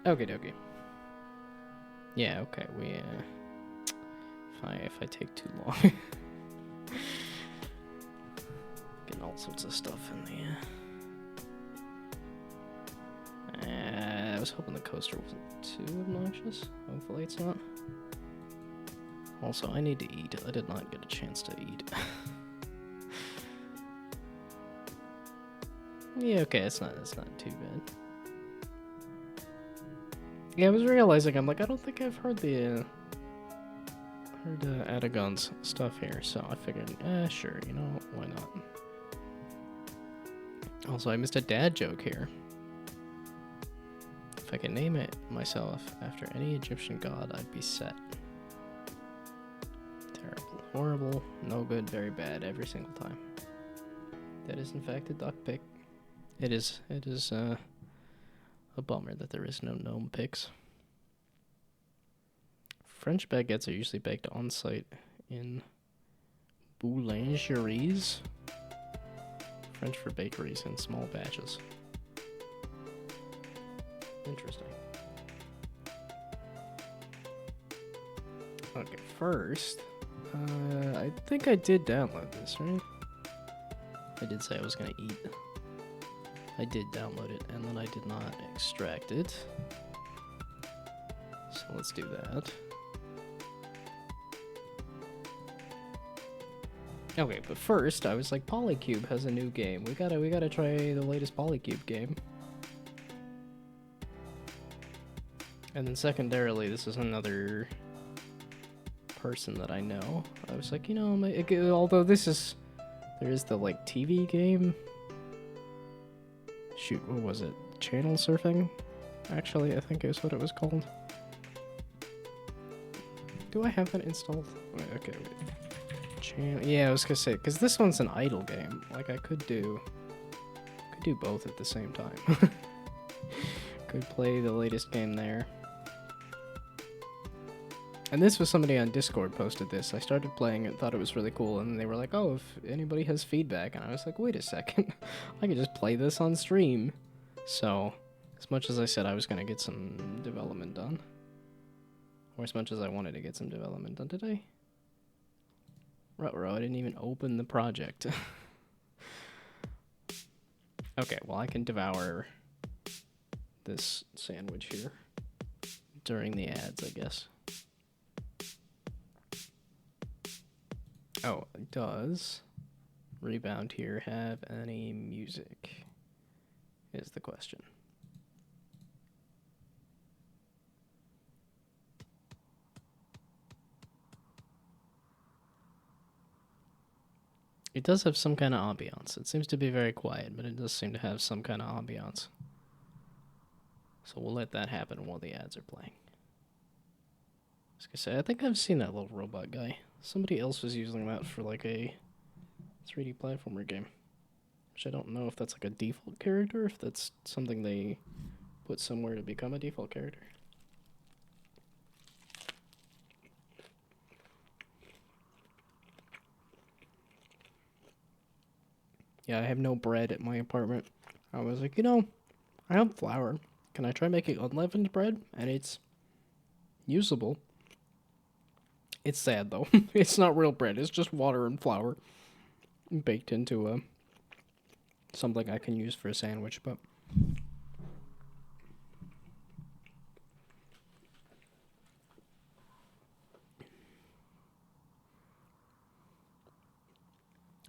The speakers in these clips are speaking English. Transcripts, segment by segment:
Okay, dokie. Yeah, okay, we, if I take too long. Getting all sorts of stuff in the, I was hoping the coaster wasn't too obnoxious. Hopefully it's not. Also, I need to eat. I did not get a chance to eat. Yeah, okay, it's not too bad. Yeah, I was realizing, I'm like, I don't think I've heard the, Adagon's stuff here, so I figured, sure, you know, why not? Also, I missed a dad joke here. If I could name it myself after any Egyptian god, I'd be set. Terrible, horrible, no good, very bad, every single time. That is, in fact, a duck pic. It is, a bummer that there is no gnome pics. French baguettes are usually baked on site in boulangeries. French for bakeries in small batches. Interesting. Okay, first, I think I did download this, right? I did say I was gonna eat. I did download it, and then I did not extract it. So let's do that. Okay, but first, I was like, Polycube has a new game. We gotta try the latest Polycube game. And then secondarily, this is another person that I know. I was like, you know, although there is the, like, TV game. Shoot, what was it? Channel surfing? Actually, I think is what it was called. Do I have that installed? Wait, okay, wait. Channel, yeah, I was gonna say, because this one's an idle game. Like, I could do both at the same time. Could play the latest game there. And this was somebody on Discord posted this. I started playing it, thought it was really cool, and they were like, oh, if anybody has feedback. And I was like, wait a second. I could just play this on stream. So, as much as I said I was going to get some development done, or as much as I wanted to get some development done, did I? Ruh-roh, I didn't even open the project. Okay, well, I can devour this sandwich here during the ads, I guess. Oh, does Rebound here have any music? Is the question. It does have some kind of ambiance. It seems to be very quiet, but it does seem to have some kind of ambiance. So we'll let that happen while the ads are playing. I was gonna say, I think I've seen that little robot guy. Somebody else was using that for like a 3D platformer game. Which I don't know if that's like a default character, or if that's something they put somewhere to become a default character. Yeah, I have no bread at my apartment. I was like, you know, I have flour. Can I try making unleavened bread? And it's usable. It's sad, though. It's not real bread. It's just water and flour baked into something I can use for a sandwich, but...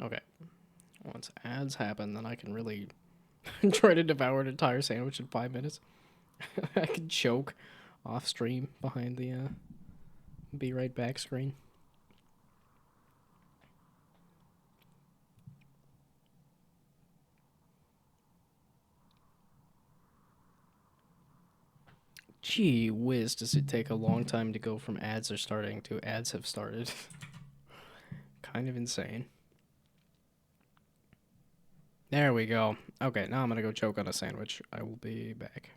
Okay. Once ads happen, then I can really try to devour an entire sandwich in 5 minutes. I can choke off stream behind the be right back screen. Gee whiz, does it take a long time to go from ads are starting to ads have started. Kind of insane. There we go. Okay, now I'm gonna go choke on a sandwich. I will be back.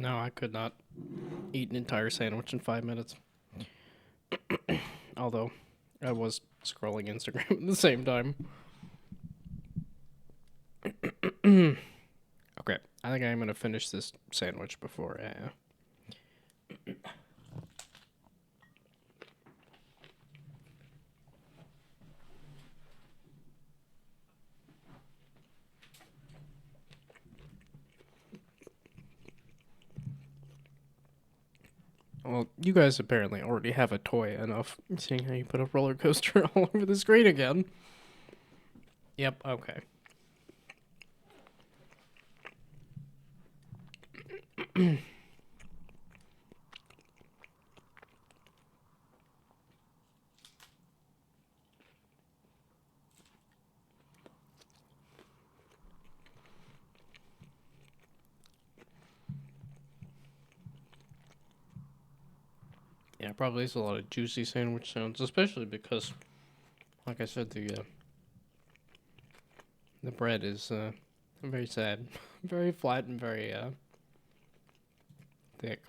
No, I could not eat an entire sandwich in 5 minutes. Although, I was scrolling Instagram at the same time. Okay, I think I'm gonna finish this sandwich before Well, you guys apparently already have a toy enough, seeing how you put a roller coaster all over the screen again. Yep, okay. Yeah, probably is a lot of juicy sandwich sounds, especially because, like I said, the bread is very sad, very flat and very thick.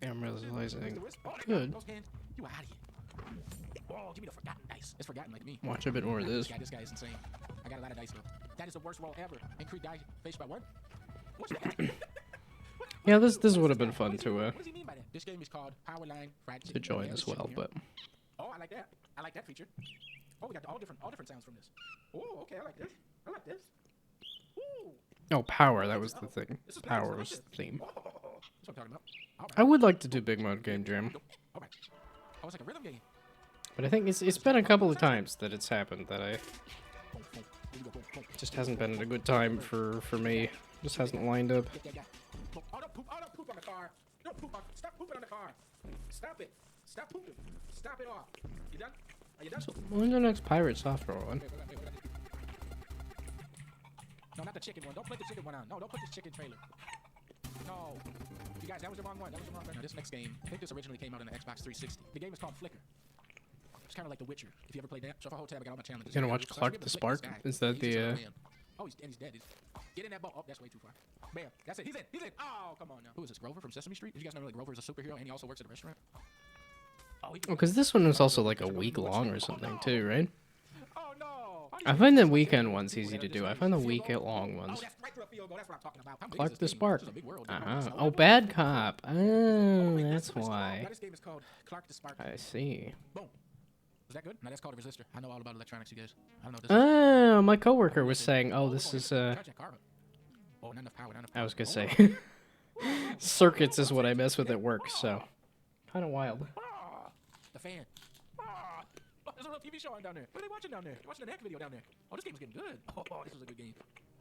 Yeah, I'm realizing good. You out of here. Oh, give me the forgotten dice. It's forgotten like me. Watch a bit more of this. This guy is insane. I got a lot of dice though. That is the worst roll ever. Increase die face by what? What's that? Yeah, this would have been fun to What does he mean by that? This game is called Powerline Fried Chicken. join as well, but Oh, I like that. I like that feature. Oh, we got all different sounds from this. Oh, okay, I like this. I like this. Ooh. oh, power, that was the thing. Power was the theme. Oh, that's what I'm talking about. All right. I would like to do Big Mud Game Jam, All right. Oh, it's like a rhythm game. but I think it's been a couple of times that it's happened that it just hasn't been a good time for me. Just hasn't lined up. Oh, don't poop on the car. Don't poop on. Stop pooping on the car. Stop it. Stop pooping. Stop it off. You done? Are you done? So, when's the next Pirate Software one? No, not the chicken one. Don't put the chicken one on. No, don't put this chicken trailer. No. You guys, that was the wrong one. That was the wrong one. Now, this next game, I think this originally came out on the Xbox 360. The game is called Flicker. It's kind of like The Witcher. If you ever played that. So if I hold tab, I got all my challenges. You gonna watch Clark the Spark? Is that the Oh, he's dead. Get in that boat. Oh, that's way too far. Bam. That's it. He's in. Oh, come on now. Who is this? Grover from Sesame Street? Did you guys know like Grover is a superhero and he also works at a restaurant? Oh, because this one was also like a week long or something too, right? Oh no. I find the weekend ones easy to do. I find the weekend long ones. That's right through a field goal. That's what I'm talking about. Clark the Spark. Oh, Bad Cop. Oh, that's why. This game is called Clark the Spark. I see. Boom. Is that good? No, that's called a resistor. I know all about electronics, you guys. I don't know what this Oh, my coworker was saying, "Oh, this is Oh, not enough power. Not enough power. I was gonna say, circuits is what I mess with at work, so kind of wild. The fan. There's a real TV show on down there. What are they watching down there? They're watching a Knack video down there. Oh, this game's getting good. Oh, this is a good game.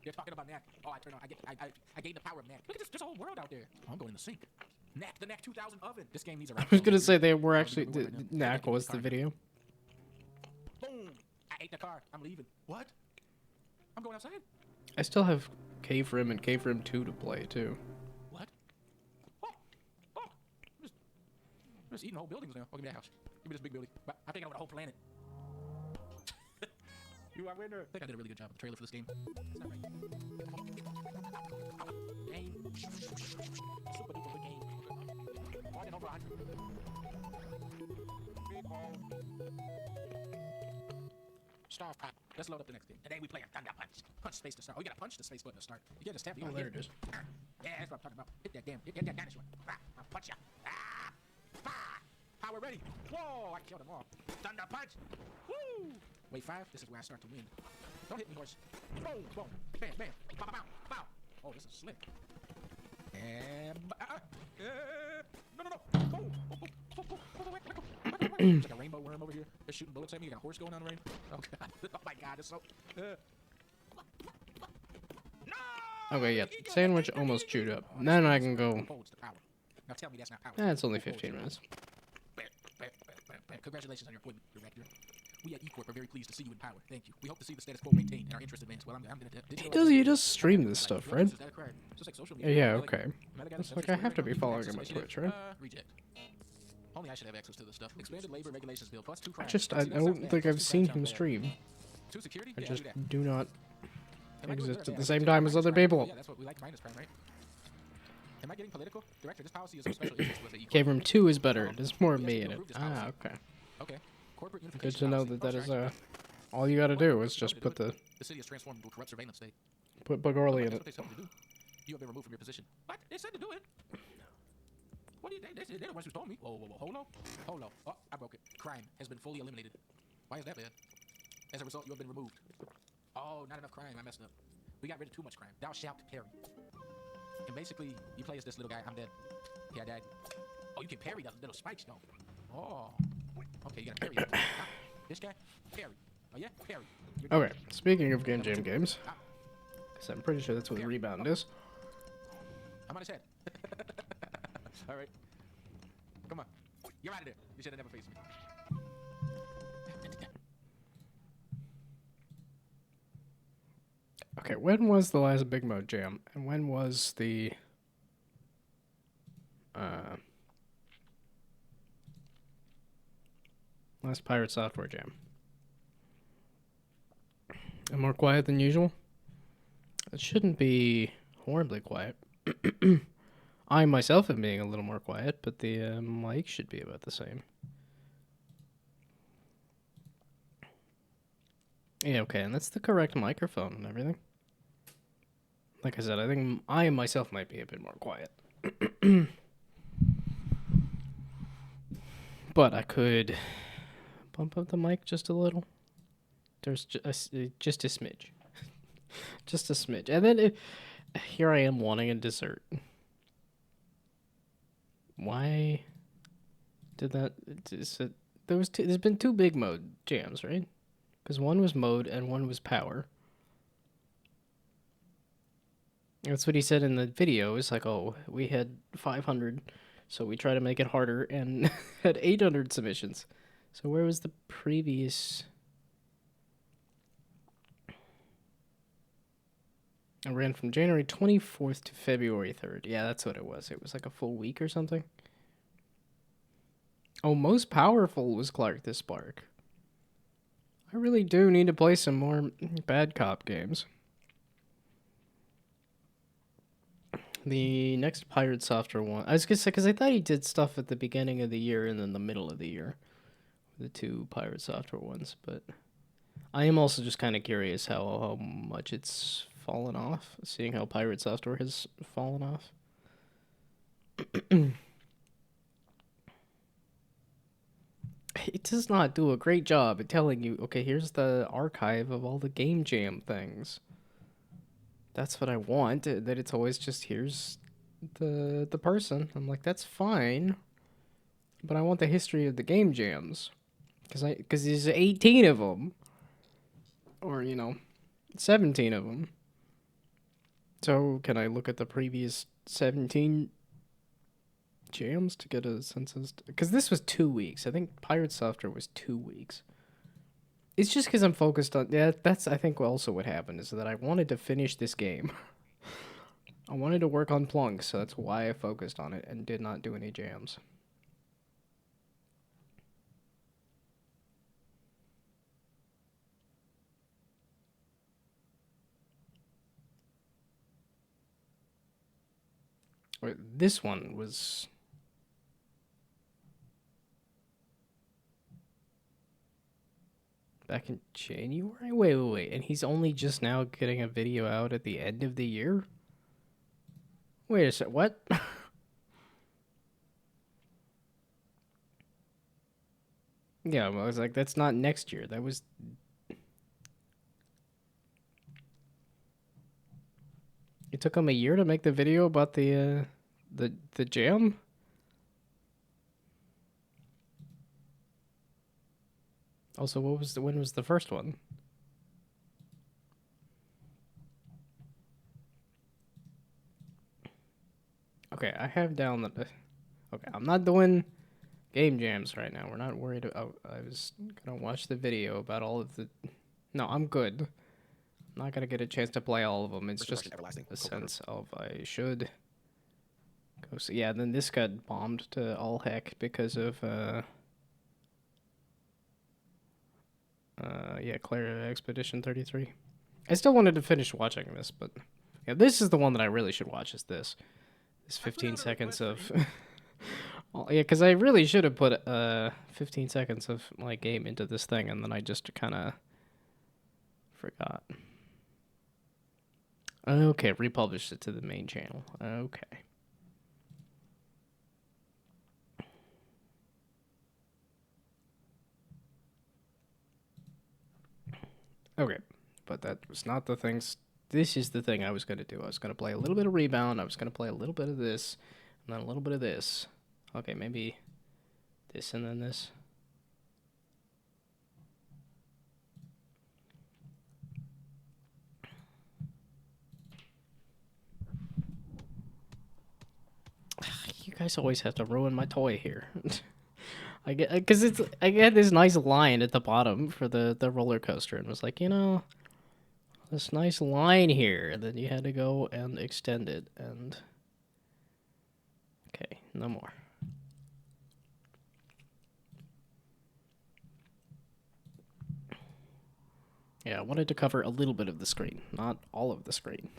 They're talking about Knack. Oh, I gained the power of Knack. Look at this. There's a whole world out there. Oh, I'm going in the sink. Knack, the Knack 2000 oven. This game needs a. I was gonna say they were actually Knack was the video. Boom! I ate the car. I'm leaving. What? I'm going outside. I still have Cave Rim and Cave Rim 2 to play too. What? Oh! I'm just eating whole buildings now. Oh, give me that house. Give me this big building. I'm taking over the whole planet. You are winner. I think I did a really good job with the trailer for this game. It's not right. Game. Super duper good game. More than over 100. Big hole. Star Pop. Let's load up the next game. Today we play a Thunder Punch. Punch space to start. Oh, you gotta punch the space button to start. You can't just tap. Oh, there it is. Yeah, that's what I'm talking about. Hit that dinosaur. I'll punch ya. Power ready. Whoa, I killed them all. Thunder Punch. Woo! Wave 5, this is where I start to win. Don't hit me, horse. Boom, boom, bam, bam, bow, bow, bow. Oh, this is slick. And no. Boom. There's like a rainbow worm over here. They're shooting bullets at me. You got a horse going on, right? Oh god. Oh my god, it's so. No! Okay, yeah, sandwich almost chewed up. Then I can go. Holds the power. Now tell me that's not power. It's only 15 minutes. Congratulations on your appointment, Director. We at E-Corp are very pleased to see you in power. Thank you. We hope to see the status quo maintained and our interests advanced. Well, He does stream this stuff, right? Yeah, okay. It's like I have to be following him on Twitch, right? Reject. Only I should have access to this stuff. Expanded labor regulations bill plus 2 crimes. I don't think I've seen him stream. Two security? I Yeah, just do that. do not Am I doing exist good? at Yeah, the I same get time minus as other crime. people. Yeah, that's what we like, minus crime, right? Am I getting political? Director, this policy is of special interest to us at Okay, eCorp. room 2 is better. There's more We of ask me you in to it. approve this Ah, policy. okay. Okay. Corporate Good unification to know policy. that that sure, is I can do that. all you gotta Well, do what is you told just me to put do it. the The city is transformed into a corrupt surveillance state. put Bugorley in That's it. what they told me to do. You have been removed from your position. What? They said to do it. What do you? They're the ones who told me. Whoa, whoa, whoa. Hold on. Hold on. Oh, I broke it. Crime has been fully eliminated. Why is that bad? As a result, you have been removed. Oh, not enough crime. I messed up. We got rid of too much crime. Thou shalt parry. And basically, you play as this little guy. I'm dead. Yeah, I died. Oh, you can parry the little spikes, though. Oh. Okay, you gotta parry. Ah, this guy, parry. Oh yeah, parry. Okay, speaking of Game Jam games, Ah, because I'm pretty sure that's what parry. Rebound Oh, is. I'm on his head. All right. Come on. You're out of there. You should have never faced me. Okay, when was the last Big Mode Jam? And when was the... last Pirate Software Jam? And more quiet than usual? It shouldn't be horribly quiet. I myself am being a little more quiet, but the mic should be about the same. Yeah, okay, and that's the correct microphone and everything. Like I said, I think I myself might be a bit more quiet. But I could bump up the mic just a little. There's just a smidge. Just a smidge. And then here I am wanting a dessert. Why did that... there's been 2 big mode jams, right? Because one was mode and one was power. That's what he said in the video. It's like, oh, we had 500, so we try to make it harder, and had 800 submissions. So where was the previous... I ran from January 24th to February 3rd. Yeah, that's what it was. It was like a full week or something. Oh, most powerful was Clark the Spark. I really do need to play some more Bad Cop games. The next Pirate Software one... I was going to say, because I thought he did stuff at the beginning of the year and then the middle of the year. The 2 Pirate Software ones, but... I am also just kind of curious how much it's fallen off, seeing how Pirate Software has fallen off. It does not do a great job at telling you, okay, here's the archive of all the Game Jam things. That's what I want, that it's always just, here's the person. I'm like, that's fine, but I want the history of the Game Jams. Because there's 18 of them. Or, 17 of them. So, can I look at the previous 17 jams to get a sense of... Because this was 2 weeks. I think Pirate Software was 2 weeks. It's just because I'm focused on... Yeah, that's, I think, also what happened, is that I wanted to finish this game. I wanted to work on Plunk, so that's why I focused on it and did not do any jams. This one was... back in January? Wait. And he's only just now getting a video out at the end of the year? Wait a sec, what? Yeah, well, I was like, that's not next year. That was... It took him a year to make the video about the jam? Also, when was the first one? Okay, I have down the... Okay, I'm not doing game jams right now. We're not worried about... I was gonna watch the video about all of the... No, I'm good. I'm not gonna get a chance to play all of them. It's just a sense of I should go see... Yeah, then this got bombed to all heck because of... Yeah, Claire Expedition 33. I still wanted to finish watching this, but yeah, this is the one that I really should watch. Is this? This 15 seconds of. Well, yeah, because I really should have put 15 seconds of my game into this thing, and then I just kind of forgot. Okay, republished it to the main channel. Okay. Okay, but that was not the things. This is the thing I was going to do. I was going to play a little bit of Rebound. I was going to play a little bit of this, and then a little bit of this. Okay, maybe this and then this. You guys always have to ruin my toy here. I get because I get this nice line at the bottom for the roller coaster, and was like, you know, this nice line here. And then you had to go and extend it, and okay, no more. Yeah, I wanted to cover a little bit of the screen, not all of the screen.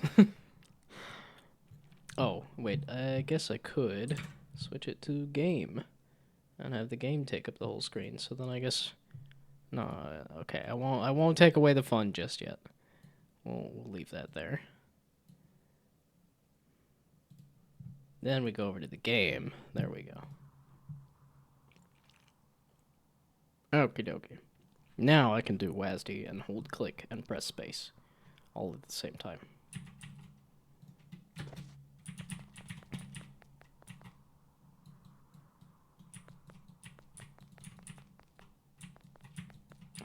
Oh, wait, I guess I could switch it to game and have the game take up the whole screen. So then I guess no, okay, I won't take away the fun just yet. We'll leave that there. Then we go over to the game. There we go. Okie dokie. Now I can do WASD and hold click and press space all at the same time.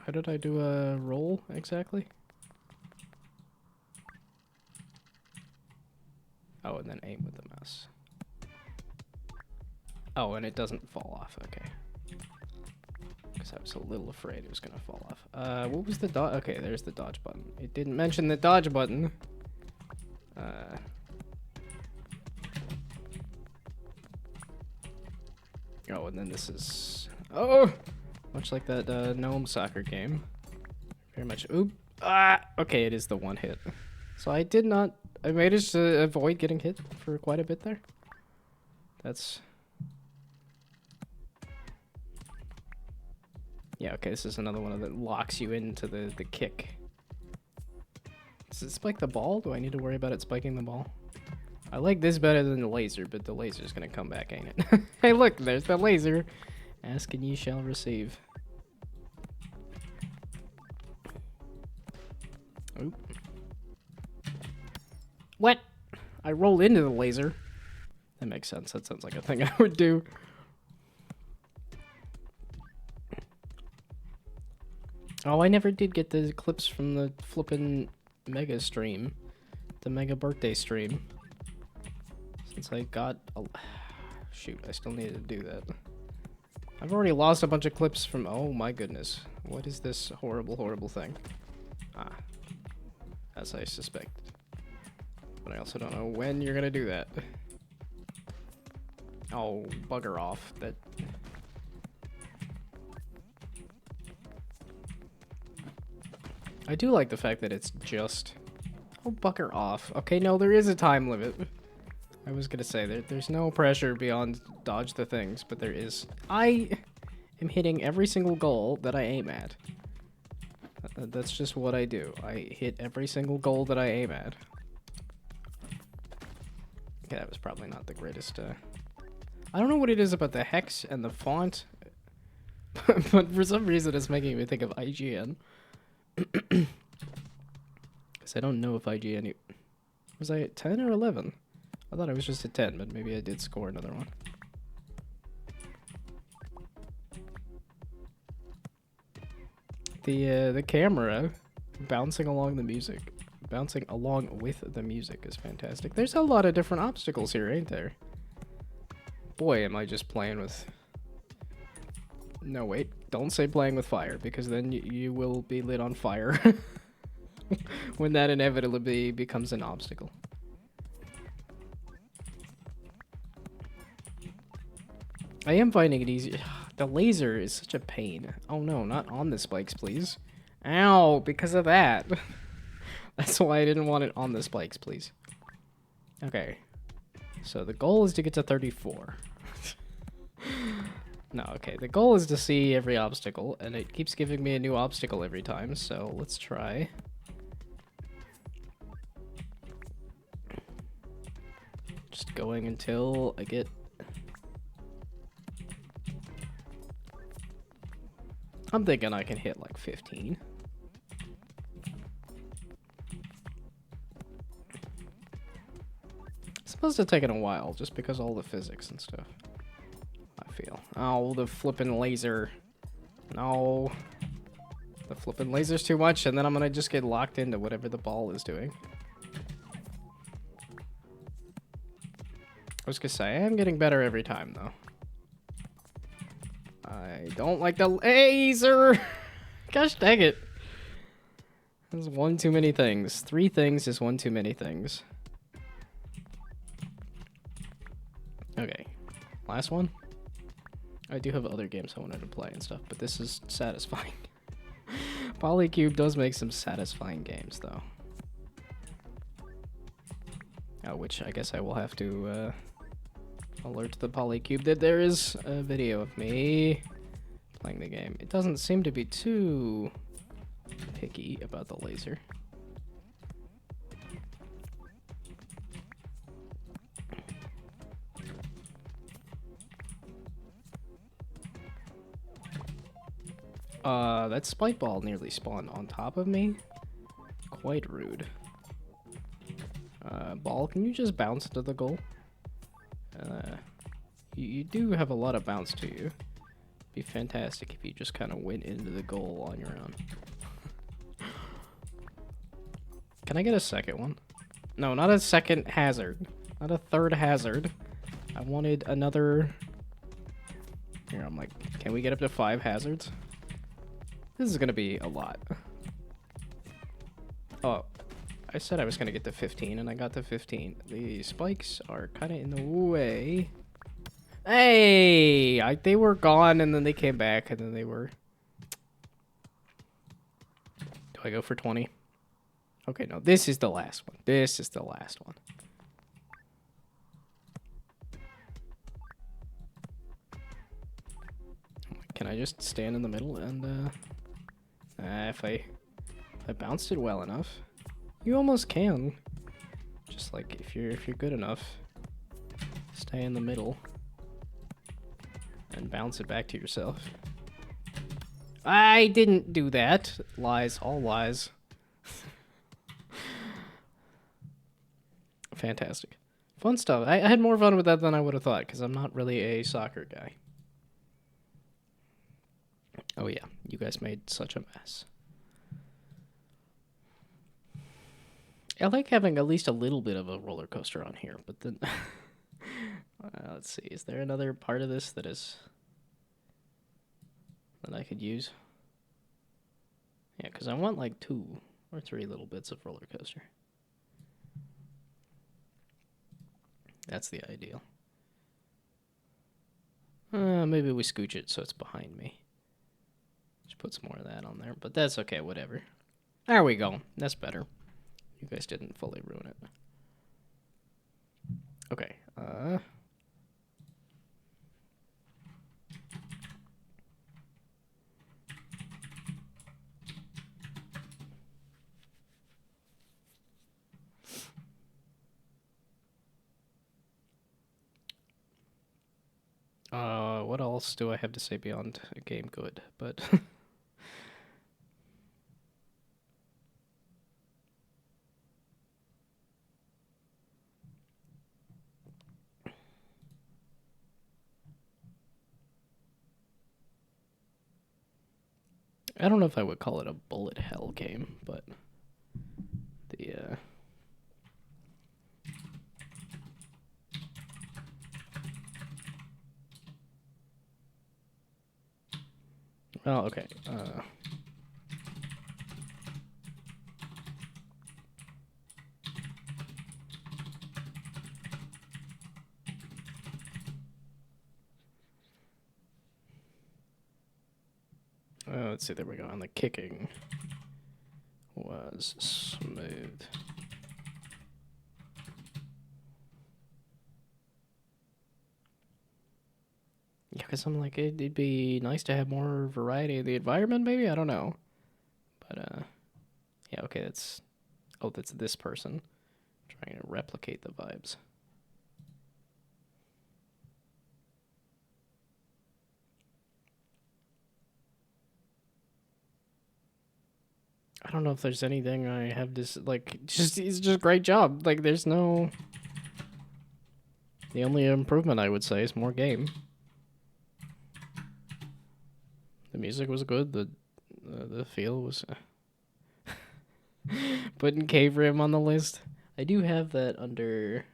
How did I do a roll exactly? Oh, and then aim with the mouse. Oh, and it doesn't fall off. Okay. Because I was a little afraid it was going to fall off. What was the dodge? Okay, there's the dodge button. It didn't mention the dodge button. Oh, and then this is... Oh! Much like that gnome soccer game. Very much... Oop! Ah! Okay, it is the one hit. So I did not... I managed to avoid getting hit for quite a bit there. That's... Yeah, okay, this is another one that locks you into the kick. Does it spike the ball? Do I need to worry about it spiking the ball? I like this better than the laser, but the laser's gonna come back, ain't it? Hey, look, there's the laser. Ask and ye shall receive. Oop. What? I roll into the laser. That makes sense. That sounds like a thing I would do. Oh, I never did get the clips from the flippin' mega stream. The mega birthday stream. Since I got a... Shoot, I still needed to do that. I've already lost a bunch of clips from... Oh my goodness. What is this horrible, horrible thing? Ah. As I suspected. But I also don't know when you're gonna do that. Oh, bugger off. That... I do like the fact that it's just... Oh, bugger off. Okay, no, there is a time limit. I was gonna say, there's no pressure beyond dodge the things, but there is. I am hitting every single goal that I aim at. That's just what I do. I hit every single goal that I aim at. Okay, that was probably not the greatest, I don't know what it is about the hex and the font, but for some reason it's making me think of IGN. Because I don't know if IGN... Was I at 10 or 11? I thought I was just at 10, but maybe I did score another one. The camera bouncing along the music. Bouncing along with the music is fantastic. There's a lot of different obstacles here, ain't there? Boy, am I just playing with... No, wait. Don't say playing with fire, because then you will be lit on fire. When that inevitably becomes an obstacle. I am finding it easy. The laser is such a pain. Oh no, not on the spikes, please. Ow, because of that. That's why I didn't want it on the spikes, please. Okay. So the goal is to get to 34. No, okay. The goal is to see every obstacle, and it keeps giving me a new obstacle every time, so let's try. Just going until I get... I'm thinking I can hit like 15. It's supposed to take a while, just because of all the physics and stuff. I feel. Oh, the flippin' laser. No. The flippin' laser's too much, and then I'm gonna just get locked into whatever the ball is doing. I was gonna say, I am getting better every time, though. I don't like the laser! Gosh dang it. That's one too many things. 3 things is one too many things. Okay. Last one? I do have other games I wanted to play and stuff, but this is satisfying. Polycube does make some satisfying games, though. Which I guess I will have to alert the Polycube that there is a video of me playing the game. It doesn't seem to be too picky about the laser. That spike ball nearly spawned on top of me. Quite rude. Ball, can you just bounce into the goal? You do have a lot of bounce to you. Be fantastic if you just kind of went into the goal on your own. Can I get a second one? No, not a second hazard. Not a third hazard. I wanted another... Here, I'm like, can we get up to 5 hazards? This is gonna be a lot. Oh, I said I was gonna get to 15, and I got to 15. The spikes are kind of in the way. Hey! They were gone, and then they came back, and then they were... Do I go for 20? Okay, no, this is the last one. This is the last one. Can I just stand in the middle and, if I bounced it well enough, you almost can. Just like if you're good enough, stay in the middle and bounce it back to yourself. I didn't do that. Lies, all lies. Fantastic. Fun stuff. I had more fun with that than I would have thought, because I'm not really a soccer guy. Oh yeah, you guys made such a mess. I like having at least a little bit of a roller coaster on here, but then... let's see, is there another part of this that I could use? Yeah, because I want like 2 or 3 little bits of roller coaster. That's the ideal. Maybe we scooch it so it's behind me. Just put some more of that on there, but that's okay, whatever. There we go. That's better. You guys didn't fully ruin it. Okay, what else do I have to say beyond a game good? But I don't know if I would call it a bullet hell game, but the well, okay. Let's see, there we go, on the kicking. was smooth. Yeah, because I'm like, it'd be nice to have more variety in the environment, maybe? I don't know. But, yeah, okay, that's... Oh, that's this person trying to replicate the vibes. I don't know if there's anything I have this, like, just, it's just a great job. Like, there's no... The only improvement I would say is more game. The music was good, the feel was... Putting Cave Rim on the list. I do have that under...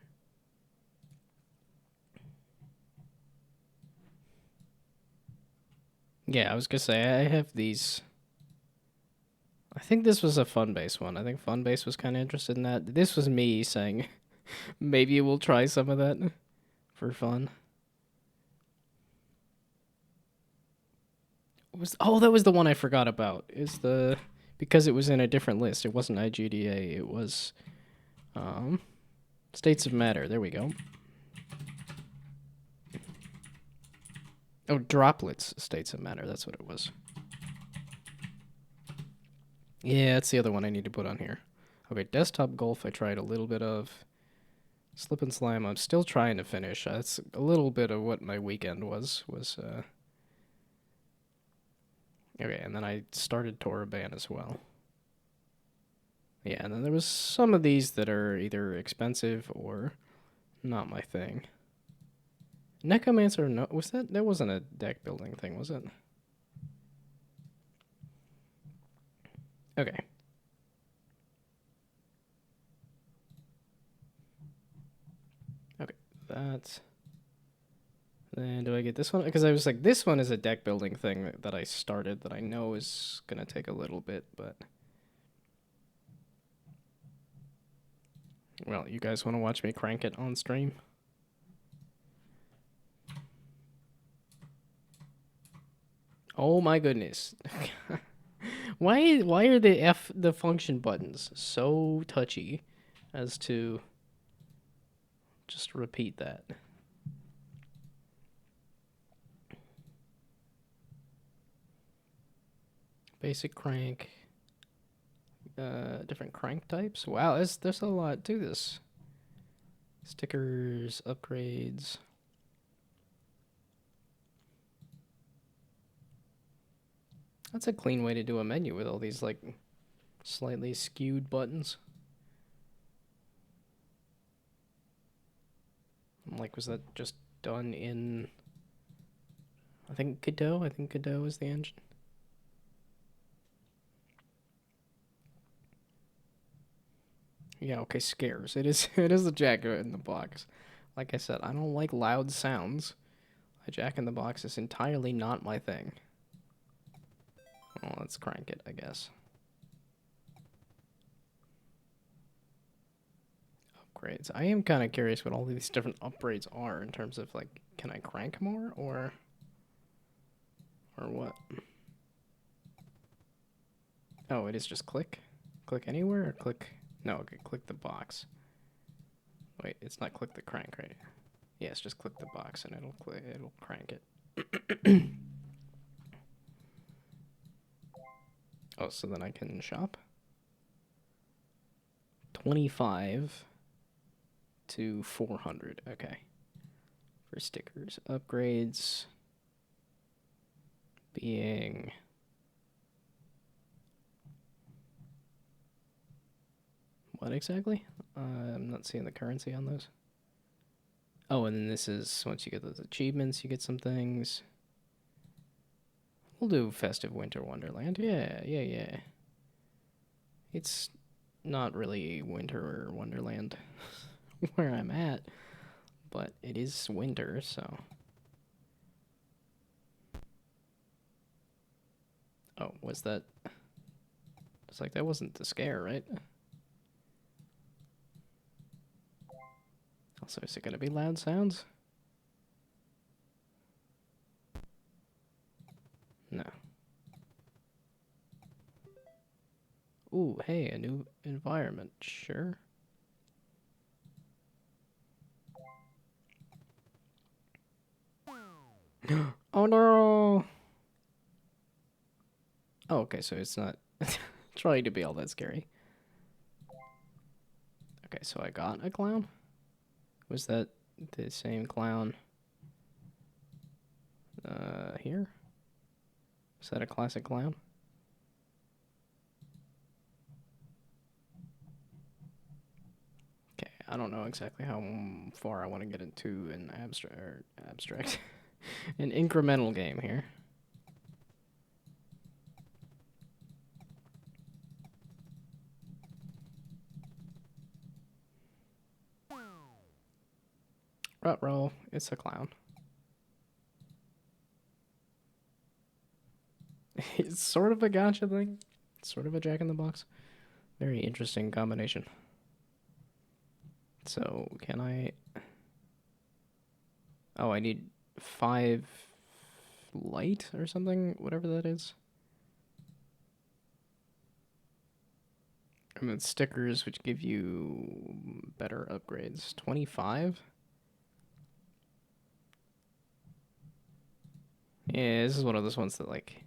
Yeah, I was gonna say, I have these... I think this was a Funbase one. I think Funbase was kind of interested in that. This was me saying, maybe we'll try some of that for fun. That was the one I forgot about. Because it was in a different list. It wasn't IGDA. It was States of Matter. There we go. Oh, Droplets States of Matter. That's what it was. Yeah, that's the other one I need to put on here. Okay, Desktop Golf I tried a little bit of. Slip and Slime I'm still trying to finish. That's a little bit of what my weekend was. Okay, and then I started Toraban as well. Yeah, and then there was some of these that are either expensive or not my thing. Necromancer, no, that wasn't a deck building thing, was it? Okay. Okay, that's... Then do I get this one? Because I was like, this one is a deck building thing that I started that I know is going to take a little bit, but... Well, you guys want to watch me crank it on stream? Oh my goodness. Why are the function buttons so touchy as to just repeat that? Basic crank. Different crank types. Wow, there's a lot to this. Stickers, upgrades. That's a clean way to do a menu with all these like slightly skewed buttons. I'm like, was that just done in... I think Godot is the engine. Yeah, okay, scares. It is a Jack in the Box. Like I said, I don't like loud sounds. A Jack in the Box is entirely not my thing. Well, let's crank it, I guess. Upgrades. I am kind of curious what all these different upgrades are in terms of, like, can I crank more or what? Oh, it is just click? Click anywhere or click... No, okay, click the box. Wait, it's not click the crank, right? Yeah, it's just click the box and it'll crank it. Oh, so then I can shop? 25 to 400, okay. For stickers. Upgrades being... What exactly? I'm not seeing the currency on those. Oh, and then this is, once you get those achievements, you get some things. We'll do Festive Winter Wonderland. Yeah. It's not really Winter Wonderland where I'm at, but it is winter, so... Oh, was that... It's like, that wasn't the scare, right? Also, is it gonna be loud sounds? No. Ooh, hey, a new environment. Sure. Oh no! Oh, okay, so it's not trying to be all that scary. Okay, so I got a clown? Was that the same clown here? Is that a classic clown? Okay, I don't know exactly how far I want to get into an abstract, an incremental game here. Ruh-roh, it's a clown. It's sort of a gotcha thing. It's sort of a jack-in-the-box. Very interesting combination. So, can I... Oh, I need 5 light or something? Whatever that is. And then stickers, which give you better upgrades. 25? Yeah, this is one of those ones that, like,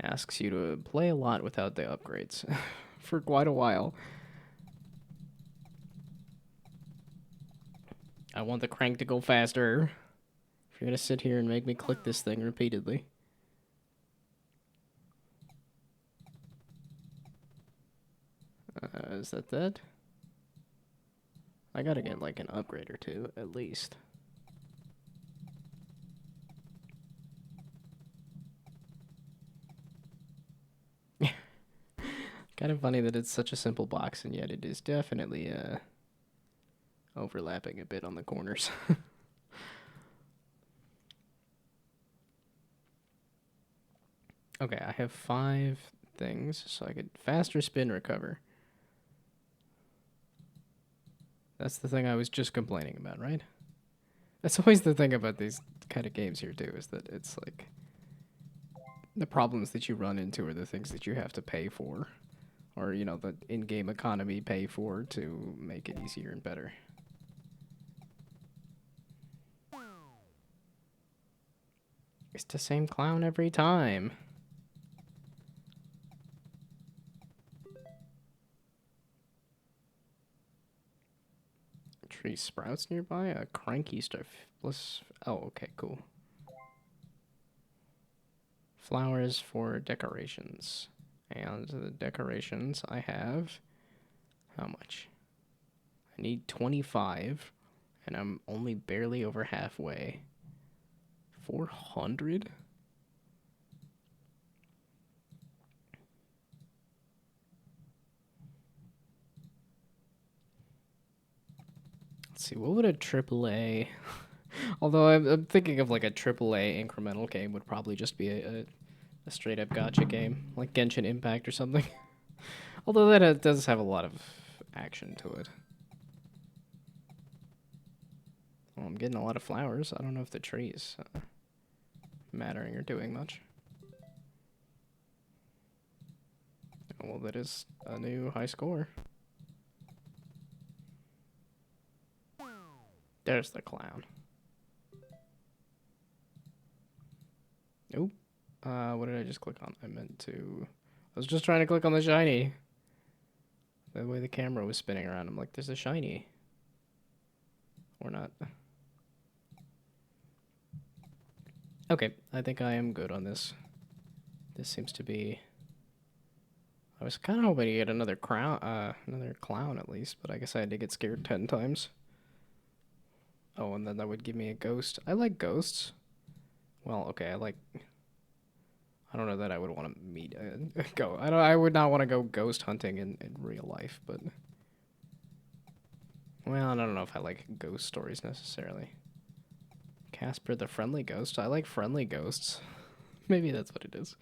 asks you to play a lot without the upgrades for quite a while. I want the crank to go faster. If you're gonna sit here and make me click this thing repeatedly. Is that that? I gotta get, like, an upgrade or two, at least. Kind of funny that it's such a simple box, and yet it is definitely overlapping a bit on the corners. Okay, I have 5 things, so I could faster spin recover. That's the thing I was just complaining about, right? That's always the thing about these kind of games here, too, is that it's like the problems that you run into are the things that you have to pay for. Or, you know, the in-game economy pay for to make it easier and better. It's the same clown every time. Tree sprouts nearby? A cranky stuff. Oh, okay, cool. Flowers for decorations. And the decorations I have... How much? I need 25. And I'm only barely over halfway. 400? Let's see, what would a AAA... Although I'm thinking of like a AAA incremental game would probably just be a straight up gacha game, like Genshin Impact or something. Although that does have a lot of action to it. Well, I'm getting a lot of flowers. I don't know if the tree is mattering or doing much. Well, that is a new high score. There's the clown. Oop. What did I just click on? I meant to... I was just trying to click on the shiny. The way the camera was spinning around, I'm like, there's a shiny. Or not. Okay, I think I am good on this. This seems to be... I was kind of hoping to get another clown at least, but I guess I had to get scared 10 times. Oh, and then that would give me a ghost. I like ghosts. Well, okay, I don't know that I would want to meet I would not want to go ghost hunting in real life, but... Well, I don't know if I like ghost stories necessarily. Casper the Friendly Ghost. I like friendly ghosts. Maybe that's what it is.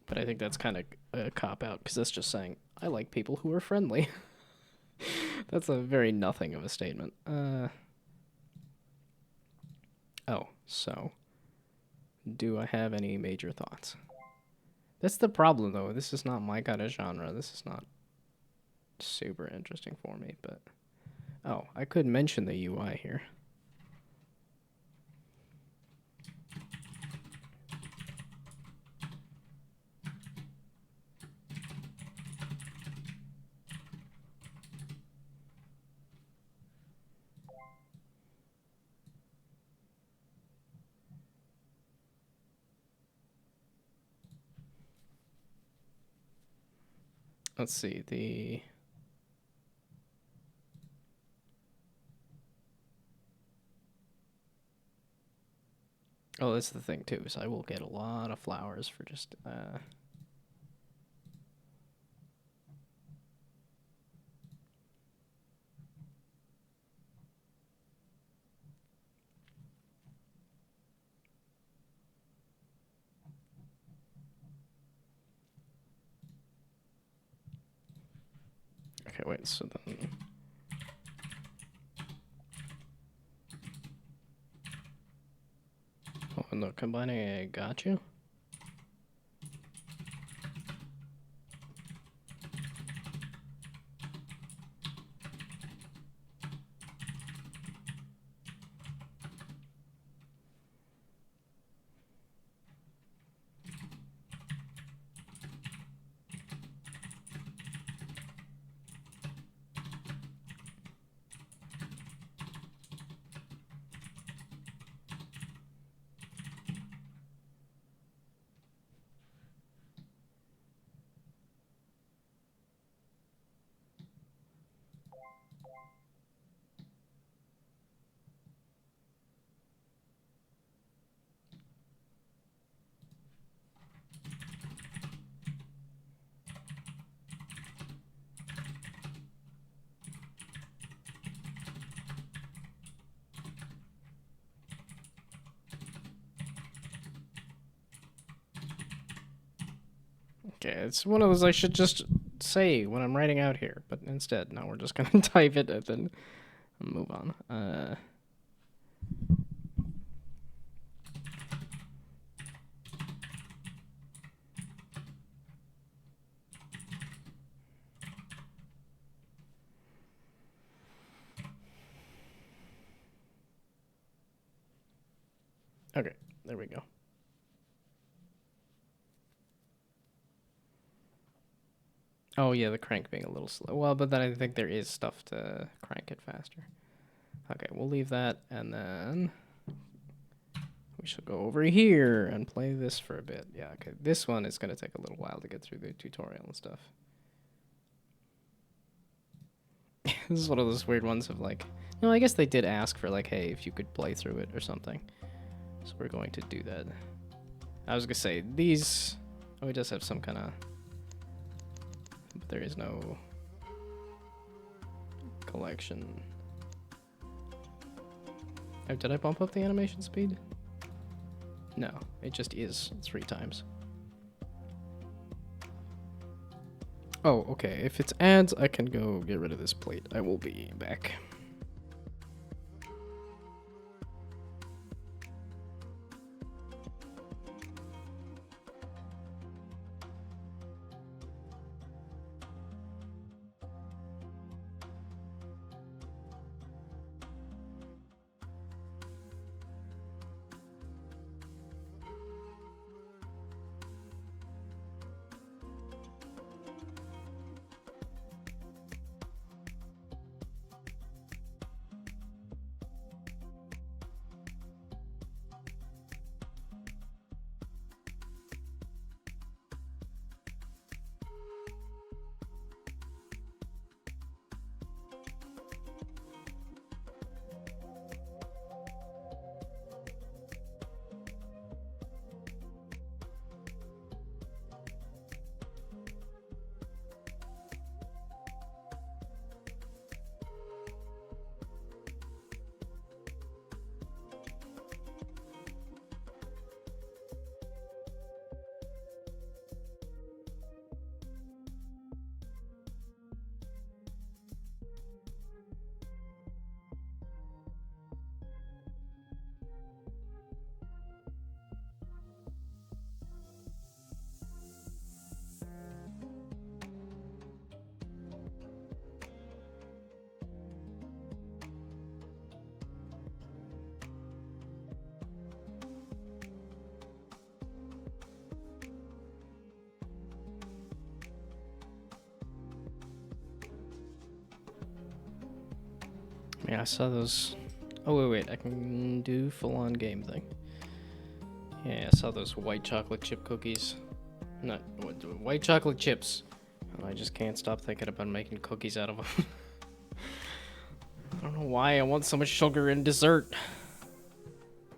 But I think that's kind of a cop-out, because that's just saying, I like people who are friendly. That's a very nothing of a statement. Oh, so... Do I have any major thoughts? That's the problem, though. This is not my kind of genre. This is not super interesting for me, but... Oh, I could mention the UI here. Let's see, the... Oh, that's the thing, too, is I will get a lot of flowers for just, Okay, wait, so then... Oh, and the combining I got you? Okay, it's one of those I should just say when I'm writing out here, but instead, no, we're just gonna type it and then move on. Okay, there we go. Oh yeah, the crank being a little slow. Well, but then I think there is stuff to crank it faster. Okay, we'll leave that, and then we shall go over here and play this for a bit. Yeah, okay, this one is going to take a little while to get through the tutorial and stuff. This is one of those weird ones of like, no, I guess they did ask for like, hey, if you could play through it or something. So we're going to do that. I was going to say, these, oh, it does have some kind of, but there is no collection. Oh, did I bump up the animation speed? No, it just is 3 times. Oh, okay. If it's ads, I can go get rid of this plate. I will be back. Yeah, I saw those. Oh, wait, I can do full-on game thing. Yeah, I saw those white chocolate chip cookies. Not white chocolate chips. And I just can't stop thinking about making cookies out of them. I don't know why I want so much sugar in dessert.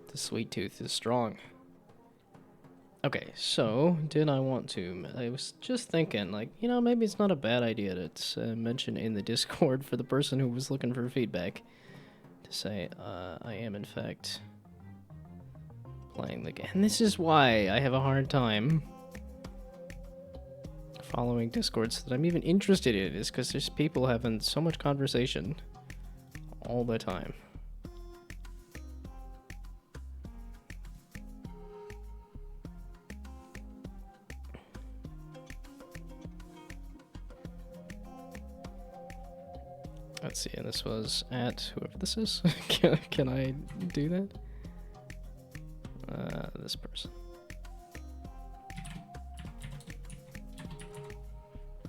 The sweet tooth is strong. Okay, so did I want to? I was just thinking, like, you know, maybe it's not a bad idea to mention in the Discord for the person who was looking for feedback to say, I am in fact playing the game. And this is why I have a hard time following Discords that I'm even interested in, is because there's people having so much conversation all the time. Let's see, and this was at whoever this is. Can I do that? This person.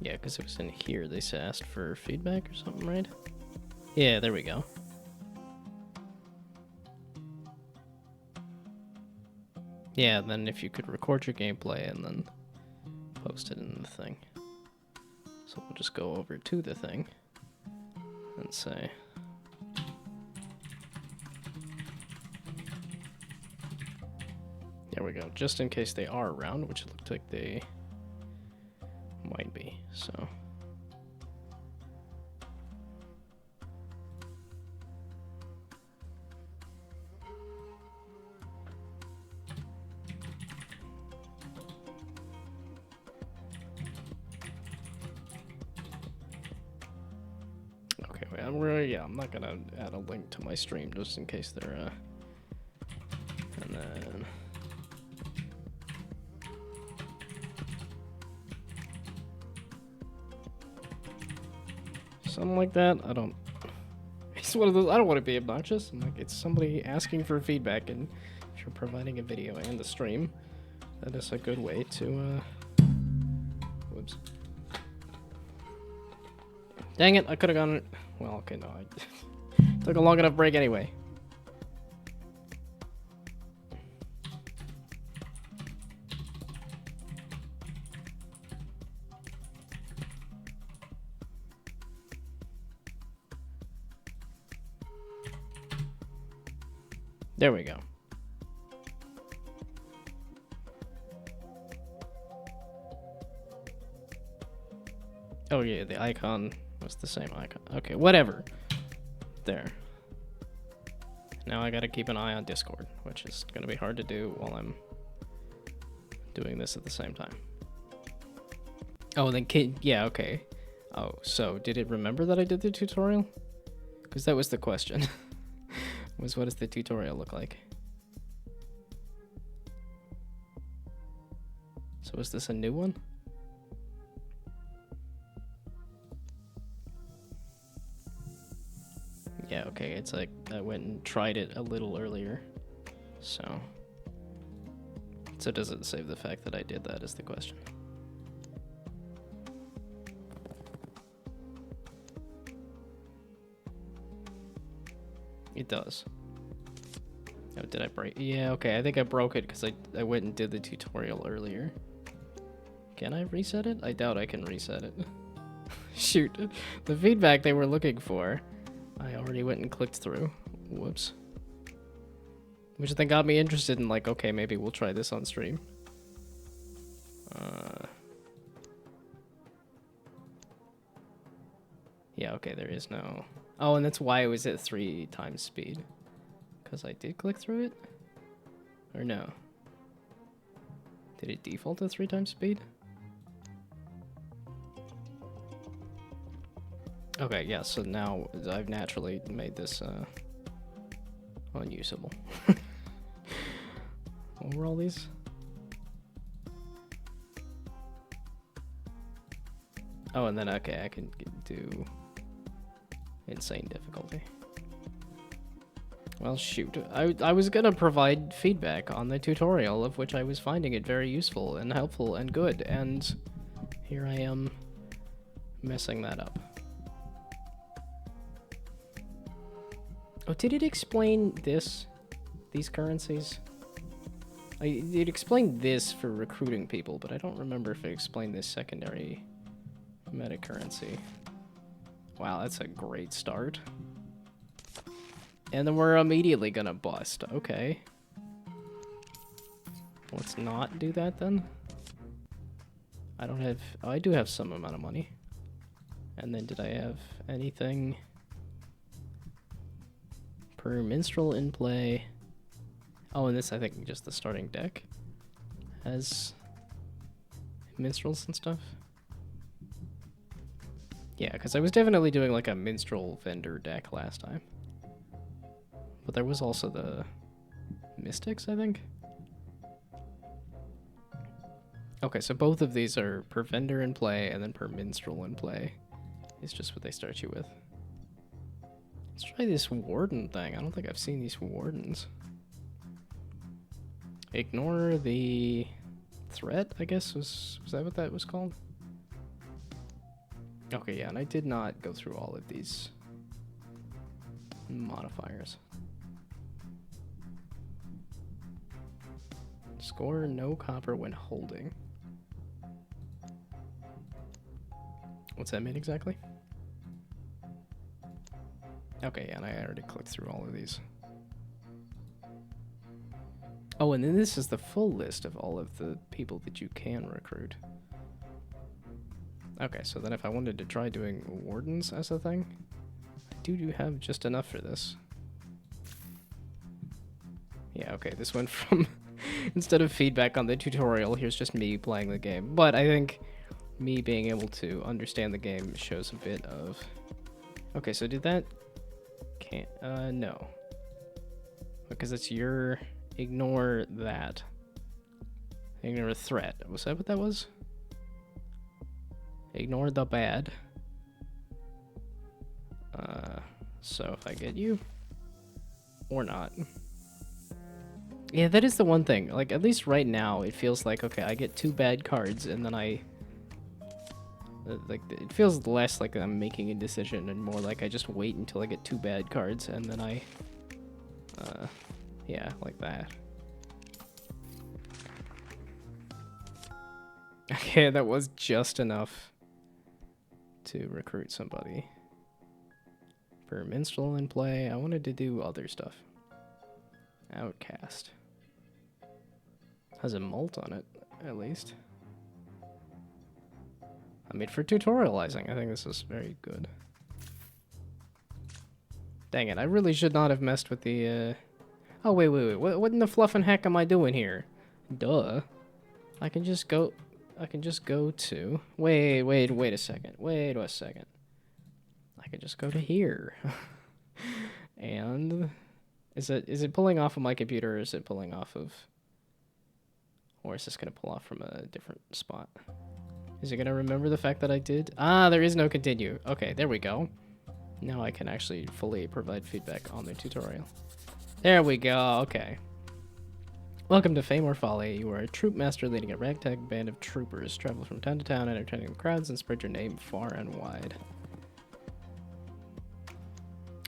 Yeah, because it was in here. They asked for feedback or something, right? Yeah, there we go. Yeah, then if you could record your gameplay and then post it in the thing. So we'll just go over to the thing and say, there we go, just in case they are around, which it looked like they might be, so. Okay, wait, I'm not gonna add a link to my stream just in case they're, and then. Something like that. I don't. It's one of those. I don't want to be obnoxious. I'm like, it's somebody asking for feedback, and if you're providing a video and a stream, that is a good way to. Whoops. Dang it! I could have gone. Well, okay, no. I took a long enough break anyway. There we go. Oh yeah, the icon was the same icon. Okay, whatever. There. Now I gotta keep an eye on Discord, which is gonna be hard to do while I'm doing this at the same time. Oh, then yeah, okay. Oh, so did it remember that I did the tutorial? Because that was the question. Was what does the tutorial look like? So is this a new one? Yeah, okay, it's like I went and tried it a little earlier. So does it save the fact that I did that is the question. It does. Oh, did I break? Yeah, okay, I think I broke it because I went and did the tutorial earlier. Can I reset it? I doubt I can reset it. Shoot, the feedback they were looking for, I already went and clicked through. Whoops. Which then got me interested in like, okay, maybe we'll try this on stream. Yeah, okay, there is no... Oh, and that's why it was at 3 times speed. Because I did click through it? Or no? Did it default to 3 times speed? Okay, yeah, so now I've naturally made this unusable. What were all these? Oh, and then, okay, I can do insane difficulty. Well, shoot. I was gonna provide feedback on the tutorial, of which I was finding it very useful and helpful and good, and here I am messing that up. Oh, did it explain this? These currencies? It explained this for recruiting people, but I don't remember if it explained this secondary meta currency. Wow, that's a great start. And then we're immediately gonna bust. Okay. Let's not do that then. I don't have... Oh, I do have some amount of money. And then did I have anything... per minstrel in play? Oh, and this, I think, just the starting deck has minstrels and stuff. Yeah, because I was definitely doing like a minstrel vendor deck last time. But there was also the mystics, I think. Okay, so both of these are per vendor in play and then per minstrel in play. It's just what they start you with. Let's try this warden thing. I don't think I've seen these wardens. Ignore the threat, I guess, was that what that was called? Okay, yeah, and I did not go through all of these modifiers. Score no copper when holding. What's that mean exactly? Okay, yeah, and I already clicked through all of these. Oh, and then this is the full list of all of the people that you can recruit. Okay, so then if I wanted to try doing wardens as a thing, I do have just enough for this. Yeah, okay, this went from, instead of feedback on the tutorial, here's just me playing the game. But I think me being able to understand the game shows a bit of... Okay, so did that... Can't... no. Because it's your... Ignore that. Ignore a threat. Was that what that was? Ignore the bad. So if I get you... Or not. Yeah, that is the one thing. Like, at least right now, it feels like, okay, I get 2 bad cards, and then I... like, it feels less like I'm making a decision, and more like I just wait until I get 2 bad cards, and then I... yeah, like that. Okay, that was just enough to recruit somebody. For minstrel in play, I wanted to do other stuff. Outcast. Has a mult on it, at least. I mean, for tutorializing, I think this is very good. Dang it, I really should not have messed with the, Oh, wait. What in the fluffin' heck am I doing here? Duh. I can just go to... Wait a second. Wait a second. I can just go to here. And... Is it pulling off of my computer, or is it pulling off of... Or is this going to pull off from a different spot? Is it going to remember the fact that I did? Ah, there is no continue. Okay, there we go. Now I can actually fully provide feedback on the tutorial. There we go, okay. Welcome to Fame or Folly. You are a troop master leading a ragtag band of troopers. Travel from town to town, entertaining crowds, and spread your name far and wide.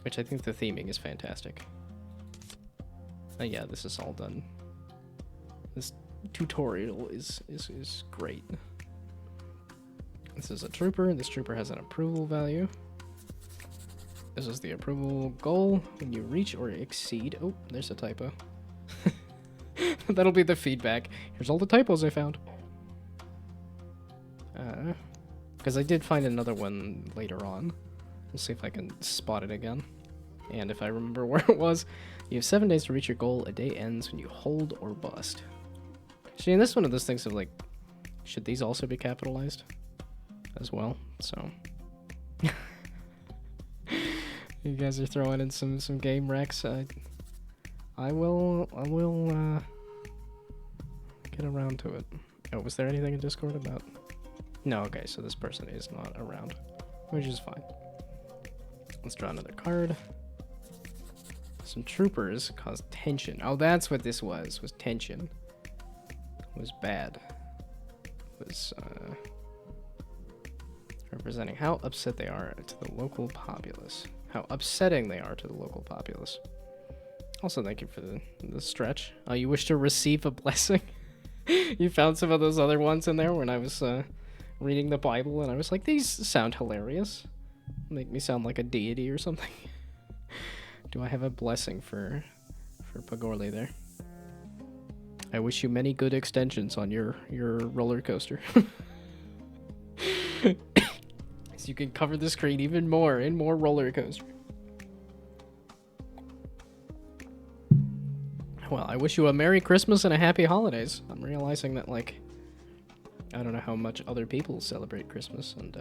Which I think the theming is fantastic. Oh yeah, this is all done. This tutorial is great. This is a trooper. This trooper has an approval value. This is the approval goal. When you reach or exceed... Oh, there's a typo. That'll be the feedback. Here's all the typos I found. Because I did find another one later on. We'll see if I can spot it again. And if I remember where it was, you have 7 days to reach your goal. A day ends when you hold or bust. See, and this is one of those things of like, should these also be capitalized as well? So... You guys are throwing in some game wrecks. I will get around to it. Oh, was there anything in Discord about? No, okay, so this person is not around, which is fine. Let's draw another card. Some troopers cause tension. Oh, that's what this was tension. Was bad. Was representing how upset they are to the local populace. how upsetting they are to the local populace. Also, thank you for the stretch. You wish to receive a blessing? You found some of those other ones in there when I was reading the Bible, and I was like, these sound hilarious. Make me sound like a deity or something. Do I have a blessing for Pagorli there? I wish you many good extensions on your roller coaster. So you can cover the screen even more in more roller coaster. Well, I wish you a Merry Christmas and a Happy Holidays. I'm realizing that, like, I don't know how much other people celebrate Christmas, and,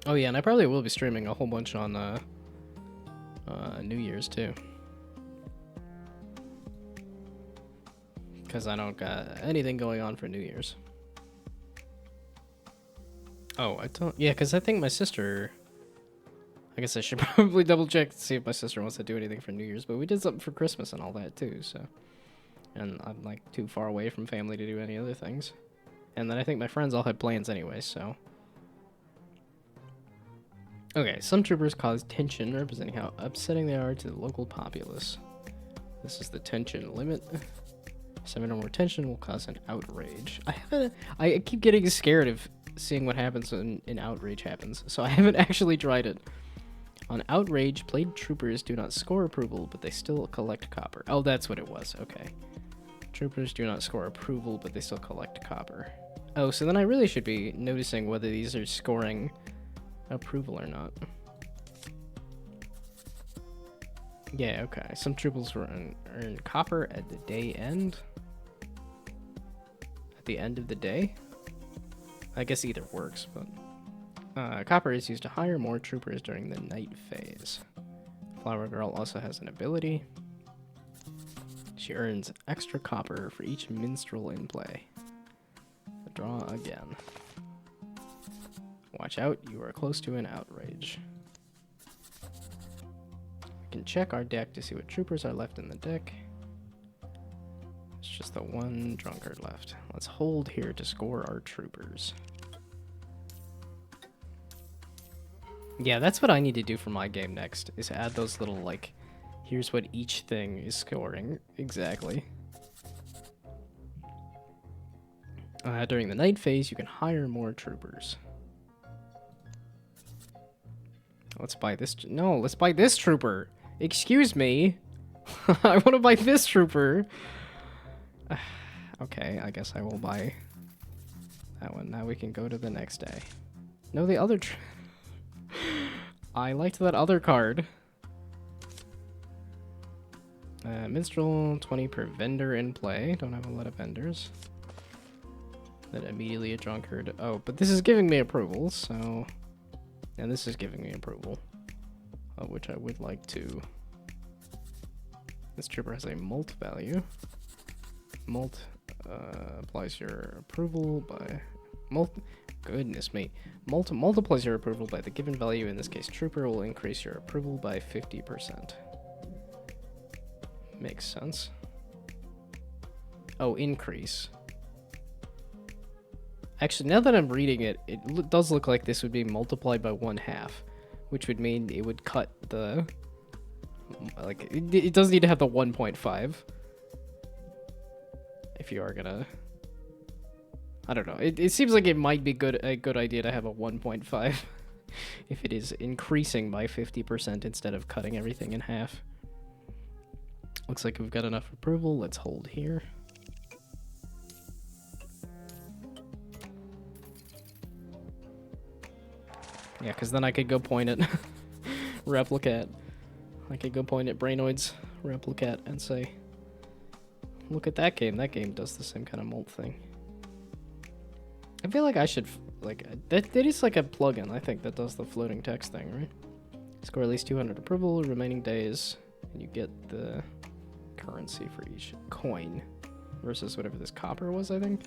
oh yeah, and I probably will be streaming a whole bunch on, New Year's, too. Because I don't got anything going on for New Year's. Oh, I don't, yeah, because I think my sister... I guess I should probably double check to see if my sister wants to do anything for New Year's, but we did something for Christmas and all that too, so. And I'm like too far away from family to do any other things. And then I think my friends all had plans anyway, so. Okay, some troopers cause tension, representing how upsetting they are to the local populace. This is the tension limit. 7 or more tension will cause an outrage. I keep getting scared of seeing what happens when an outrage happens, so I haven't actually tried it. On outrage, played troopers do not score approval, but they still collect copper. Oh, that's what it was. Okay. Troopers do not score approval, but they still collect copper. Oh, so then I really should be noticing whether these are scoring approval or not. Yeah, okay. Some troopers will earn copper at the day end. At the end of the day? I guess either works, but... copper is used to hire more troopers during the night phase. Flower Girl also has an ability. She earns extra copper for each minstrel in play. Draw again. Watch out, you are close to an outrage. We can check our deck to see what troopers are left in the deck. It's just the one drunkard left. Let's hold here to score our troopers. Yeah, that's what I need to do for my game next, is add those little, like, here's what each thing is scoring exactly. During the night phase, you can hire more troopers. Let's buy this. No, let's buy this trooper. Excuse me. I want to buy this trooper. Okay, I guess I will buy that one. Now we can go to the next day. No, the other I liked that other card. Minstrel, 20 per vendor in play. Don't have a lot of vendors. Then immediately a drunkard. Oh, but this is giving me approval, so... And this is giving me approval. Which I would like to... This trooper has a mult value. Mult applies your approval by... Goodness me. Multiplies your approval by the given value. In this case, trooper will increase your approval by 50%. Makes sense. Oh, increase. Actually, now that I'm reading it, it does look like this would be multiplied by 1/2, which would mean it would cut the... Like, it does need to have the 1.5. If you are gonna... I don't know. It seems like it might be a good idea to have a 1.5 if it is increasing by 50% instead of cutting everything in half. Looks like we've got enough approval. Let's hold here. Yeah, because then I could go point at Replicat. I could go point at Brainoid's Replicat and say, look at that game. That game does the same kind of mult thing. I feel like I should, like, that is like a plugin, I think, that does the floating text thing, right? Score at least 200 approval, remaining days, and you get the currency for each coin versus whatever this copper was, I think.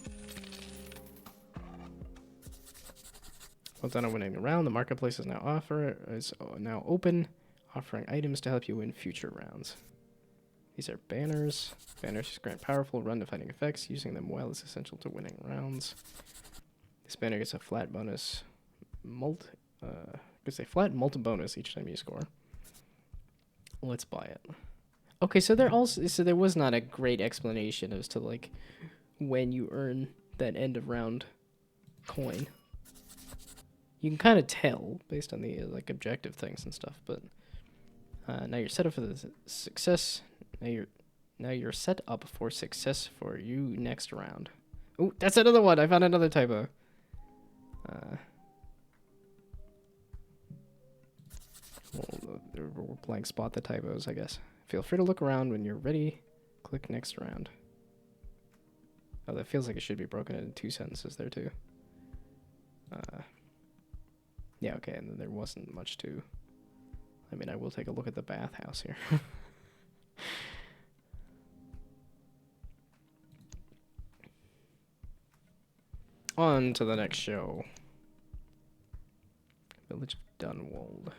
Well done on winning the round. The marketplace is now open, offering items to help you win future rounds. These are banners. Banners grant powerful run-defining effects. Using them well is essential to winning rounds. This banner gets a flat bonus. Because they flatten multi bonus each time you score. Let's buy it. Okay, so there was not a great explanation as to like when you earn that end of round coin. You can kind of tell based on the like objective things and stuff, but now you're set up for the success. Now you're set up for success for you next round. Oh, that's another one. I found another typo. We're playing spot the typos, I guess. Feel free to look around when you're ready. Click next round. Oh, that feels like it should be broken into 2 sentences there too. Yeah, okay, and then there wasn't much to... I mean, I will take a look at the bathhouse here. On to the next show. Village of Dunwald.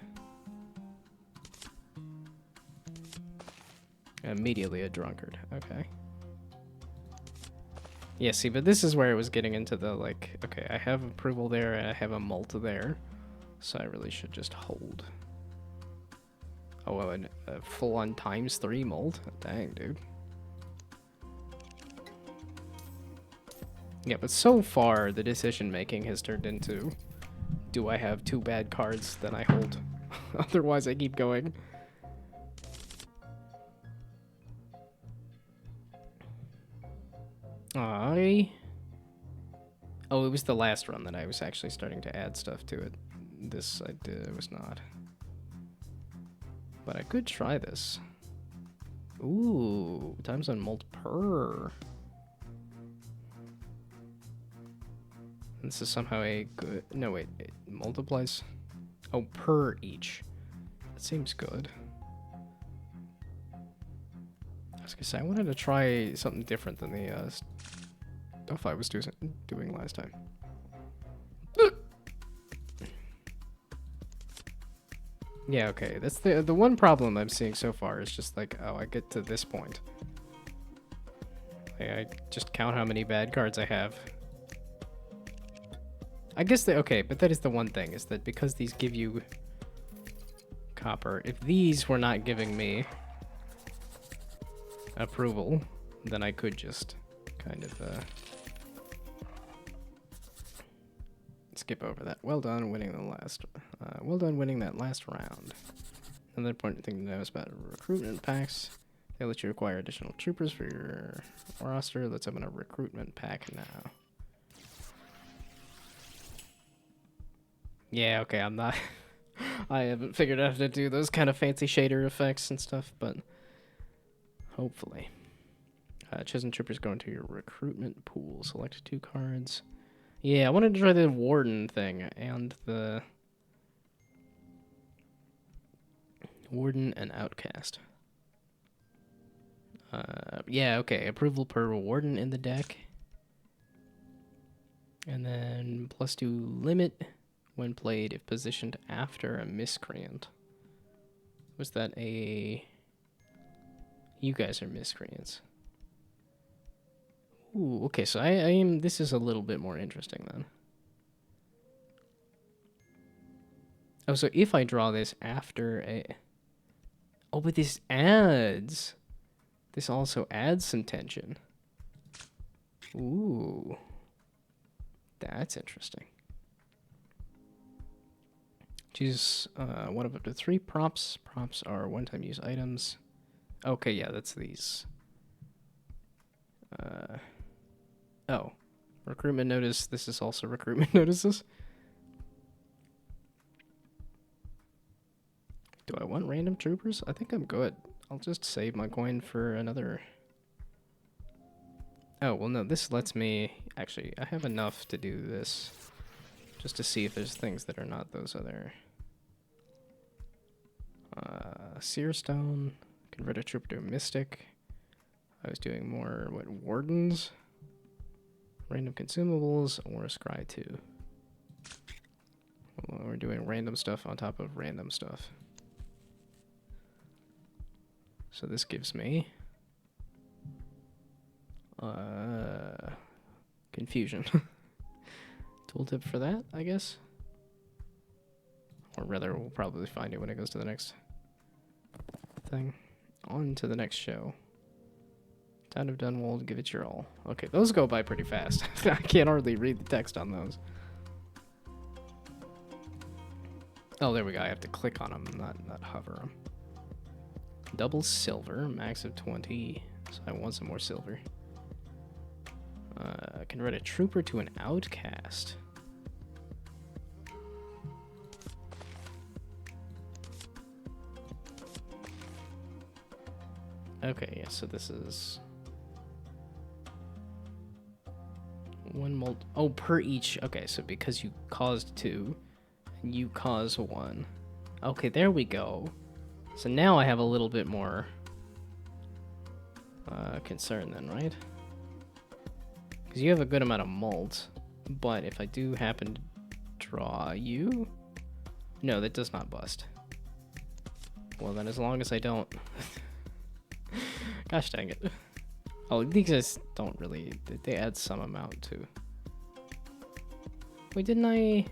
Immediately a drunkard. Okay. Yeah, see, but this is where it was getting into the, like, okay, I have approval there and I have a mult there, so I really should just hold. Oh, well, and a full-on ×3 mult? Dang, dude. Yeah, but so far, the decision-making has turned into, do I have 2 bad cards that I hold? Otherwise, I keep going. Oh, it was the last run that I was actually starting to add stuff to it. This I was not. But I could try this. Ooh, times on mult per. This is somehow a good... No, wait, it multiplies... Oh, per each. That seems good. I was gonna say, I wanted to try something different than the stuff I was doing last time. Yeah, okay, that's the one problem I'm seeing so far is just like, oh, I get to this point. I just count how many bad cards I have. I guess okay, but that is the one thing, is that because these give you copper, if these were not giving me approval, then I could just kind of skip over that. Well done winning that last round. Another important thing to know is about recruitment packs. They let you acquire additional troopers for your roster. Let's open a recruitment pack now. Yeah, okay, I'm not... I haven't figured out how to do those kind of fancy shader effects and stuff, but hopefully. Chosen troopers go into your recruitment pool. Select 2 cards. Yeah, I wanted to try the Warden thing and the... Warden and Outcast. Yeah, okay, approval per Warden in the deck. And then +2 limit when played if positioned after a miscreant. Was that a... You guys are miscreants. Ooh, okay, so I am... This is a little bit more interesting then. Oh, so if I draw this after a... Oh, but this adds... This also adds some tension. Ooh. That's interesting. Choose one of up to 3 props. Props are one-time use items. Okay, yeah, that's these. Oh. Recruitment notice. This is also recruitment notices. Do I want random troopers? I think I'm good. I'll just save my coin for another... Oh, well, no, this lets me... Actually, I have enough to do this. Just to see if there's things that are not those other... Seer Stone. Convert a trooper to a Mystic. I was doing more, what, Wardens? Random consumables, or a Scry 2. Well, we're doing random stuff on top of random stuff. So this gives me... Confusion. Tooltip for that, I guess? Or rather, we'll probably find it when it goes to the next thing. On to the next show. Town of Dunwald, give it your all. Okay, those go by pretty fast. I can't hardly read the text on those. Oh, there we go. I have to click on them, not hover them. Double silver, max of 20. So I want some more silver. Convert a trooper to an outcast. Okay, yeah, so this is... one molt... Oh, per each. Okay, so because you caused 2, and you cause 1. Okay, there we go. So now I have a little bit more concern then, right? Because you have a good amount of molt, but if I do happen to draw you... No, that does not bust. Well, then as long as I don't... Gosh dang it. Oh, these guys don't really... They add some amount too. Wait, didn't I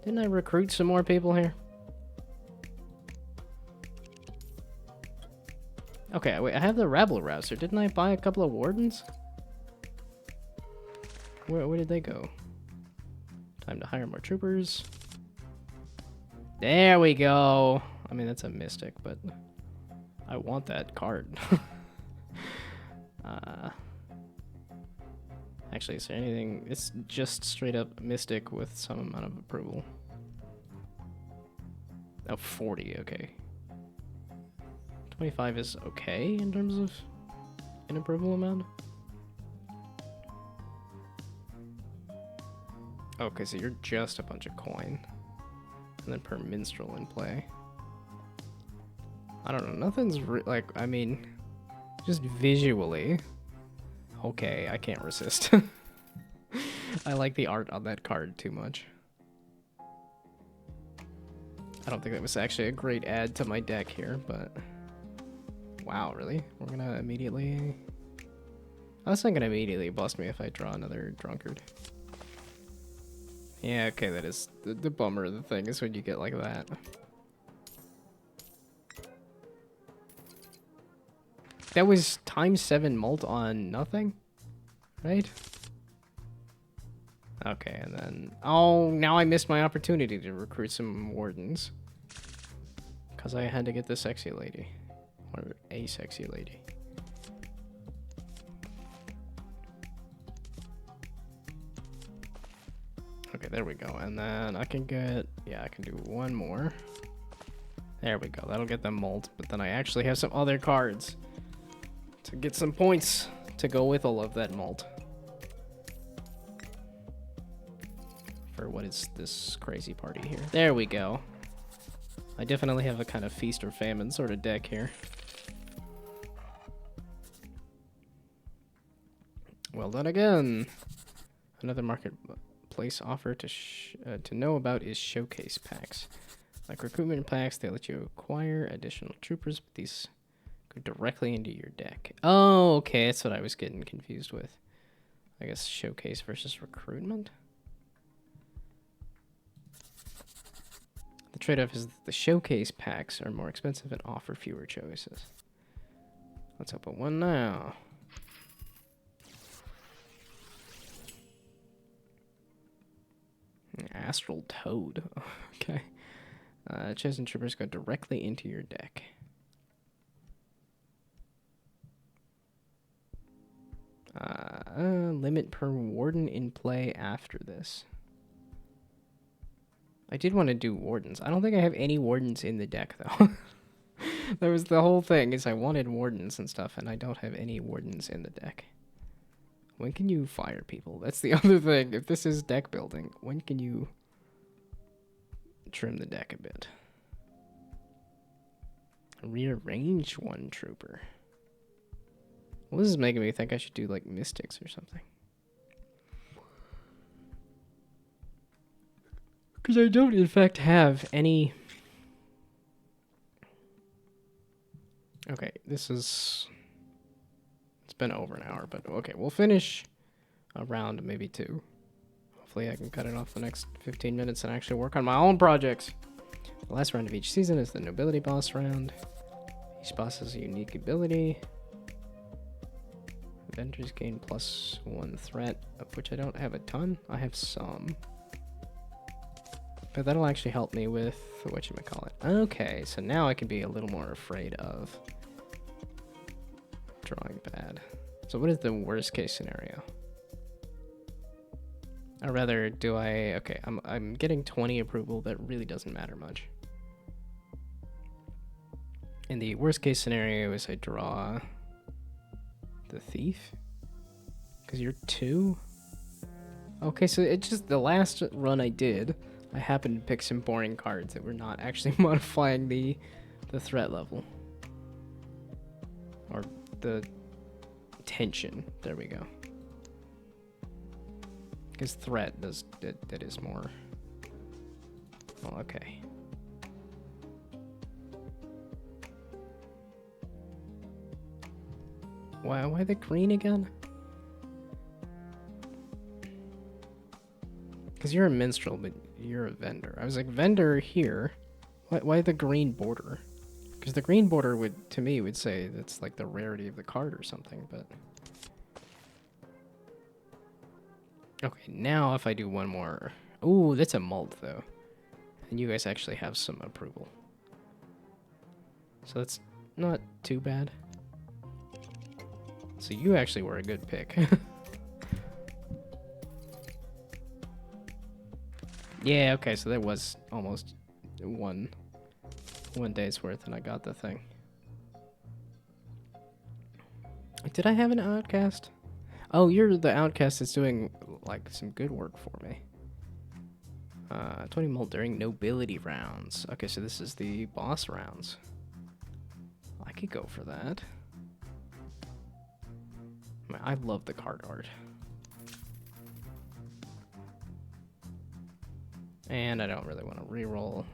recruit some more people here? Okay, wait, I have the rabble rouser. Didn't I buy a couple of wardens? Where did they go? Time to hire more troopers. There we go. I mean, that's a mystic, but I want that card. Actually, is there anything? It's just straight up mystic with some amount of approval. Oh, 40, okay. 25 is okay in terms of an approval amount. Okay, so you're just a bunch of coin. And then per minstrel in play. I don't know, nothing's like, I mean, just visually. Okay, I can't resist. I like the art on that card too much. I don't think that was actually a great add to my deck here, but... Wow, really? We're gonna immediately... Oh, that's not gonna immediately bust me if I draw another drunkard. Yeah, okay, that is... The bummer of the thing is when you get like that. That was times 7 mult on nothing? Right? Okay, and then... Oh, now I missed my opportunity to recruit some wardens. Because I had to get the sexy lady. Or a sexy lady. Okay, there we go. And then I can get... Yeah, I can do one more. There we go. That'll get them mult. But then I actually have some other cards to get some points to go with all of that mult. For what is this crazy party here? There we go. I definitely have a kind of feast or famine sort of deck here. Well done again. Another marketplace offer to know about is showcase packs. Like recruitment packs, they let you acquire additional troopers, but these go directly into your deck. Oh, okay, that's what I was getting confused with. I guess showcase versus recruitment. The trade-off is that the showcase packs are more expensive and offer fewer choices. Let's open one now. Astral Toad. Okay. Chosen troopers go directly into your deck. Limit per warden in play after this. I did want to do wardens. I don't think I have any wardens in the deck, though. That was the whole thing, is I wanted wardens and stuff, and I don't have any wardens in the deck. When can you fire people? That's the other thing. If this is deck building, when can you trim the deck a bit? Rearrange one trooper. Well, this is making me think I should do, like, mystics or something. Because I don't, in fact, have any... Okay, this is... It's been over an hour, but okay, we'll finish a round, maybe 2, Hopefully I can cut it off the next 15 minutes and actually work on my own projects. The last round of each season is the nobility boss round. Each boss has a unique ability. Vendors gain +1 threat, of which I don't have a ton. I have some. But that'll actually help me with whatchamacallit. Okay, so now I can be a little more afraid of drawing bad. So what is the worst case scenario? Or rather, do I... Okay, I'm getting 20 approval. That really doesn't matter much. And the worst case scenario is I draw the thief. Because you're 2? Okay, so it just... The last run I did, I happened to pick some boring cards that were not actually modifying the threat level. Or the tension. There we go. Because threat does that is more. Well, okay. Why the green again? Because you're a minstrel, but you're a vendor. I was like, vendor here. Why the green border? Because the green border would, to me, would say that's like the rarity of the card or something, but... Okay, now if I do one more... Ooh, that's a mult, though. And you guys actually have some approval. So that's not too bad. So you actually were a good pick. Yeah, okay, so that was almost one day's worth, and I got the thing. Did I have an outcast? Oh, you're the outcast that's doing, like, some good work for me. 20 mult during nobility rounds. Okay, so this is the boss rounds. I could go for that. I love the card art. And I don't really want to reroll.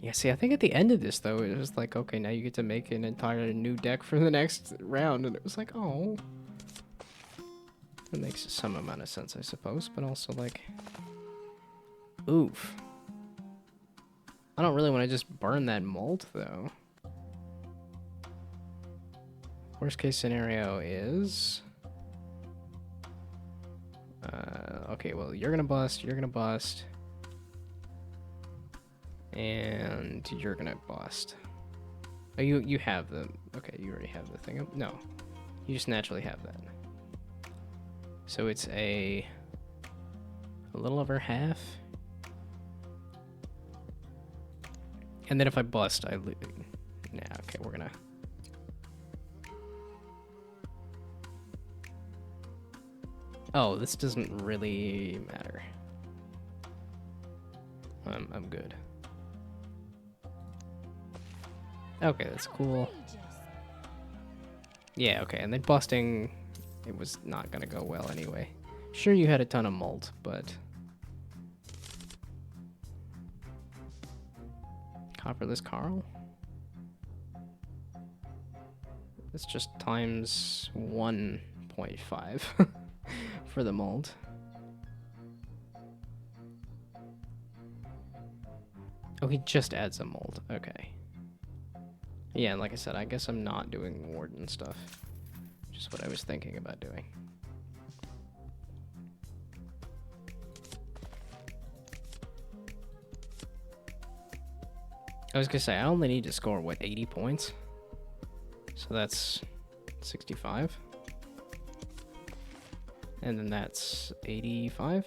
Yeah, see, I think at the end of this, though, it was like, okay, now you get to make an entire new deck for the next round. And it was like, oh. It makes some amount of sense, I suppose. But also, like, oof. I don't really want to just burn that mult, though. Worst case scenario is... okay, well, you're gonna bust, and you're gonna bust. Oh, you have the... Okay, you already have the thing. No, you just naturally have that. So it's a little over half. And then if I bust, I lose. Nah, okay, we're gonna... Oh, this doesn't really matter. I'm good. Okay, that's cool. Yeah, okay, and then busting, it was not gonna go well anyway. Sure, you had a ton of mult, but... Copperless Carl? That's just times 1.5 for the mult. Oh, he just adds a mult. Okay. Yeah, and like I said, I guess I'm not doing warden stuff. Just what I was thinking about doing. I was gonna say, I only need to score, what, 80 points? So that's 65. And then that's 85.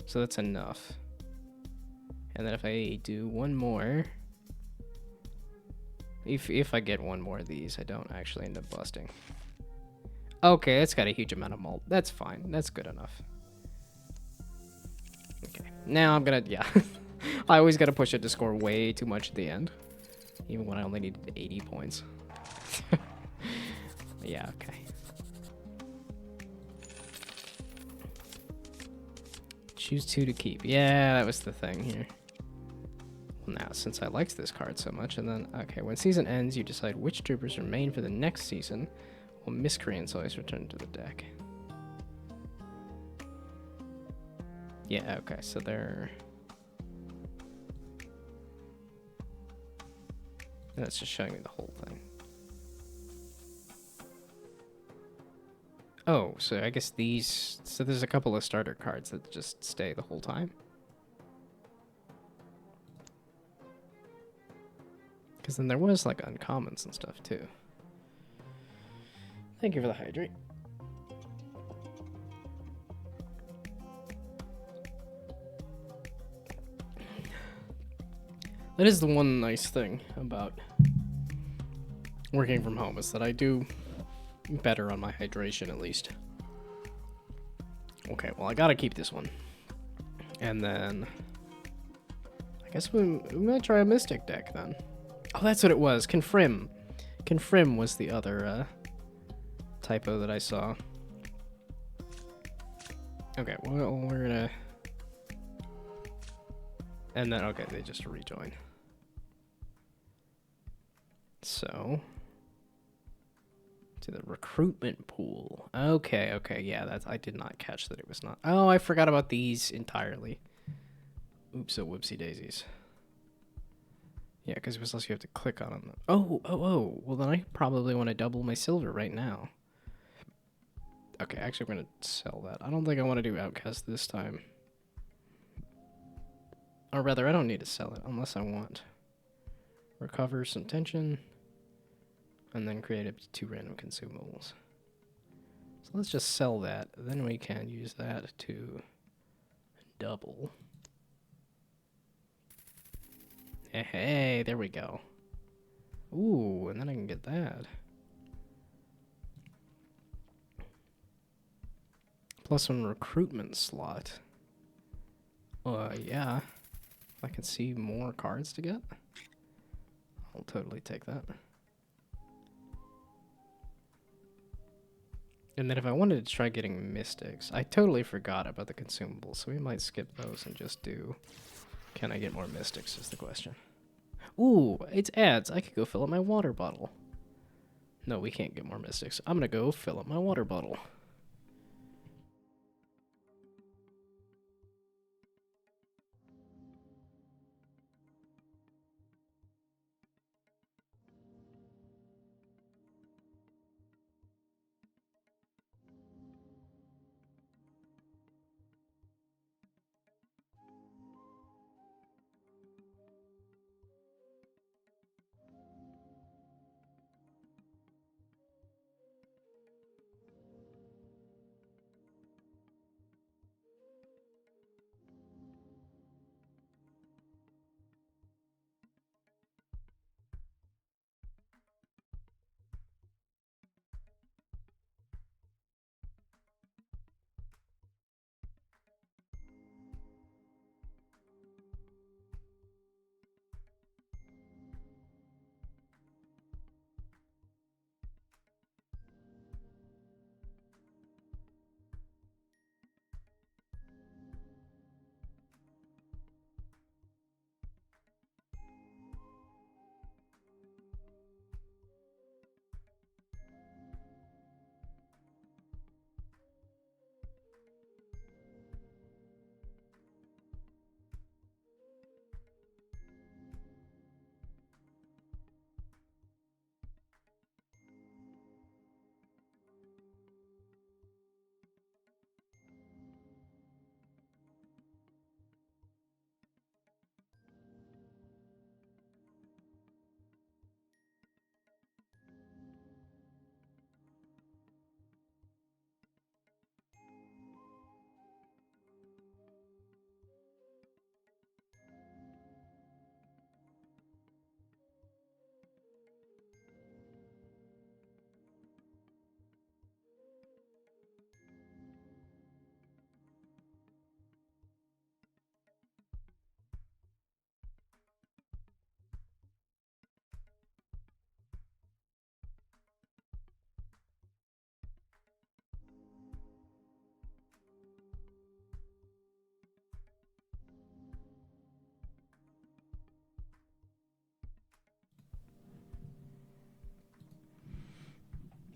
So that's enough. And then if I do one more... If I get one more of these, I don't actually end up busting. Okay, that's got a huge amount of mult. That's fine. That's good enough. Okay. Now I'm gonna... Yeah. I always gotta push it to score way too much at the end. Even when I only needed 80 points. Yeah, okay. Choose 2 to keep. Yeah, that was the thing here. Well, now, since I liked this card so much, and then... Okay, when season ends, you decide which troopers remain for the next season, Well, miscreants always return to the deck. Yeah, okay, so they're... That's just showing me the whole thing. Oh, so I guess these... So there's a couple of starter cards that just stay the whole time? Because then there was, like, uncommons and stuff, too. Thank you for the hydrate. That is the one nice thing about working from home, is that I do better on my hydration, at least. Okay, well, I gotta keep this one. And then... I guess we might try a Mystic deck, then. Oh, that's what it was. Confirm. Confirm was the other typo that I saw. Okay, well, we're gonna... And then, okay, they just rejoin. So... To the recruitment pool. Okay, okay, yeah, that's... I did not catch that it was not... Oh, I forgot about these entirely. Oops, so whoopsie daisies. Yeah, because it was also you have to click on them. Oh. Well, then I probably want to double my silver right now. Okay, actually, I'm going to sell that. I don't think I want to do Outcast this time. Or rather, I don't need to sell it unless I want. Recover some tension. And then create up to 2 random consumables. So let's just sell that. Then we can use that to double. Hey, there we go. Ooh, and then I can get that. +1 recruitment slot. Yeah. If I can see more cards to get, I'll totally take that. And then if I wanted to try getting mystics, I totally forgot about the consumables, so we might skip those and just do... Can I get more mystics is the question. Ooh, it's ads. I could go fill up my water bottle. No, we can't get more mystics. I'm gonna go fill up my water bottle.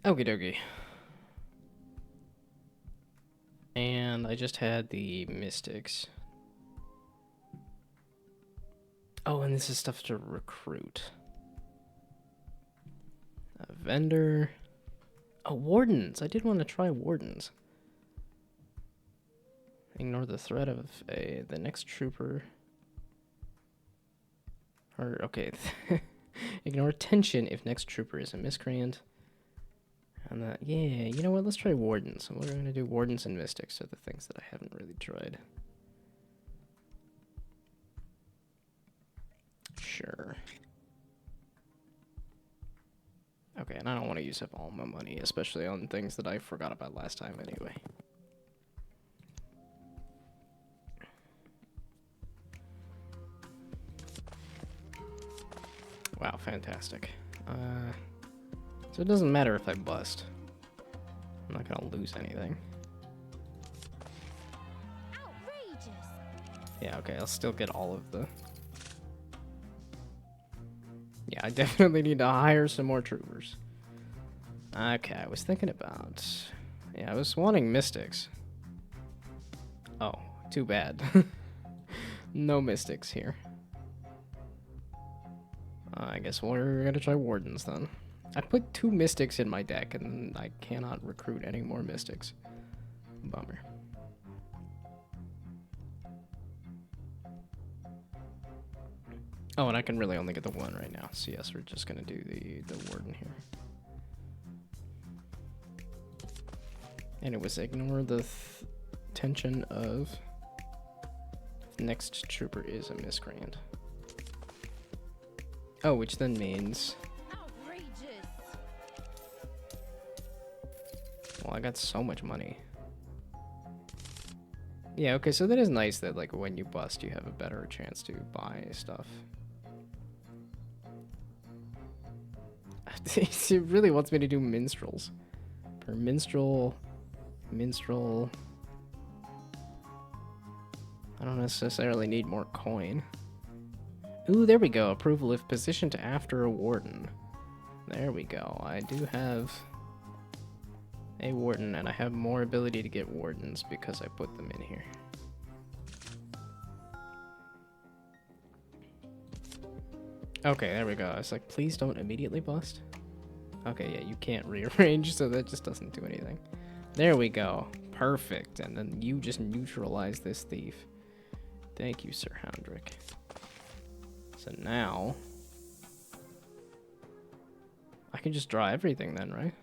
Okie dokie. And I just had the Mystics. Oh, and this is stuff to recruit. A vendor. Oh, wardens. I did want to try wardens. Ignore the threat of the next trooper. Or, okay. Ignore tension if next trooper is a miscreant. And that, yeah, you know what? Let's try wardens. We're going to do wardens and mystics are the things that I haven't really tried. Sure. Okay, and I don't want to use up all my money, especially on things that I forgot about last time anyway. Wow, fantastic. So it doesn't matter if I bust. I'm not gonna lose anything. Outrageous. Yeah, okay, I'll still get all of the... Yeah, I definitely need to hire some more troopers. Okay, I was thinking about... Yeah, I was wanting mystics. Oh, too bad. No mystics here. I guess we're gonna try wardens then. I put 2 mystics in my deck and I cannot recruit any more mystics. Bummer. Oh, and I can really only get the 1 right now. So yes, we're just gonna do the warden here. And it was ignore the tension of next trooper is a miscreant. Oh, which then means... Outrageous. Well, I got so much money. Yeah, okay, so that is nice that, like, when you bust, you have a better chance to buy stuff. It really wants me to do minstrels. Per minstrel... Minstrel... I don't necessarily need more coin. Ooh, there we go. Approval if positioned after a warden. There we go. I do have a warden, and I have more ability to get wardens because I put them in here. Okay, there we go. I was like, please don't immediately bust. Okay, yeah, you can't rearrange, so that just doesn't do anything. There we go. Perfect. And then you just neutralize this thief. Thank you, Sir Houndrick. So now, I can just draw everything then, right?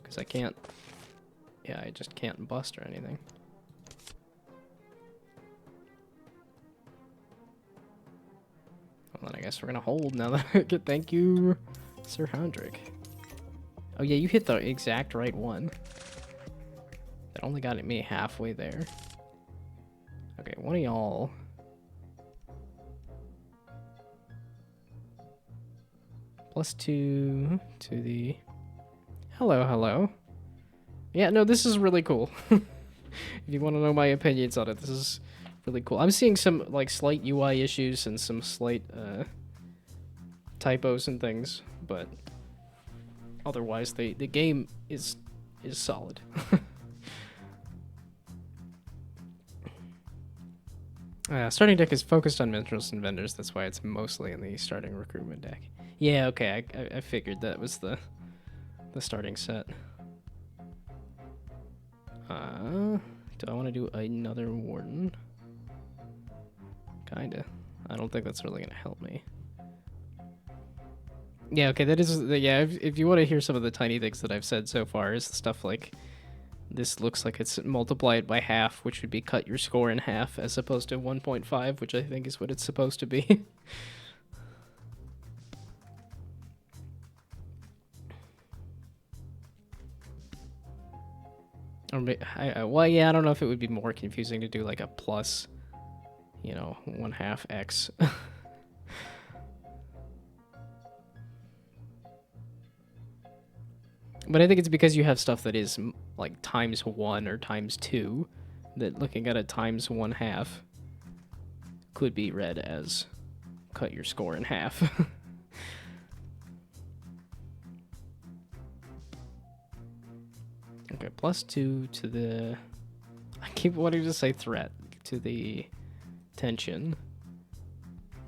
Because I can't, yeah, I just can't bust or anything. Well, then I guess we're going to hold now that I get, thank you, Sir Houndrick. Oh yeah, you hit the exact right one. That only got me halfway there. Okay, one of y'all... +2 to the... Hello, hello. Yeah, no, this is really cool. If you want to know my opinions on it, this is really cool. I'm seeing some, like, slight UI issues and some slight, typos and things, but otherwise, the game is solid. Starting deck is focused on minstrels and vendors, that's why it's mostly in the starting recruitment deck. Yeah, okay, I figured that was the starting set. Do I want to do another warden? Kinda. I don't think that's really gonna help me. Yeah, okay, that is, yeah, if you want to hear some of the tiny things that I've said so far, is stuff like, this looks like it's multiplied by half, which would be cut your score in half, as opposed to 1.5, which I think is what it's supposed to be. Or, well, yeah, I don't know if it would be more confusing to do like a plus, you know, 1/2 x. But I think it's because you have stuff that is like ×1 or ×2, that looking at a ×1/2 could be read as cut your score in half. Okay, +2 to the... I keep wanting to say threat. To the tension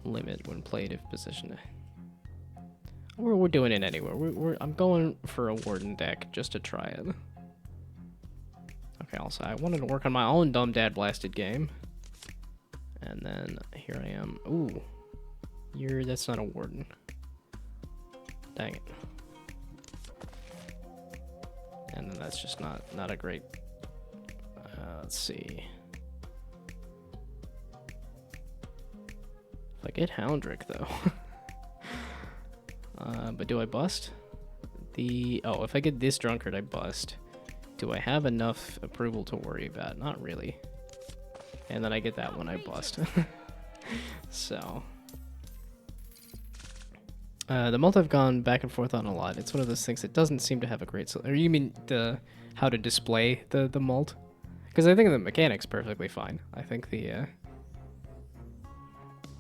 limit when played if positioned. We're doing it anyway. I'm going for a Warden deck just to try it. Okay, also, I wanted to work on my own dumb dad blasted game. And then here I am. Ooh. That's not a Warden. Dang it. And then that's just not a great... let's see. If I get Houndrick, though. But do I bust? Oh, if I get this Drunkard, I bust. Do I have enough approval to worry about? Not really. And then I get that one, I bust. So... the mult I've gone back and forth on a lot. It's one of those things that doesn't seem to have a great... Or you mean how to display the mult? Because I think the mechanic's perfectly fine. I think the...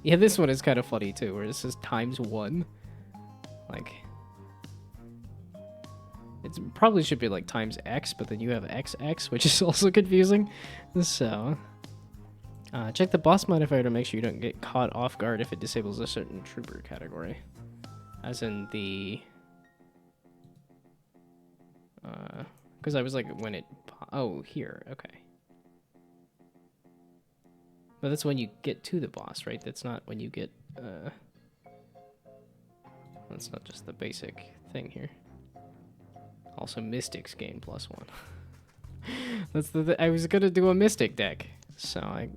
Yeah, this one is kind of funny too, where it says ×1. Like... It probably should be like ×x, but then you have XX, which is also confusing. So... check the boss modifier to make sure you don't get caught off guard if it disables a certain trooper category. As in the... Because I was like, when it... Oh, here, okay. But that's when you get to the boss, right? That's not when you get... That's not just the basic thing here. Also, Mystics gain +1. That's I was gonna do a Mystic deck, so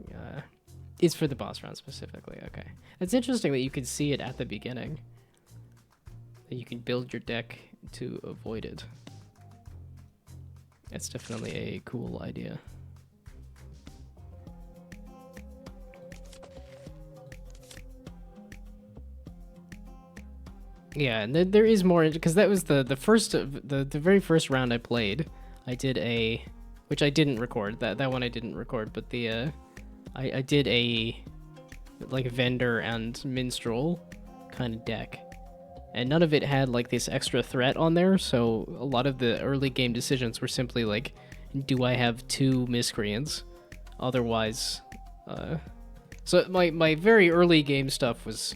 it's for the boss round specifically. Okay, it's interesting that you can see it at the beginning. That you can build your deck to avoid it. It's definitely a cool idea. Yeah, and there is more, because that was the very first round I played. I did a, which I didn't record. That one I didn't record, but I did a like vendor and minstrel kind of deck, and none of it had like this extra threat on there. So a lot of the early game decisions were simply like, do I have 2 miscreants? Otherwise, so my very early game stuff was.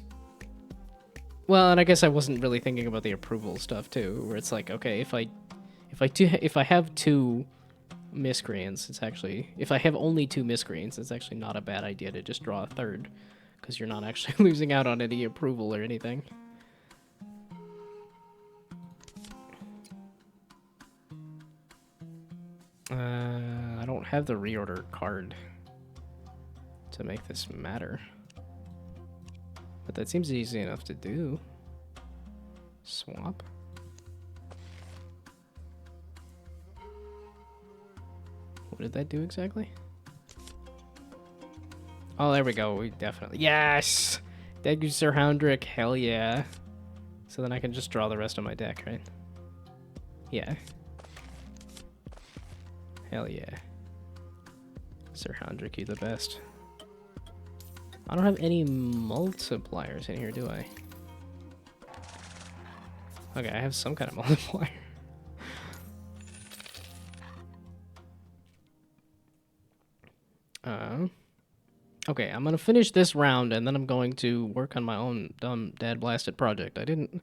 Well, and I guess I wasn't really thinking about the approval stuff too, where it's like, okay, if I have 2 miscreants, it's actually, if I have only 2 miscreants, it's actually not a bad idea to just draw a third, because you're not actually losing out on any approval or anything. I don't have the reorder card to make this matter. But that seems easy enough to do. Swap. What did that do exactly? Oh, there we go. We definitely... Yes! Thank you, Sir Houndrick. Hell yeah. So then I can just draw the rest of my deck, right? Yeah. Hell yeah. Sir Houndrick, you the best. I don't have any multipliers in here, do I? Okay, I have some kind of multiplier. Okay, I'm gonna finish this round, and then I'm going to work on my own dumb dad blasted project. I didn't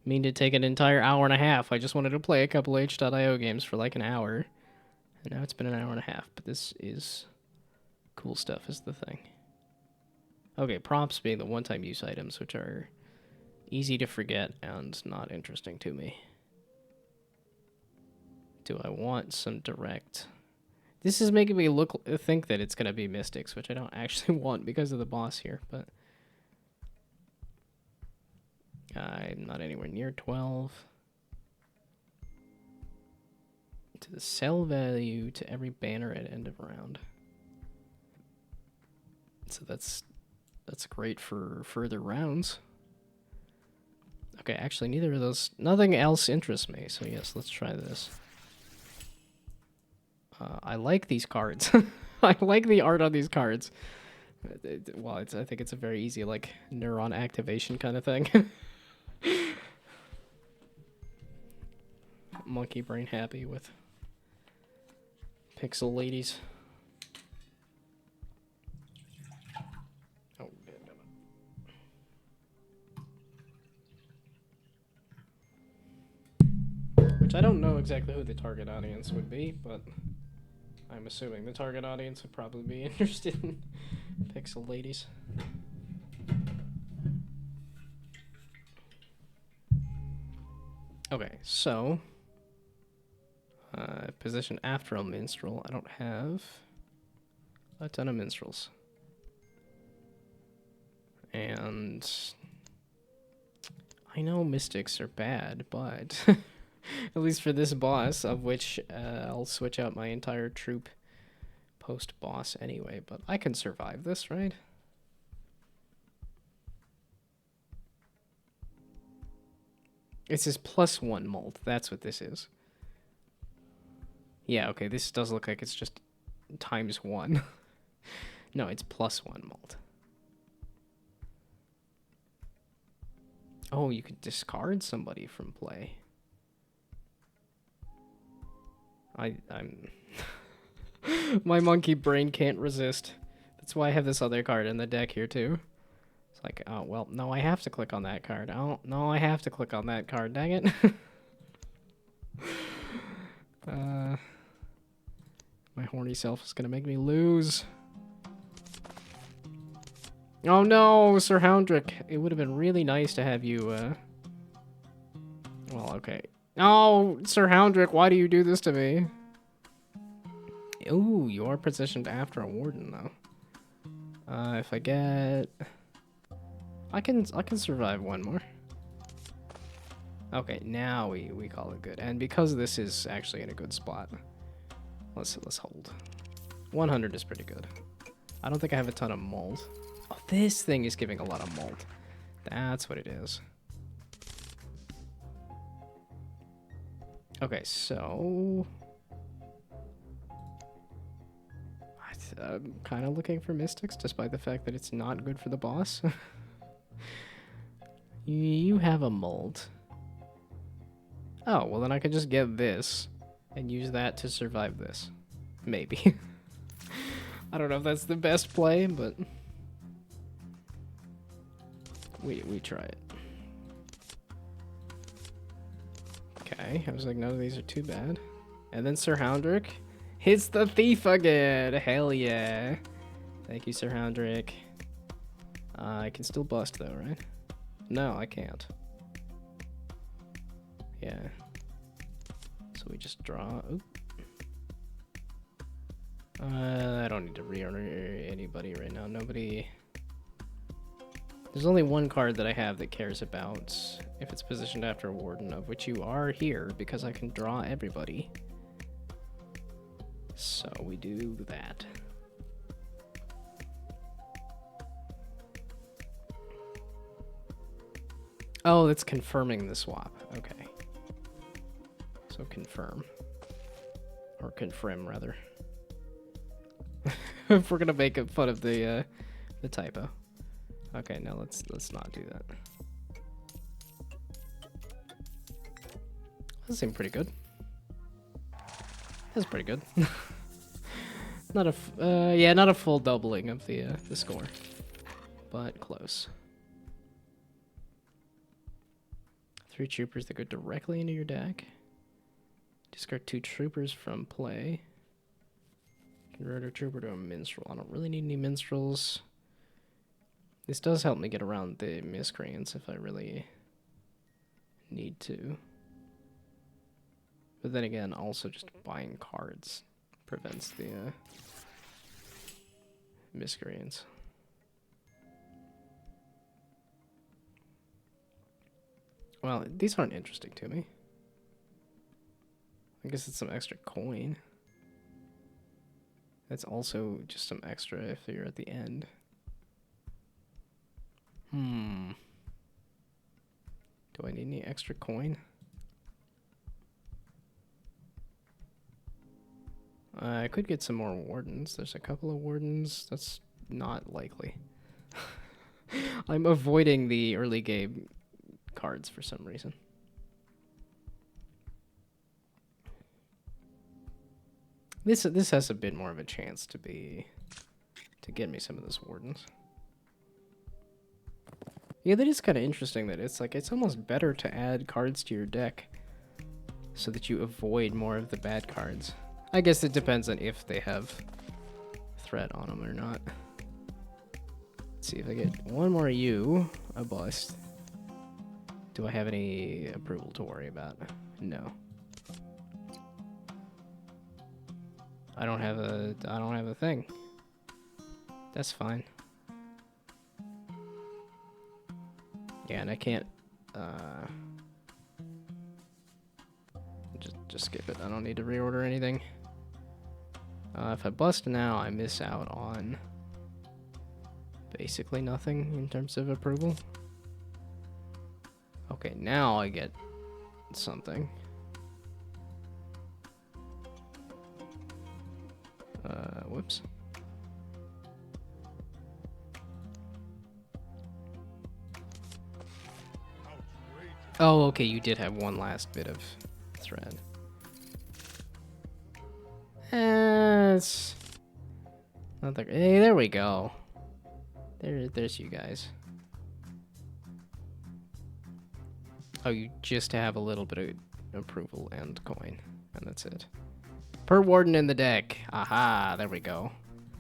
mean to take an entire hour and a half. I just wanted to play a couple H.io games for like an hour. And now it's been an hour and a half, but this is... Cool stuff is the thing. Okay, prompts being the one-time use items, which are easy to forget and not interesting to me. Do I want some direct... This is making me think that it's going to be Mystics, which I don't actually want because of the boss here, but... I'm not anywhere near 12. To the sell value to every banner at end of round. So that's great for further rounds. Okay, actually neither of those, nothing else interests me, so yes, let's try this. I like these cards. I like the art on these cards. Well, I think it's a very easy, like, neuron activation kind of thing. Monkey brain happy with Pixel ladies. Oh, which I don't know exactly who the target audience would be, but I'm assuming the target audience would probably be interested in Pixel ladies. Okay, so position after a minstrel. I don't have a ton of minstrels. And I know mystics are bad, but at least for this boss, of which I'll switch out my entire troop post-boss anyway, but I can survive this, right? This is +1 mold. That's what this is. Yeah, okay, this does look like it's just ×1. No, it's +1 mold. Oh, you could discard somebody from play. I'm... My monkey brain can't resist. That's why I have this other card in the deck here, too. It's like, oh, well, no, I have to click on that card. Oh, no, I have to click on that card, dang it. My horny self is gonna make me lose. Oh no, Sir Houndrick. It would have been really nice to have you, well, okay. Oh, Sir Houndrick, why do you do this to me? Ooh, you are positioned after a warden, though. If I get... I can survive one more. Okay, now we call it good. And because this is actually in a good spot, let's hold. 100 is pretty good. I don't think I have a ton of mold. Oh, this thing is giving a lot of mold. That's what it is. Okay, so... I'm kind of looking for mystics, despite the fact that it's not good for the boss. You have a mold. Oh, well then I could just get this and use that to survive this. Maybe. I don't know if that's the best play, but we try it. Okay, I was like, none of these are too bad. And then Sir Houndrick hits the thief again. Hell yeah. Thank you, Sir Houndrick. I can still bust though, right? No, I can't. Yeah. So we just draw. Oop. I don't need to re-order anybody right now. Nobody... There's only one card that I have that cares about if it's positioned after a warden, of which you are here, because I can draw everybody. So we do that. Oh, that's confirming the swap. Okay. So confirm. Or confirm, rather. If we're gonna make fun of the typo. Okay, now let's not do that. That seemed pretty good. That's pretty good. Not a full doubling of the score, but close. 3 troopers that go directly into your deck. Discard 2 troopers from play. Convert a trooper to a minstrel. I don't really need any minstrels. This does help me get around the miscreants if I really need to. But then again, also just buying cards prevents the miscreants. Well, these aren't interesting to me. I guess it's some extra coin. That's also just some extra if you're at the end. Do I need any extra coin? I could get some more wardens. There's a couple of wardens. That's not likely. I'm avoiding the early game cards for some reason. This has a bit more of a chance to get me some of those wardens. Yeah, that is kind of interesting that it's almost better to add cards to your deck so that you avoid more of the bad cards. I guess it depends on if they have threat on them or not. Let's see if I get one more U, a bust. Do I have any approval to worry about? No. I don't have a thing. That's fine. Yeah, and I can't just skip it. I don't need to reorder anything. If I bust now, I miss out on basically nothing in terms of approval. Okay, now I get something. Whoops. Oh, okay, you did have one last bit of thread. It's not that. Hey, there we go. There's you guys. Oh, you just have a little bit of approval and coin, and that's it. Per warden in the deck. Aha, there we go.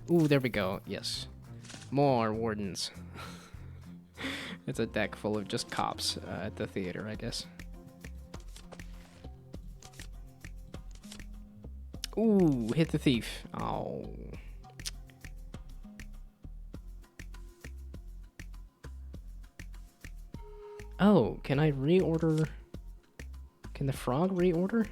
Ooh, there we go. Yes. More wardens. It's a deck full of just cops at the theater, I guess. Ooh, hit the thief. Oh. Oh, can I reorder? Can the frog reorder?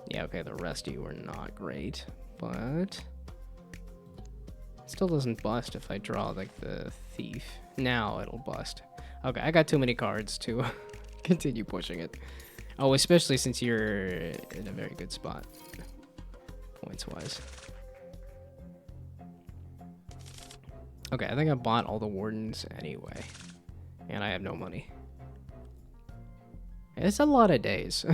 Yeah, okay, the rest of you are not great, but it still doesn't bust if I draw like the thief. Now it'll bust. Okay, I got too many cards to continue pushing it. Oh, especially since you're in a very good spot, points-wise. Okay, I think I bought all the wardens anyway, and I have no money. It's a lot of days.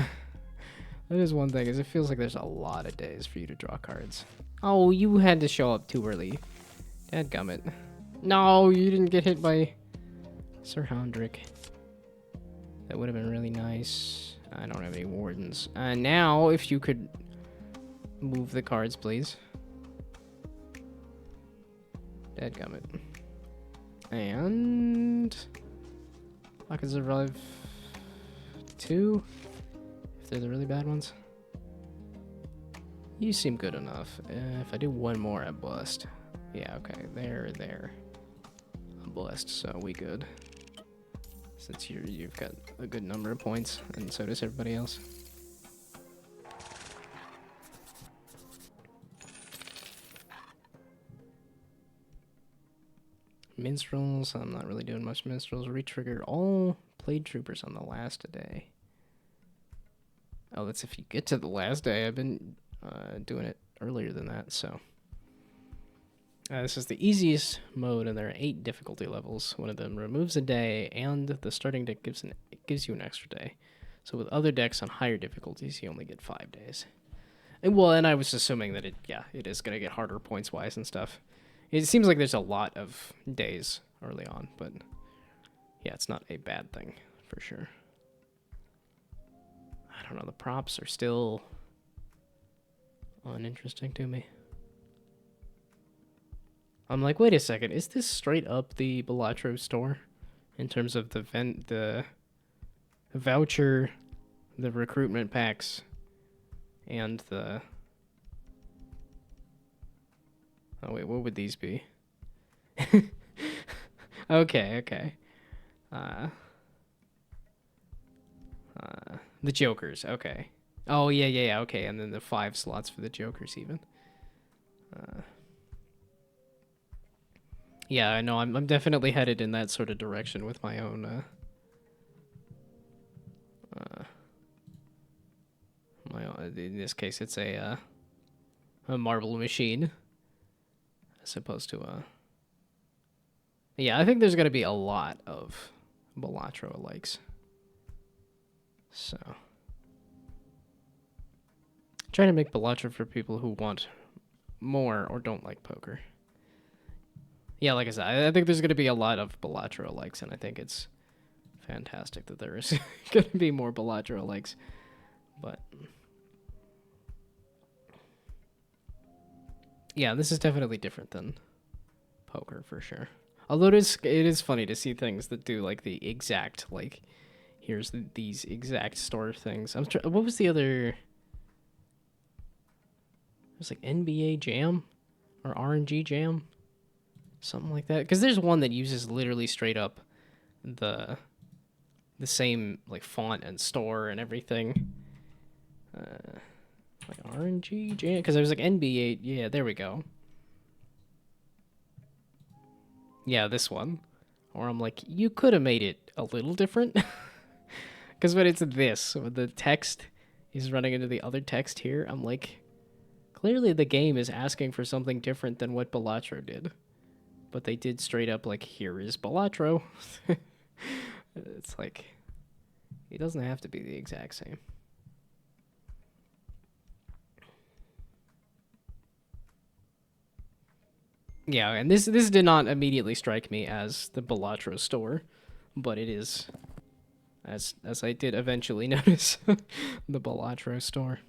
That is one thing, is it feels like there's a lot of days for you to draw cards. Oh, you had to show up too early. Dadgummit. No, you didn't get hit by Sir Houndrick. That would have been really nice. I don't have any wardens. Now, if you could move the cards, please. Dadgummit. And I can survive 2 if they're the really bad ones. You seem good enough. If I do one more, I bust. Yeah, okay, there. I bust, so we good. Since you've got a good number of points, and so does everybody else. Minstrels, I'm not really doing much minstrels. Retrigger all played troopers on the last day. Oh, that's if you get to the last day. I've been doing it earlier than that, so. This is the easiest mode, and there are 8 difficulty levels. One of them removes a day, and the starting deck gives you an extra day. So with other decks on higher difficulties, you only get 5 days. And I was assuming that it is going to get harder points-wise and stuff. It seems like there's a lot of days early on, but yeah, it's not a bad thing, for sure. I don't know, the props are still uninteresting to me. I'm like, wait a second, is this straight up the Balatro store? In terms of the voucher, the recruitment packs, and the... Oh wait, what would these be? Okay. The Jokers, okay. Oh, yeah, okay, and then the 5 slots for the Jokers even. Yeah, I know, I'm definitely headed in that sort of direction with my own, in this case, it's a marble machine. As opposed to, yeah, I think there's going to be a lot of Balatro likes. So, Trying to make Balatro for people who want more or don't like poker. Yeah, like I said, I think there's going to be a lot of Balatro likes, and I think it's fantastic that there is going to be more Balatro likes. But yeah, this is definitely different than poker for sure. Although it is funny to see things that do like the exact like here's these exact store things. What was the other? It was like NBA Jam or RNG Jam, something like that. Because there's one that uses literally straight up the same like font and store and everything. Like RNG Jam, because there was like NBA. Yeah, there we go. Yeah, this one. Or I'm like, you could have made it a little different. Because when it's this, when the text is running into the other text here, I'm like, clearly the game is asking for something different than what Balatro did. But they did straight up like, here is Balatro. It's like, it doesn't have to be the exact same. Yeah, and this did not immediately strike me as the Balatro store, but it is, as I did eventually notice, the Balatro store.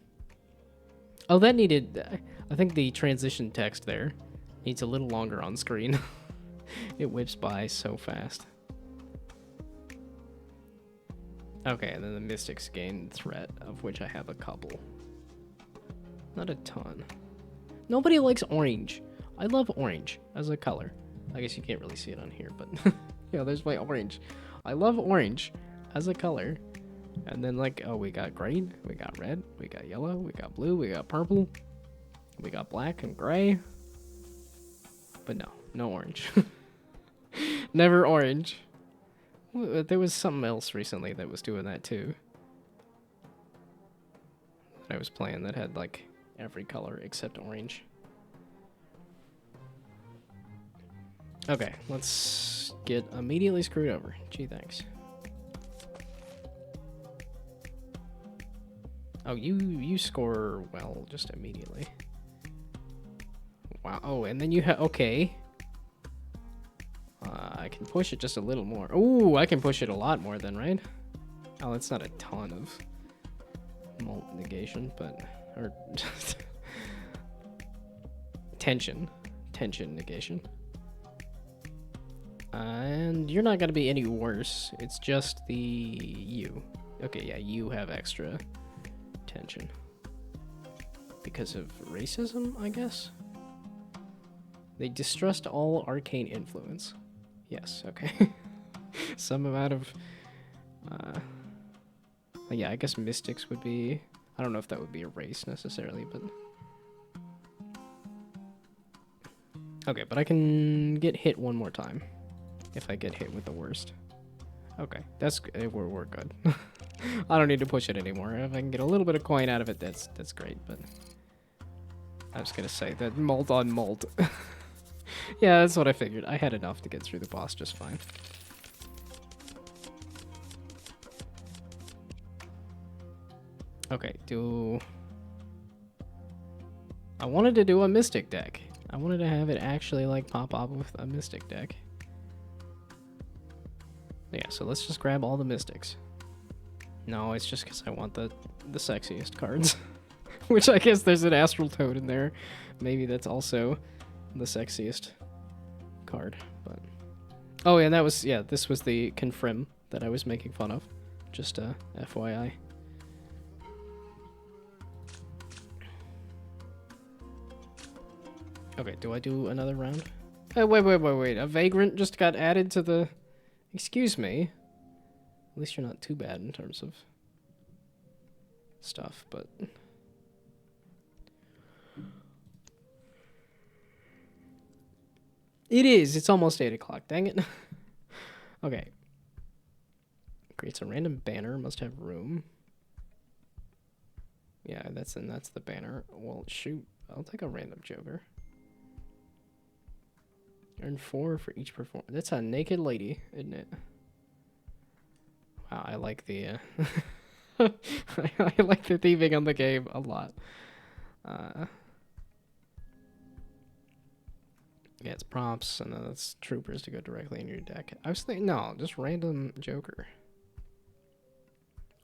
Oh, that needed, I think the transition text there needs a little longer on screen. It whips by so fast. Okay, and then the Mystics gain threat, of which I have a couple. Not a ton. Nobody likes orange. I love orange as a color. I guess you can't really see it on here, but yeah, there's my orange. I love orange as a color. And then like, oh, we got green, we got red, we got yellow, we got blue, we got purple, we got black and gray. But no orange. Never orange. There was something else recently that was doing that too. I was playing that had like every color except orange. Okay, let's get immediately screwed over. Gee, thanks. Oh, you score well just immediately. Wow. Oh, and then you have okay. I can push it just a little more. Ooh, I can push it a lot more then, right? Oh, it's not a ton of mult negation, but or tension negation. And you're not gonna be any worse. It's just the you. Okay, yeah, you have extra tension because of racism, I guess. They distrust all arcane influence. Yes, okay. Some amount of yeah, I guess mystics would be, I don't know if that would be a race necessarily, but okay, but I can get hit one more time if I get hit with the worst. Okay, that's we're good. I don't need to push it anymore. If I can get a little bit of coin out of it, that's great, but I was gonna say that mult on mult. Yeah, that's what I figured. I had enough to get through the boss just fine. Okay, I wanted to do a mystic deck. I wanted to have it actually like pop up with a mystic deck. Yeah, so let's just grab all the mystics. No, it's just because I want the sexiest cards. Which I guess there's an Astral Toad in there. Maybe that's also the sexiest card, but oh, and that was, yeah, this was the Confirm that I was making fun of, just FYI. Okay, do I do another round? Oh, wait, a Vagrant just got added to the, excuse me, at least you're not too bad in terms of stuff, but it is. It's almost 8 o'clock. Dang it. Okay. Creates a random banner. Must have room. Yeah, that's the banner. Well, shoot. I'll take a random joker. Earn 4 for each performance. That's a naked lady, isn't it? Wow, I like the I like the thieving on the game a lot. Yeah, it's props, and then it's troopers to go directly in your deck. I was thinking, no, just random Joker.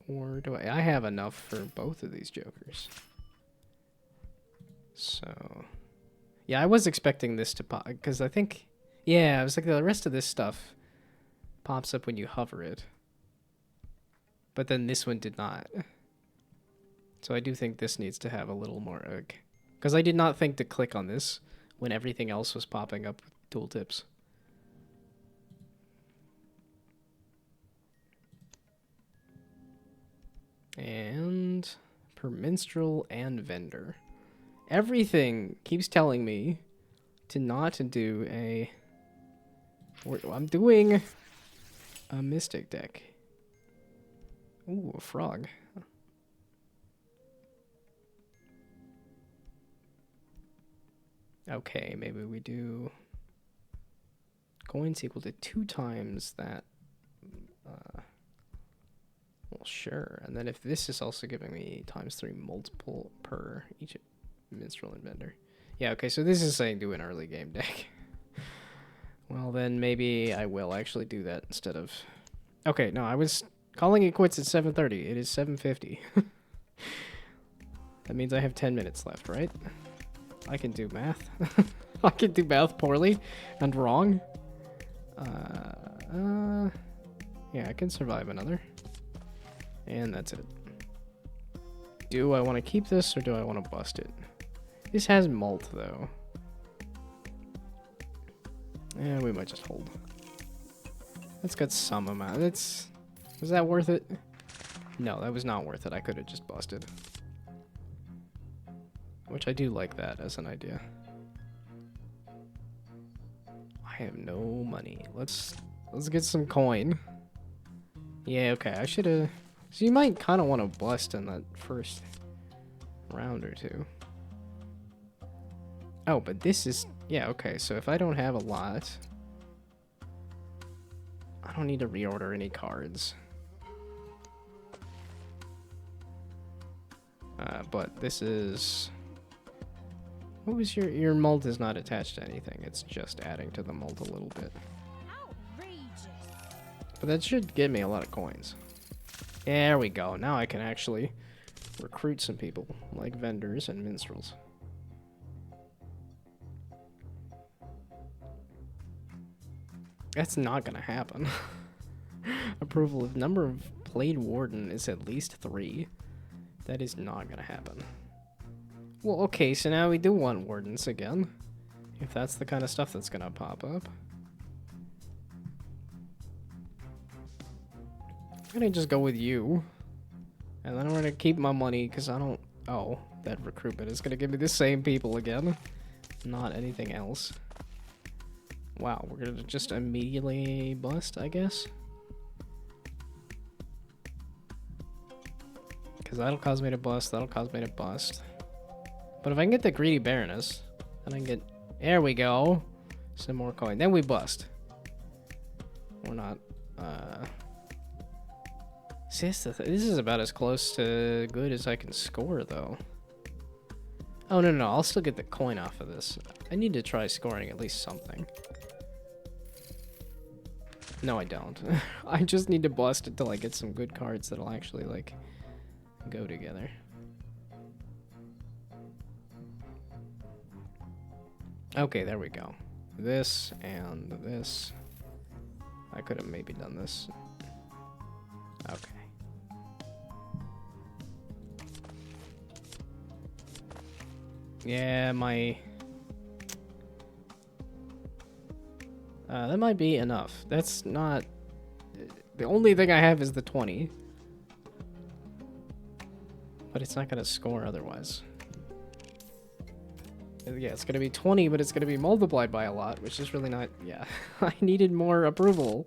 Or do I have enough for both of these Jokers. So, yeah, I was expecting this to pop, because I think, yeah, I was like, the rest of this stuff pops up when you hover it. But then this one did not. So I do think this needs to have a little more oomph. Because I did not think to click on this when everything else was popping up with tooltips. And per minstrel and vendor. Everything keeps telling me to not do a... I'm doing a mystic deck. Ooh, a frog. Okay, maybe we do coins equal to 2 times that. Well, sure. And then if this is also giving me ×3 multiple per each minstrel and vendor. Yeah, okay, so this is saying do an early game deck. Well, then maybe I will actually do that instead of... Okay, no, I was calling it quits at 7:30. It is 7:50. That means I have 10 minutes left, right? I can do math. I can do math poorly and wrong. Yeah, I can survive another. And that's it. Do I want to keep this or do I want to bust it? This has mult though. Yeah, we might just hold. That's got some amount. Was that worth it? No, that was not worth it. I could have just busted. Which I do like that as an idea. I have no money. Let's get some coin. Yeah, okay. I should have... So you might kind of want to bust in that first round or two. Oh, but this is... Yeah, okay. So if I don't have a lot... I don't need to reorder any cards. But this is... What was your mult is not attached to anything. It's just adding to the mult a little bit. Outrageous. But that should give me a lot of coins. There we go. Now I can actually recruit some people, like vendors and minstrels. That's not gonna happen. Approval of number of played warden is at least 3. That is not gonna happen. Well, okay, so now we do want wardens again. If that's the kind of stuff that's gonna pop up. I'm gonna just go with you. And then I'm gonna keep my money because I don't... Oh, that recruitment is gonna give me the same people again. Not anything else. Wow, we're gonna just immediately bust, I guess. Because that'll cause me to bust, that'll cause me to bust. But if I can get the greedy baroness, then I can get... There we go. Some more coin. Then we bust. We're not... See, this is about as close to good as I can score, though. Oh, no, I'll still get the coin off of this. I need to try scoring at least something. No, I don't. I just need to bust until I get some good cards that'll actually, like, go together. Okay, there we go. This and this. I could have maybe done this. Okay. Yeah, my... that might be enough. That's not... The only thing I have is the 20. But it's not going to score otherwise. Yeah, it's going to be 20, but it's going to be multiplied by a lot, which is really not... Yeah, I needed more approval.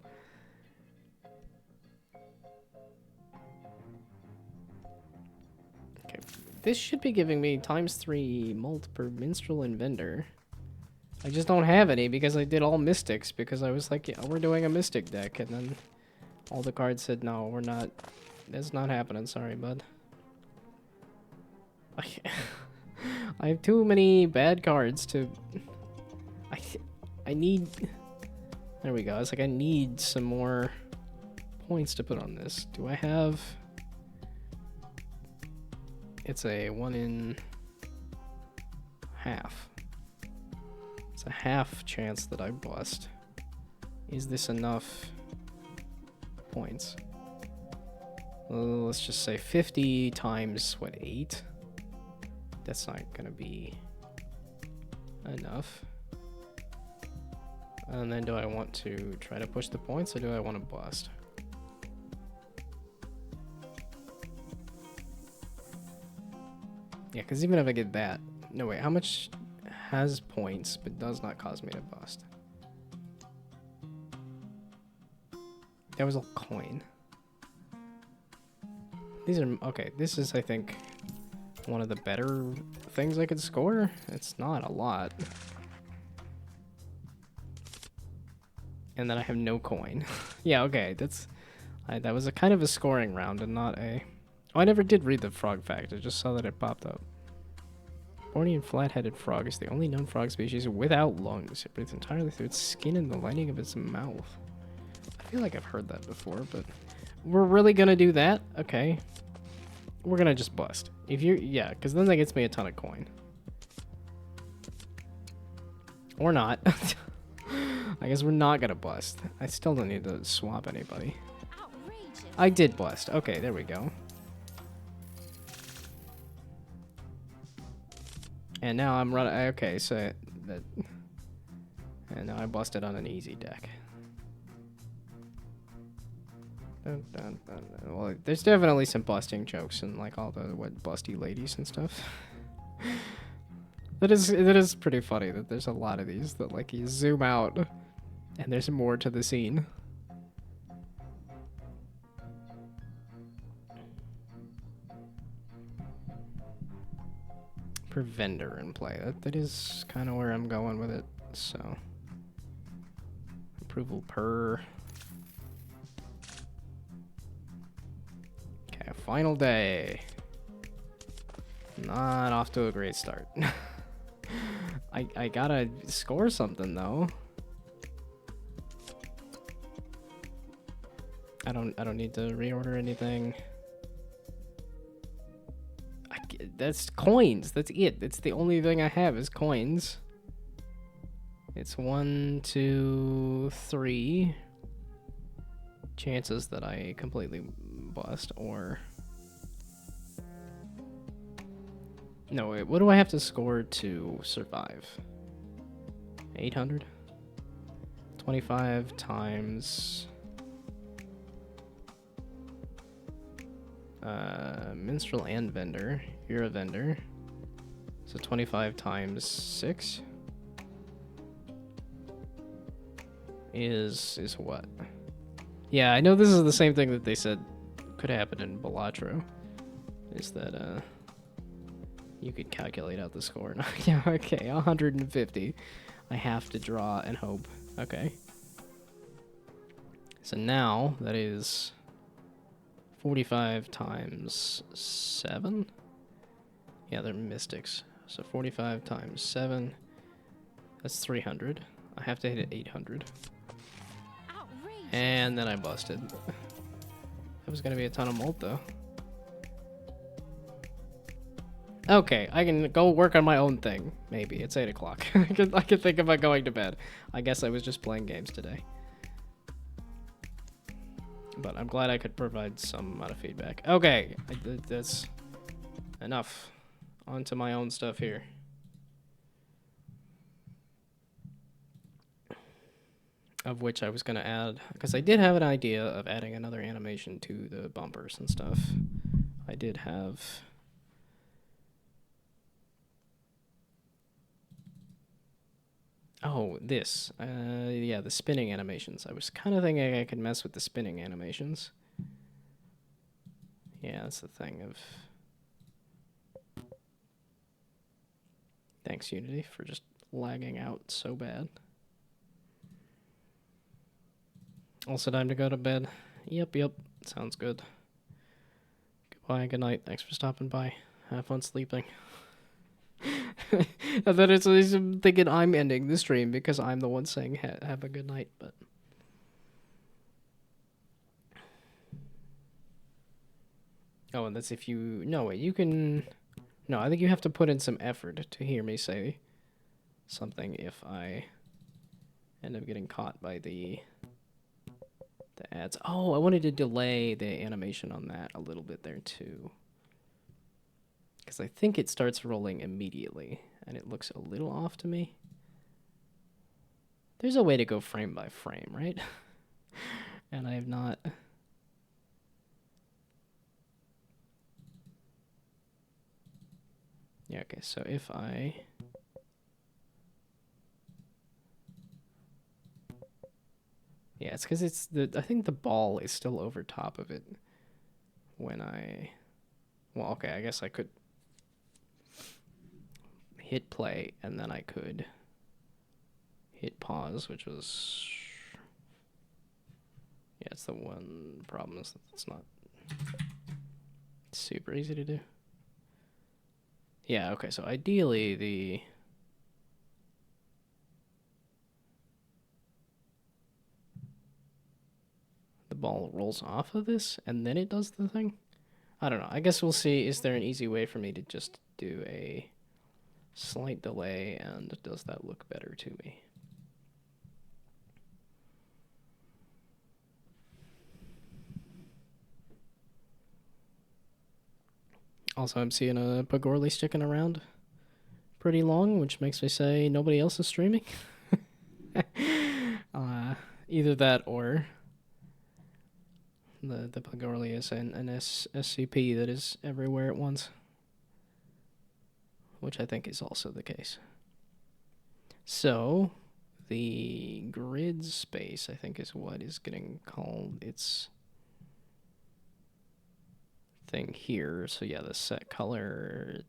Okay, this should be giving me ×3 mult per minstrel and vendor. I just don't have any because I did all mystics because I was like, yeah, we're doing a mystic deck, and then all the cards said, no, we're not. That's not happening. Sorry, bud. I have too many bad cards to... I need... There we go. It's like I need some more points to put on this. Do I have... It's a 1 in half. It's a half chance that I bust. Is this enough points? Well, let's just say 50 times, what, 8? That's not gonna be enough. And then do I want to try to push the points or do I want to bust? Yeah, because even if I get that... No, wait, how much has points but does not cause me to bust? That was a coin. These are... Okay, this is, I think, one of the better things I could score. It's not a lot. And then I have no coin. Yeah, okay, that's... that was a kind of a scoring round and not a... Oh, I never did read the frog fact. I just saw that it popped up. Horny and flat-headed frog is the only known frog species without lungs. It breathes entirely through its skin and the lining of its mouth. I feel like I've heard that before, but... We're really gonna do that? Okay. We're gonna just bust. If you're... Yeah, because then that gets me a ton of coin. Or not. I guess we're not gonna bust. I still don't need to swap anybody. Outrageous. I did bust. Okay, there we go. And now I'm running... Okay, so... That, and now I busted on an easy deck. Dun, dun, dun, dun. Well, there's definitely some busting jokes and like all the, what, busty ladies and stuff. That is pretty funny that there's a lot of these that like you zoom out and there's more to the scene. Per vendor in play. That is kind of where I'm going with it. So approval per. Okay, final day. Not off to a great start. I gotta score something though. I don't need to reorder anything. That's coins. That's it. That's the only thing I have is coins. It's 1, 2, 3 chances that I completely bust or... No, wait, what do I have to score to survive? 800? 25 times... minstrel and vendor. You're a vendor. So 25 times 6 is what? Yeah, I know this is the same thing that they said could happen in Balatro. Is that you could calculate out the score. Yeah, okay, 150. I have to draw and hope. Okay. So now that is 45 times 7? Yeah, they're mystics. So 45 times 7, that's 300. I have to hit it 800. Outrageous. And then I busted. That was gonna be a ton of mult though. Okay, I can go work on my own thing. Maybe. It's 8 o'clock. I can think about going to bed. I guess I was just playing games today. But I'm glad I could provide some amount of feedback. Okay, that's enough. On to my own stuff here. Of which I was going to add, because I did have an idea of adding another animation to the bumpers and stuff. I did have... Oh, this. Yeah, the spinning animations. I was kind of thinking I could mess with the spinning animations. Yeah, that's the thing of... Thanks, Unity, for just lagging out so bad. Also time to go to bed. Yep. Sounds good. Goodbye, good night. Thanks for stopping by. Have fun sleeping. And then it's thinking I'm ending the stream because I'm the one saying have a good night, but. Oh, and that's if you... No, wait, you can... No, I think you have to put in some effort to hear me say something if I end up getting caught by the ads. Oh, I wanted to delay the animation on that a little bit there, too. Because I think it starts rolling immediately, and it looks a little off to me. There's a way to go frame by frame, right? And I have not... Yeah, okay, so if I... Yeah, it's because it's the... I think the ball is still over top of it when I... Well, okay, I guess I could hit play, and then I could hit pause, which was... Yeah, it's the one problem is that it's not super easy to do. Yeah, okay, so ideally the ball rolls off of this and then it does the thing. I don't know. I guess we'll see. Is there an easy way for me to just do a slight delay, and does that look better to me? Also, I'm seeing a Pagorli sticking around pretty long, which makes me say nobody else is streaming. Either that or the Pagorli is an SCP that is everywhere at once, which I think is also the case. So, the grid space, I think, is what is getting called its thing here. So yeah, the set color,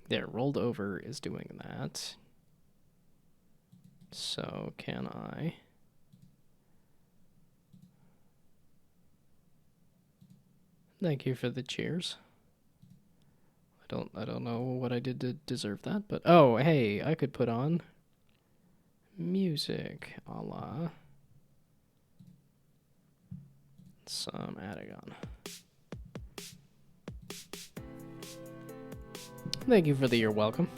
there, rolled over is doing that. So can I... Thank you for the cheers. I don't know what I did to deserve that, but oh, hey, I could put on music a la some Adagon. Thank you for the you're welcome.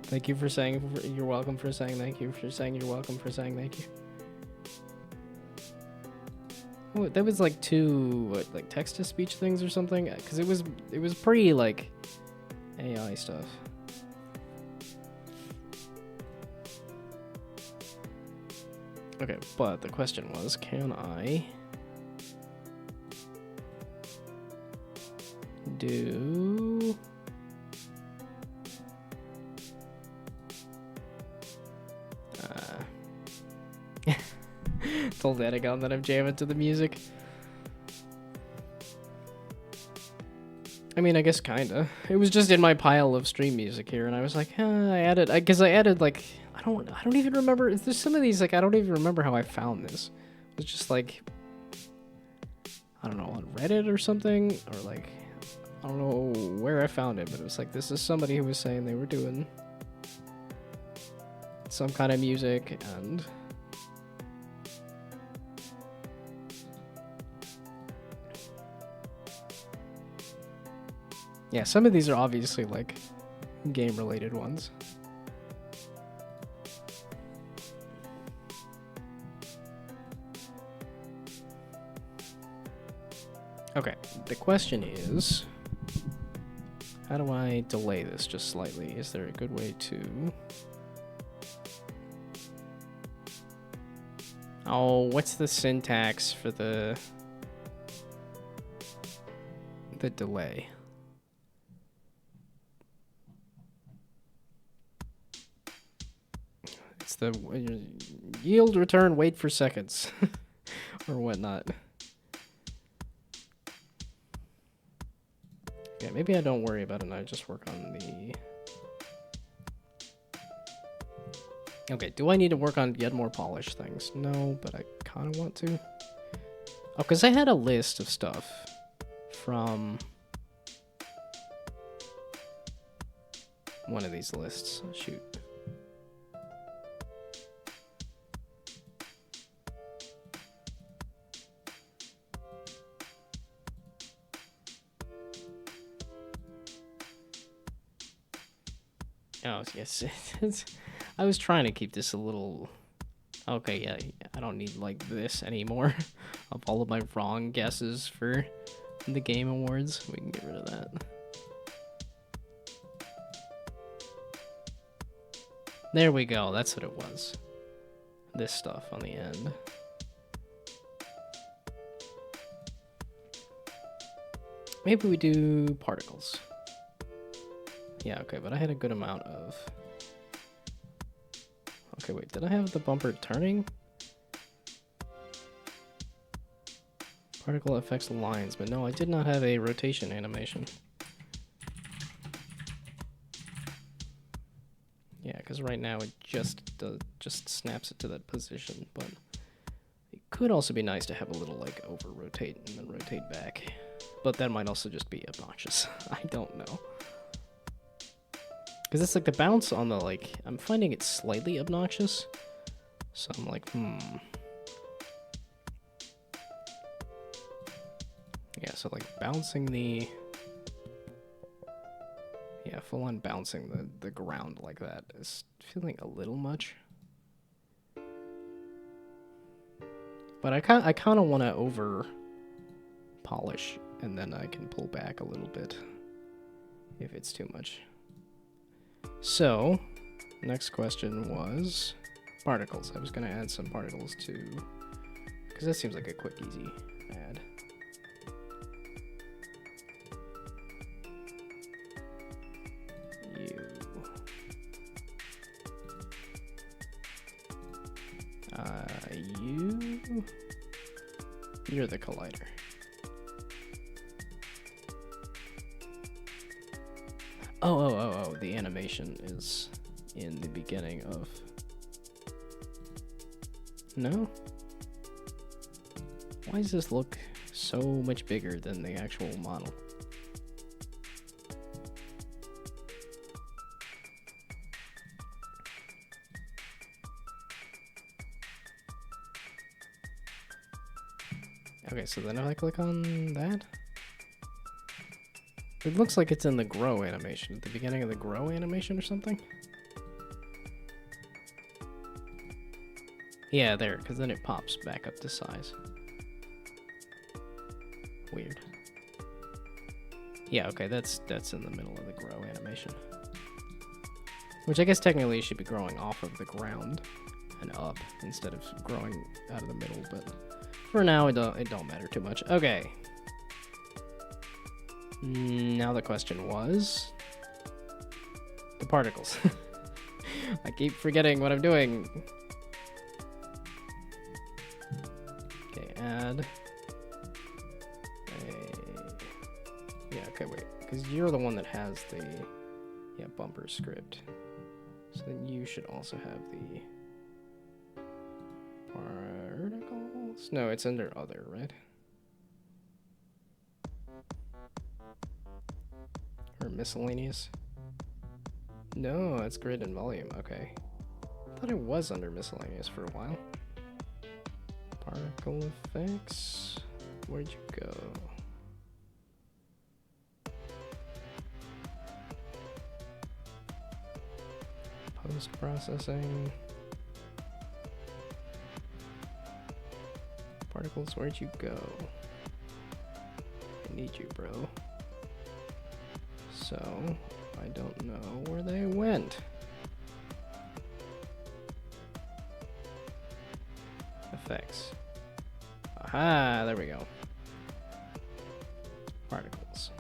Thank you for saying you're welcome for saying thank you for saying you're welcome for saying thank you. Oh, that was like two like text to speech things or something, because it was pretty like AI stuff. Okay, but the question was, can I do told Anagon that I'm jamming to the music. I mean, I guess kinda. It was just in my pile of stream music here, and I was like, I added, because I added like, I don't even remember. There's some of these like I don't even remember how I found this. It was just like, I don't know, on Reddit or something, or like, I don't know where I found it, but it was like, this is somebody who was saying they were doing some kind of music, and yeah, some of these are obviously like game-related ones. Okay, the question is, how do I delay this just slightly? Is there a good way to... Oh, what's the syntax for the delay? It's the yield, return, wait for seconds, or whatnot. Yeah, maybe I don't worry about it and I just work on the... Okay, do I need to work on yet more polished things? No, but I kind of want to. Oh, because I had a list of stuff from one of these lists. Shoot. Oh, yes. I was trying to keep this a little... Okay, yeah, I don't need, like, this anymore. Of all of my wrong guesses for the Game Awards. We can get rid of that. There we go, that's what it was. This stuff on the end. Maybe we do particles. Yeah, okay, but I had a good amount of... Okay, wait, did I have the bumper turning? Particle affects lines, but no, I did not have a rotation animation. Yeah, because right now it just snaps it to that position, but it could also be nice to have a little, like, over-rotate and then rotate back. But that might also just be obnoxious. I don't know. Because it's like the bounce on the, like, I'm finding it slightly obnoxious. So I'm like, Yeah, so like bouncing the... Yeah, full on bouncing the ground like that is feeling a little much. But I kind of want to over polish, and then I can pull back a little bit if it's too much. So, next question was particles. I was going to add some particles too, because that seems like a quick, easy add. You're the collider. Oh, the animation is in the beginning of... No? Why does this look so much bigger than the actual model? Okay, so then if I click on that, it looks like it's in the grow animation, at the beginning of the grow animation or something. Yeah, there, because then it pops back up to size. Weird. Yeah, okay, that's in the middle of the grow animation. Which I guess technically should be growing off of the ground and up instead of growing out of the middle, but for now it don't matter too much. Okay. Now the question was the particles. I keep forgetting what I'm doing. Okay, add yeah, okay, wait, because you're the one that has the bumper script, so then you should also have the particles. No, it's under other, right? Or miscellaneous? No, it's grid and volume. Okay. I thought it was under miscellaneous for a while. Particle effects. Where'd you go? Post-processing. Particles, where'd you go? I need you, bro. So, I don't know where they went. Effects. Aha, there we go. Particles.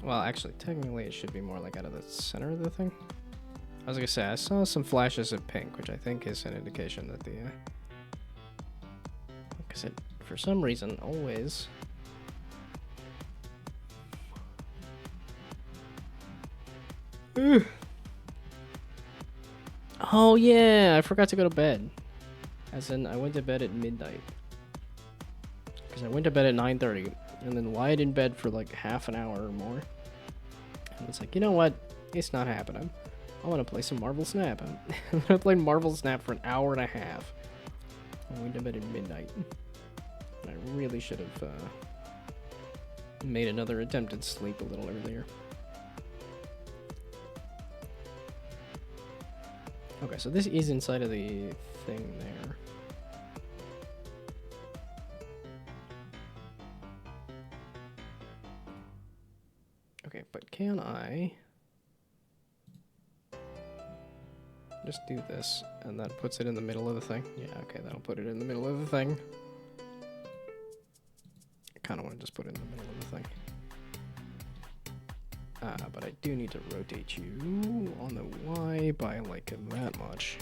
Well, actually, technically it should be more like out of the center of the thing. I was gonna say, I saw some flashes of pink, which I think is an indication that the... Because it, for some reason, always... Oh yeah, I forgot to go to bed. As in, I went to bed at midnight. Because I went to bed at 9:30, and then lied in bed for like half an hour or more. And was like, you know what? It's not happening. I want to play some Marvel Snap. I played Marvel Snap for an hour and a half. I went to bed at midnight. And I really should have made another attempt at sleep a little earlier. Okay, so this is inside of the thing there. Okay, but can I just do this and that puts it in the middle of the thing? Yeah, okay, that'll put it in the middle of the thing. I kind of want to just put it in the middle of the thing. But I do need to rotate you on the Y by like that much.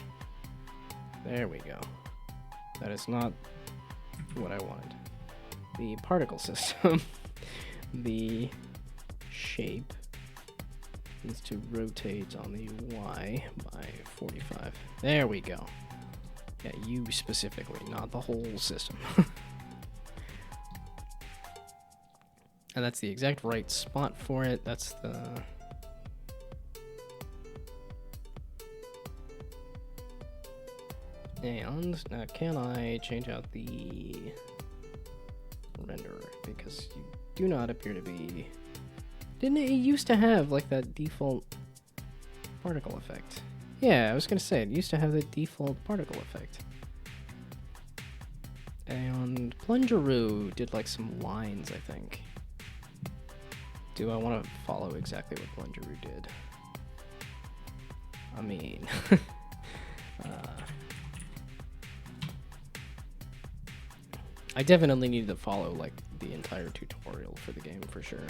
There we go. That is not what I wanted. The particle system, the shape needs to rotate on the Y by 45. There we go. Yeah, you specifically, not the whole system. And that's the exact right spot for it. That's the... And now can I change out the renderer? Because you do not appear to be... Didn't it used to have like that default particle effect? Yeah, I was gonna say, it used to have the default particle effect. And Plungeroo did like some lines, I think. Do I want to follow exactly what Plungeroo did? I mean... I definitely need to follow like the entire tutorial for the game for sure.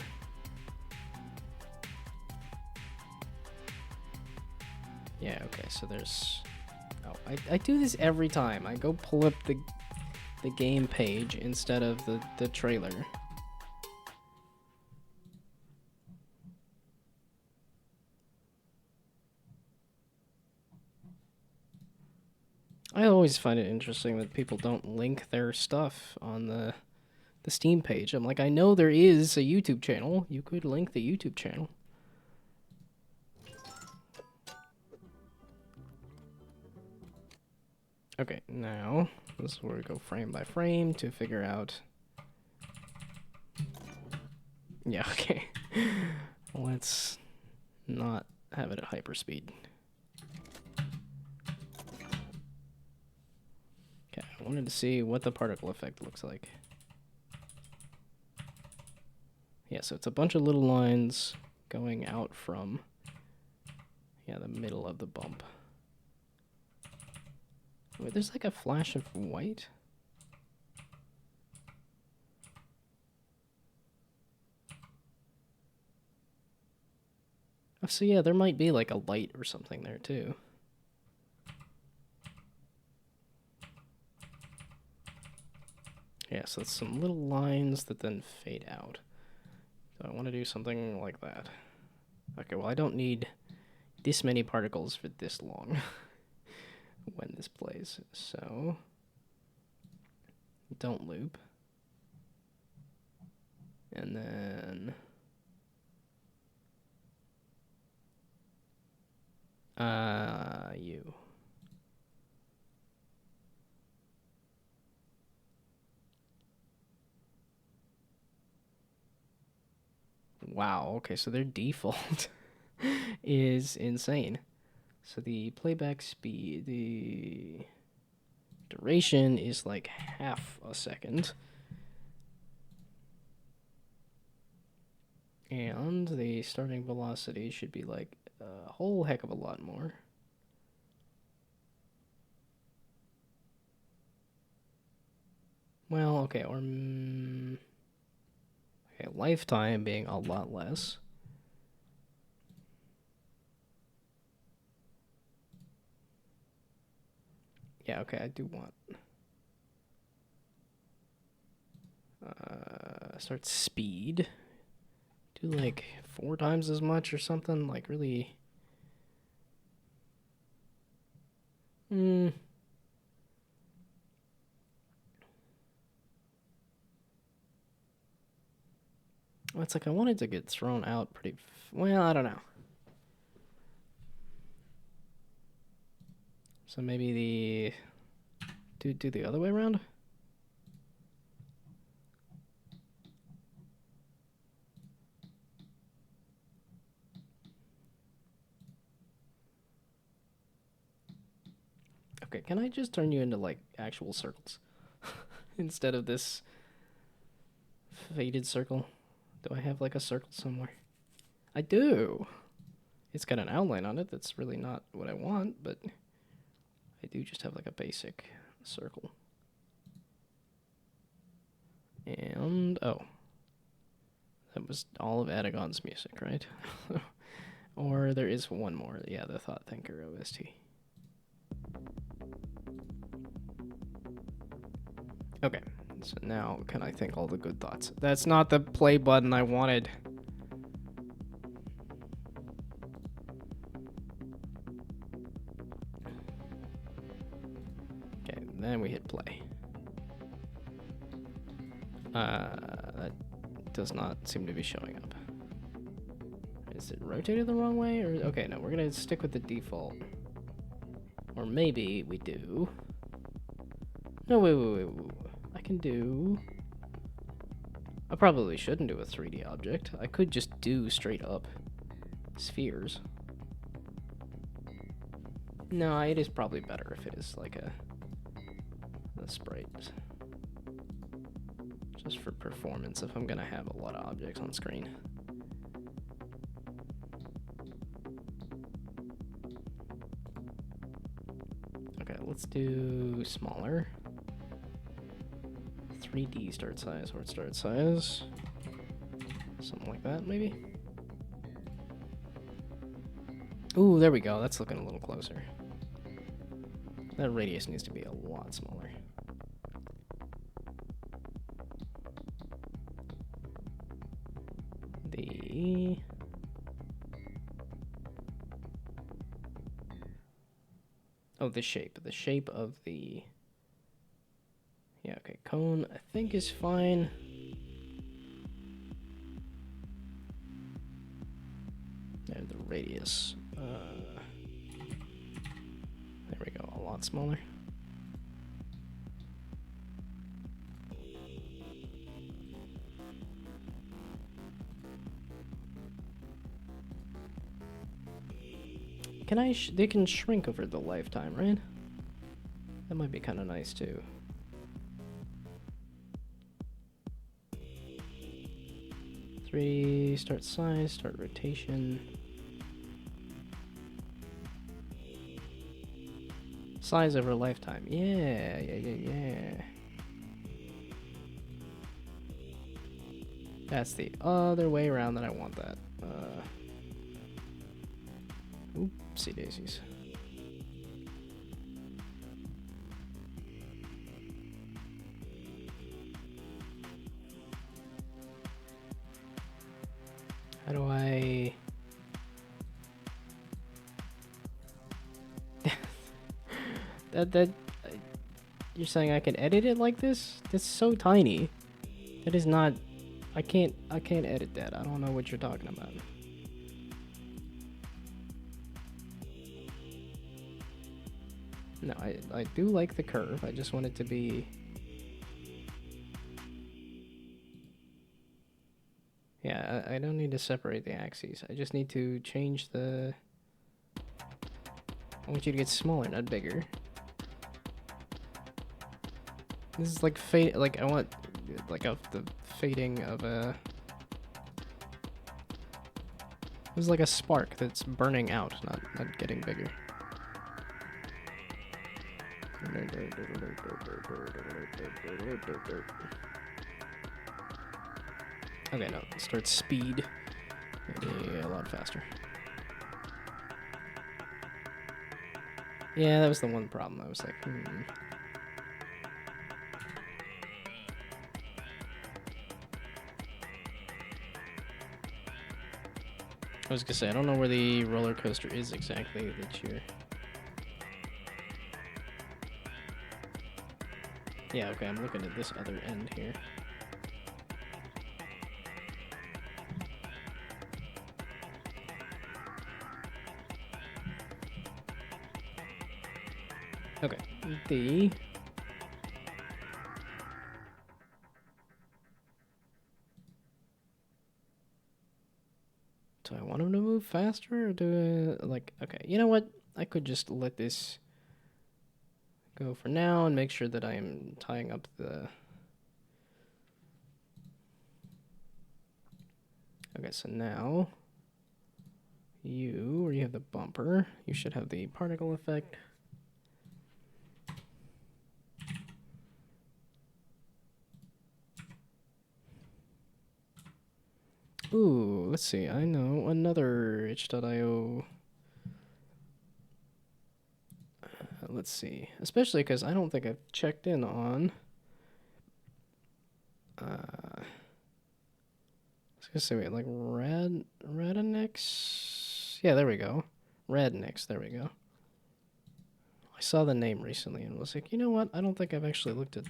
Yeah, okay, so there's... Oh, I do this every time. I go pull up the game page instead of the trailer. I always find it interesting that people don't link their stuff on the Steam page. I'm like, I know there is a YouTube channel. You could link the YouTube channel. Okay, now this is where we go frame by frame to figure out. Yeah, okay. Let's not have it at hyperspeed. Okay, I wanted to see what the particle effect looks like. Yeah, so it's a bunch of little lines going out from, yeah, the middle of the bump. Wait, there's like a flash of white? Oh, so yeah, there might be like a light or something there too. Yeah, so it's some little lines that then fade out. So I want to do something like that. Okay, well I don't need this many particles for this long when this plays. So don't loop. And then you. Wow, okay, so their default is insane. So the playback speed, the duration is like half a second. And the starting velocity should be like a whole heck of a lot more. Well, okay, or... okay, lifetime being a lot less. Yeah, okay, I do want... start speed. Do like 4 times as much or something, like really... Hmm. Well, it's like I wanted to get thrown out pretty. Well, I don't know. So maybe do the other way around. Okay, can I just turn you into like actual circles instead of this faded circle? Do I have like a circle somewhere? I do. It's got an outline on it that's really not what I want, but I do just have like a basic circle. And oh, that was all of Adagon's music, right? Or there is one more. Yeah, the Thought Thinker OST. Okay, so now can I think all the good thoughts? That's not the play button I wanted. Okay, then we hit play. That does not seem to be showing up. Is it rotated the wrong way? Or okay, no, we're gonna stick with the default. Or maybe we do. No, wait. I can do... I probably shouldn't do a 3D object. I could just do straight up spheres. No, it is probably better if it is like a sprite. Just for performance, if I'm gonna have a lot of objects on screen. Okay, let's do smaller. 3D start size, or start size. Something like that, maybe? Ooh, there we go. That's looking a little closer. That radius needs to be a lot smaller. Oh, the shape. The shape of the... Yeah, okay. Cone, I think, is fine. And the radius. There we go. A lot smaller. Can I... they can shrink over the lifetime, right? That might be kind of nice, too. Start size, start rotation. Size over lifetime. Yeah. That's the other way around that I want that. Oopsie daisies. How do I... that you're saying I can edit it like this? That's so tiny. That is not... I can't edit that. I don't know what you're talking about. No, I do like the curve. I just want it to be... Yeah, I don't need to separate the axes. I just need to change the... I want you to get smaller, not bigger. This is like fade... Like, I want... Like, the fading of a... This is like a spark that's burning out, not getting bigger. Okay, no, start speed. Maybe a lot faster. Yeah, that was the one problem. I was like, I was gonna say, I don't know where the roller coaster is exactly that you're... Yeah, okay, I'm looking at this other end here. Okay, the... Do I want him to move faster, or do I, like, okay, you know what? I could just let this go for now and make sure that I am tying up the... Okay, so now, where you have the bumper, you should have the particle effect. Ooh, let's see, I know another itch.io. Let's see, especially because I don't think I've checked in on... I was gonna say, wait, like Radonix? Yeah, there we go. Radnix, there we go. I saw the name recently and was like, you know what? I don't think I've actually looked at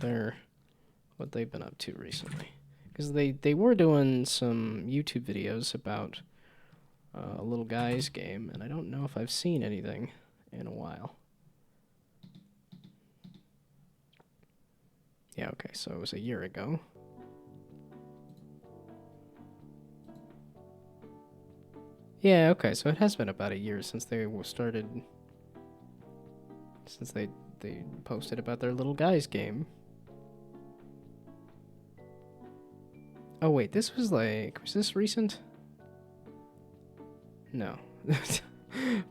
what they've been up to recently. Because they were doing some YouTube videos about a little guy's game, and I don't know if I've seen anything in a while. Yeah, okay, so it was a year ago. Yeah, okay, so it has been about a year since they started... Since they posted about their little guys game. Oh wait, this was this recent? No.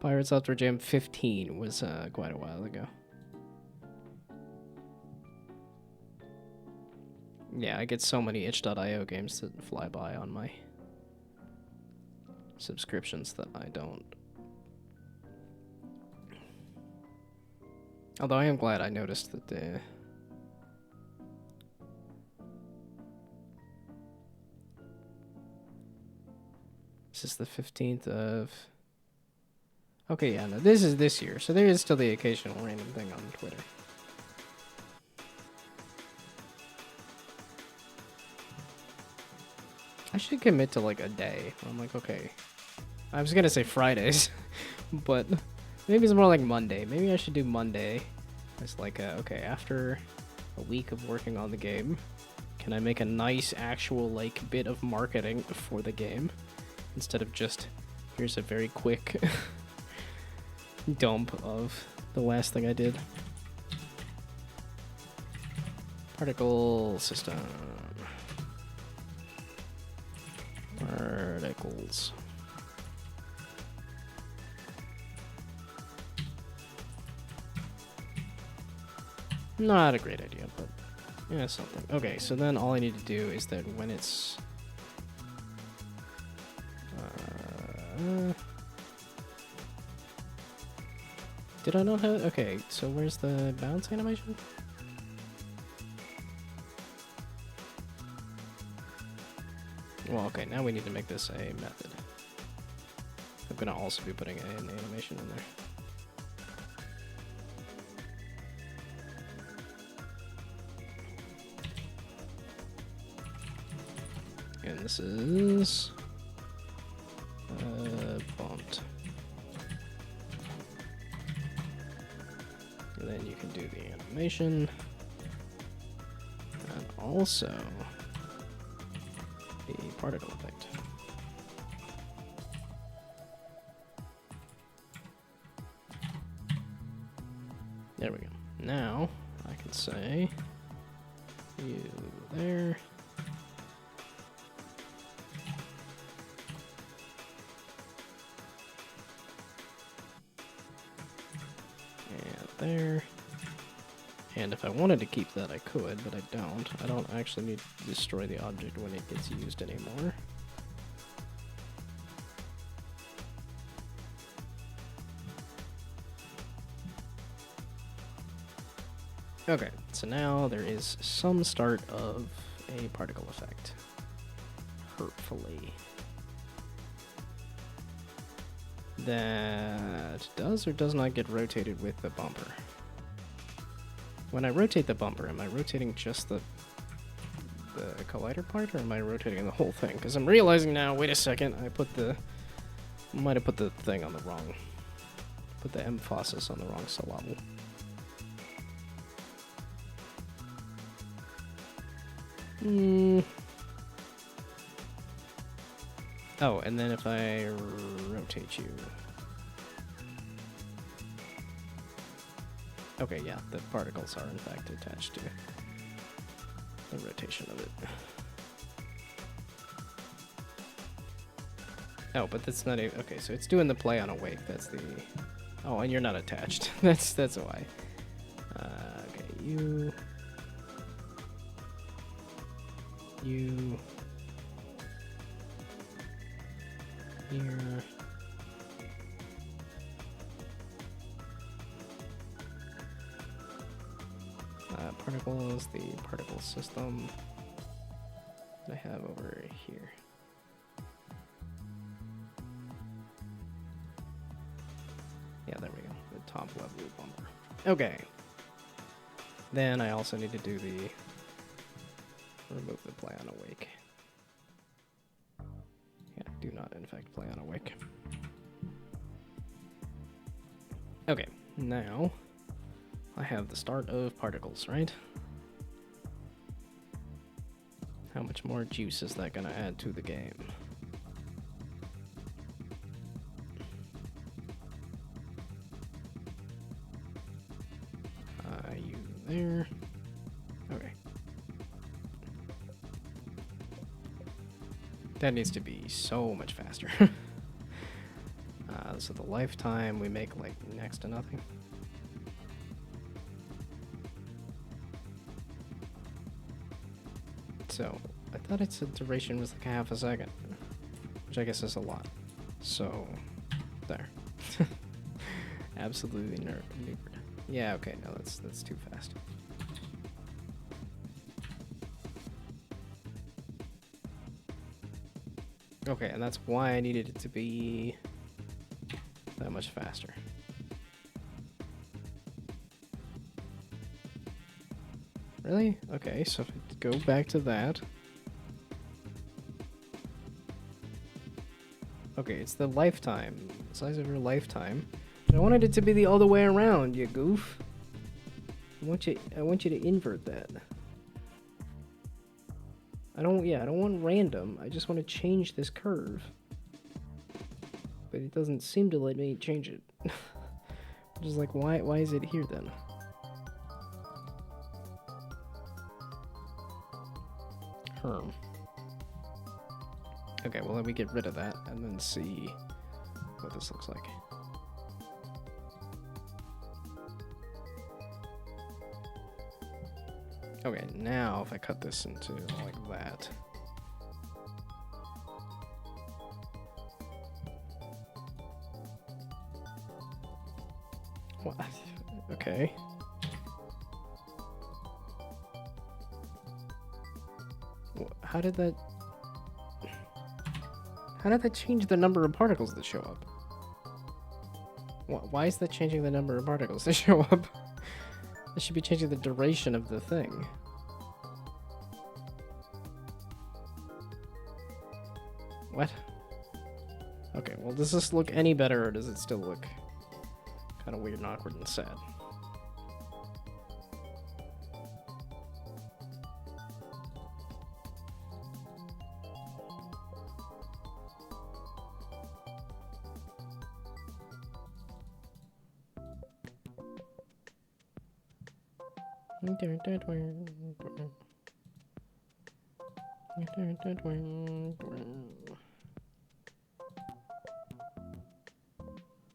Pirate Software Jam 15 was quite a while ago. Yeah, I get so many itch.io games that fly by on my subscriptions that I don't. Although I am glad I noticed that the... This is the 15th of... Okay, yeah, no, this is this year, so there is still the occasional random thing on Twitter. I should commit to like a day. I'm like, okay. I was gonna say Fridays, but maybe it's more like Monday. Maybe I should do Monday. It's like, okay, after a week of working on the game, can I make a nice actual like bit of marketing for the game instead of just here's a very quick dump of the last thing I did. Particle system. Particles. Not a great idea, but yeah, something. Okay, so then all I need to do is that when it's... did I not have... Okay, so where's the bounce animation? Well, okay, now we need to make this a method. I'm gonna also be putting an animation in there. And this is bumped. And then you can do the animation. And also the particle effect. There we go. Now I can say you there. There. And if I wanted to keep that, I could, but I don't. I don't actually need to destroy the object when it gets used anymore. Okay, so now there is some start of a particle effect. Hopefully. That does or does not get rotated with the bumper. When I rotate the bumper, am I rotating just the collider part, or am I rotating the whole thing? Because I'm realizing now, wait a second, might have put the thing on the wrong, put the emphasis on the wrong syllable. Oh, and then if I rotate you... Okay, yeah, the particles are in fact attached to the rotation of it. Oh, but that's not a... Okay, so it's doing the play on awake, that's the... Oh, and you're not attached. that's why. Okay, you... Here... Particles, the particle system that I have over here. Yeah, there we go. The top level bumper. Okay. Then I also need to do the remove the play on awake. Yeah, do not in fact play on awake. Okay, now I have the start of particles, right? How much more juice is that gonna add to the game? You there. Okay. That needs to be so much faster. So the lifetime we make like next to nothing. So, I thought its duration was like half a second, which I guess is a lot. So, there. Absolutely neutered. Yeah, okay, no, that's too fast. Okay, and that's why I needed it to be that much faster. Really? Okay, so if I go back to that. Okay, it's the lifetime. Size of your lifetime. But I wanted it to be the other way around, you goof. I want you to invert that. I don't want random. I just want to change this curve. But it doesn't seem to let me change it. Just like, why is it here then? Okay, well let me get rid of that and then see what this looks like. Okay, now if I cut this into like that. What? Okay. How did that change the number of particles that show up? Why is that changing the number of particles that show up? It should be changing the duration of the thing. What? Okay, well, does this look any better, or does it still look kind of weird and awkward and sad?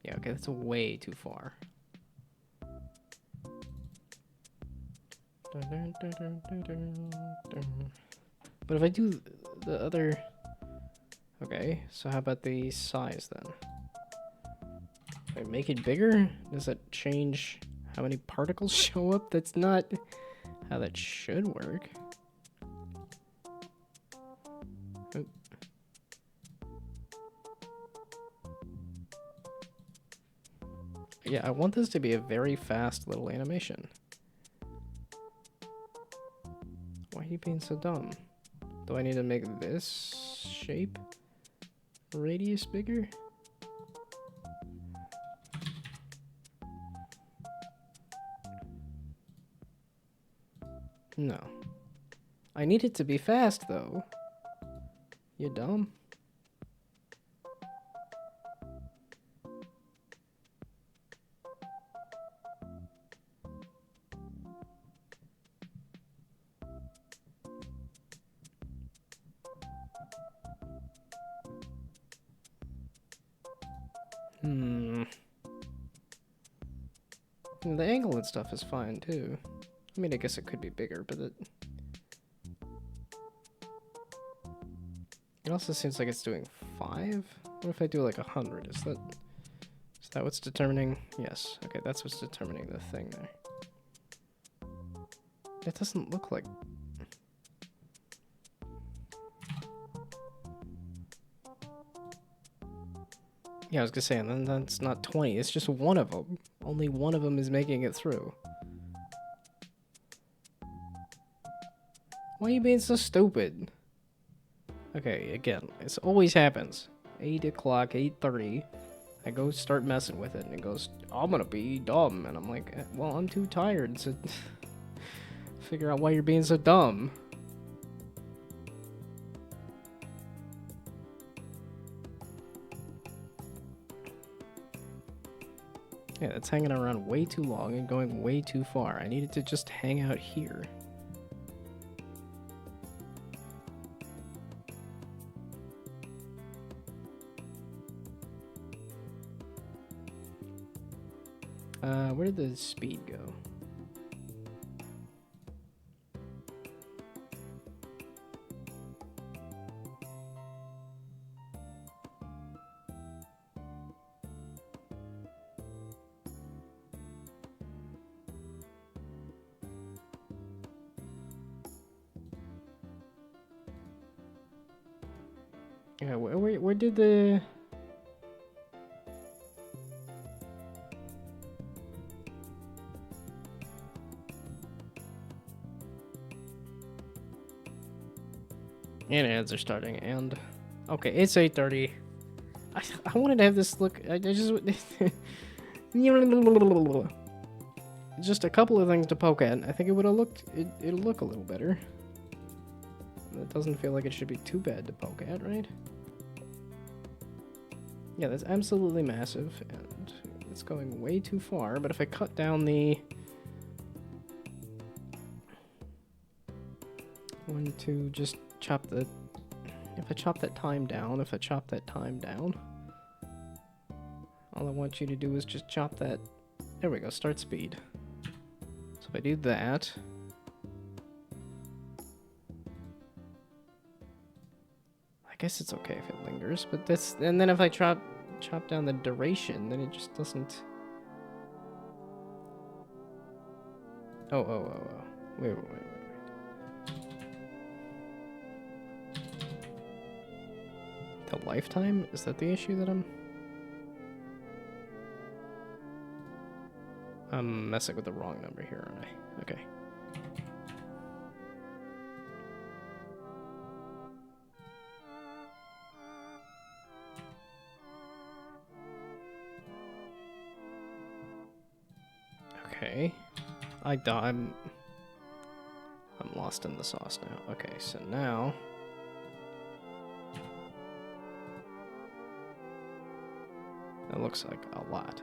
Yeah, okay, that's way too far. But if I do the other... Okay, so how about the size then? If I make it bigger, does that change how many particles show up? That's not how that should work. Oh. Yeah, I want this to be a very fast little animation. Why are you being so dumb? Do I need to make this shape radius bigger? No. I need it to be fast, though. You dumb? The angle and stuff is fine, too. I mean, I guess it could be bigger, but it also seems like it's doing 5. What if I do like 100? Is that what's determining? Yes. Okay, that's what's determining the thing there. It doesn't look like... Yeah, I was gonna say, and then that's not 20. It's just one of them. Only one of them is making it through. Why are you being so stupid? Okay, again, it always happens. 8 o'clock, 8:30. I go start messing with it, and it goes, I'm gonna be dumb. And I'm like, well, I'm too tired to figure out why you're being so dumb. Yeah, it's hanging around way too long and going way too far. I need it to just hang out here. Where did the speed go? Yeah, where did the... And ads are starting, and... Okay, it's 8:30. I wanted to have this look... I just... Just a couple of things to poke at. I think it would have looked... It'll look a little better. It doesn't feel like it should be too bad to poke at, right? Yeah, that's absolutely massive, and it's going way too far, but if I cut down the... 1, 2, just chop the... If I chop that time down, all I want you to do is just chop that... There we go, start speed. So if I do that... I guess it's okay if it lingers, but that's... And then if I chop down the duration, then it just doesn't... Oh. Wait. The lifetime? Is that the issue that I'm messing with the wrong number here, aren't I? Okay. Okay. I'm lost in the sauce now. Okay, so now... That looks like a lot.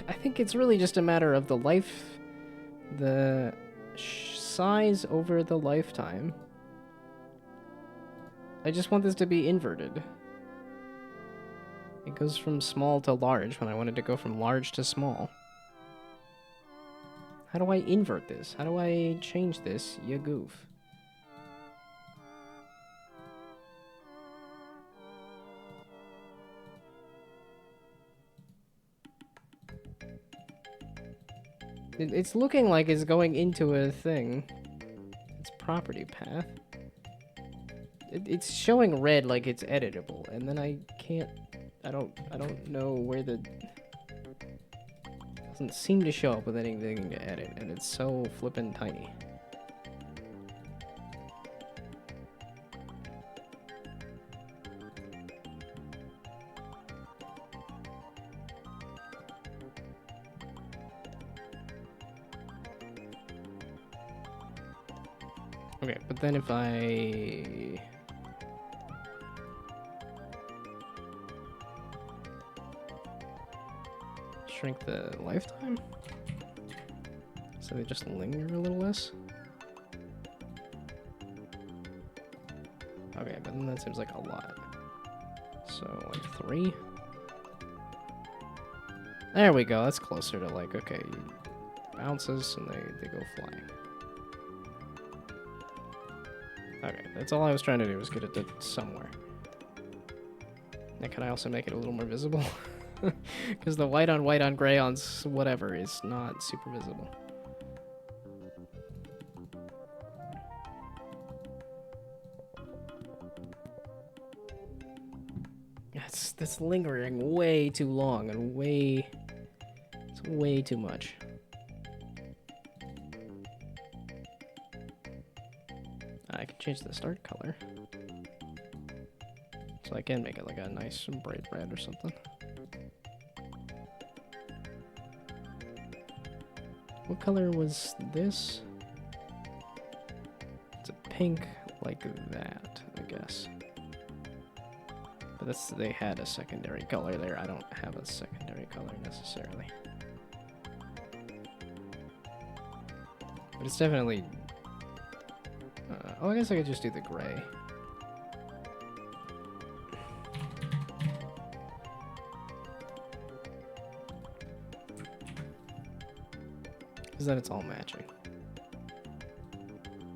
I think it's really just a matter of the size over the lifetime. I just want this to be inverted. It goes from small to large when I wanted to go from large to small. How do I invert this? How do I change this, you goof? It's looking like it's going into a thing. It's property path. It's showing red like it's editable, and then I can't I don't know where the... Doesn't seem to show up with anything to edit, and it's so flippin' tiny. Okay, but then if I... shrink the lifetime? So they just linger a little less? Okay, but then that seems like a lot. So, like 3? There we go, that's closer to like, okay, bounces and they go flying. Okay, that's all I was trying to do, was get it to somewhere. And can I also make it a little more visible? Because the white on gray on whatever is not super visible. That's lingering way too long and it's way too much. I can change the start color. So I can make it like a nice bright red or something. What color was this? It's a pink like that, I guess. But that's, they had a secondary color there. I don't have a secondary color necessarily. But it's definitely... oh, I guess I could just do the gray. Because then it's all matching.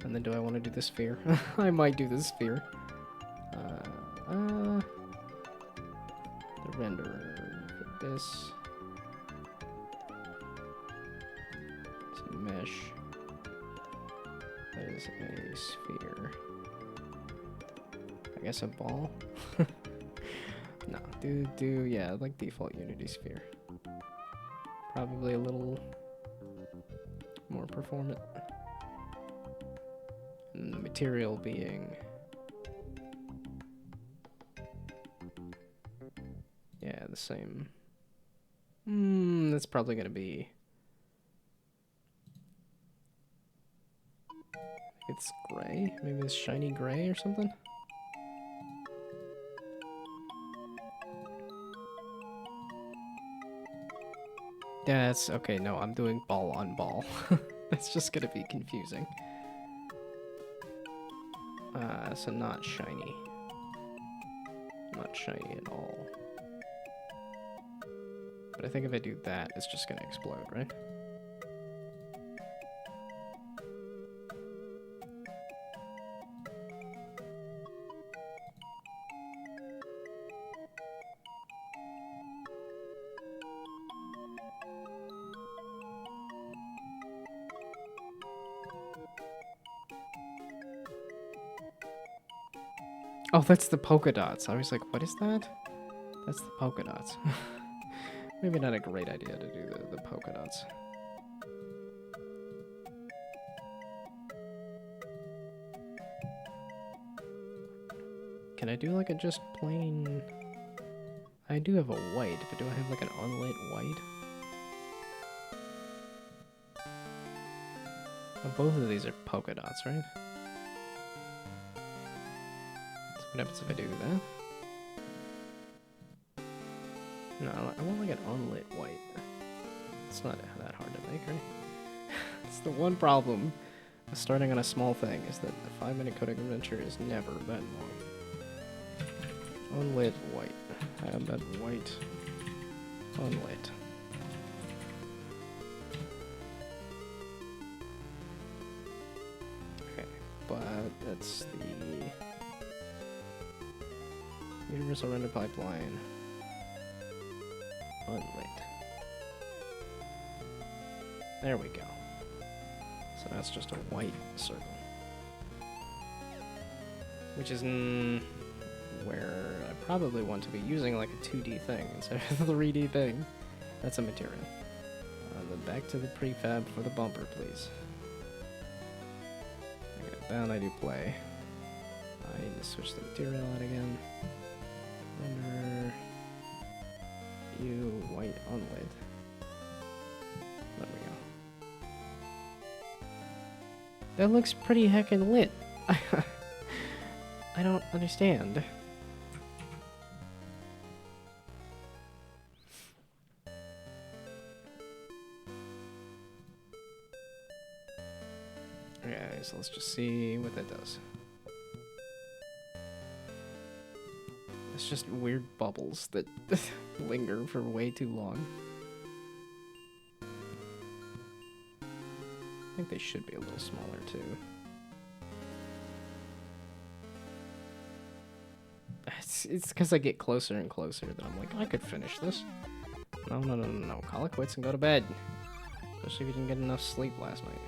And then do I want to do the sphere? I might do the sphere. The renderer for this. It's a mesh. That is a sphere. I guess a ball? No, yeah, like default Unity sphere. Probably a little more performant. And the material being... yeah, the same. That's probably gonna be... it's gray? Maybe it's shiny gray or something? Yeah, that's... okay, no, I'm doing ball on ball. That's just gonna be confusing. So not shiny. Not shiny at all. But I think if I do that, it's just gonna explode, right? Oh, that's the polka dots. I was like, what is that? That's the polka dots. Maybe not a great idea to do the polka dots. Can I do like a just plain... I do have a white, but do I have like an unlit white? Oh, both of these are polka dots, right? So what happens if I do that? No, I want like an unlit white. It's not that hard to make, right? It's the one problem with starting on a small thing, is that the 5-minute coding adventure is never that long. Unlit white. Add that white. Unlit. Okay, but that's the universal render pipeline. Unlit. There we go. So that's just a white circle. Which is... where I probably want to be using like a 2D thing instead of a 3D thing. That's a material. Then back to the prefab for the bumper, please. Okay, that I do play. I need to switch the material out again. Render you white unlit. There we go. That looks pretty heckin' lit. I don't understand. Okay, so let's just see what that does. It's just weird bubbles that linger for way too long. I think they should be a little smaller too. It's because I get closer and closer that I'm like, I could finish this. No. Call it quits and go to bed. Especially if you didn't get enough sleep last night.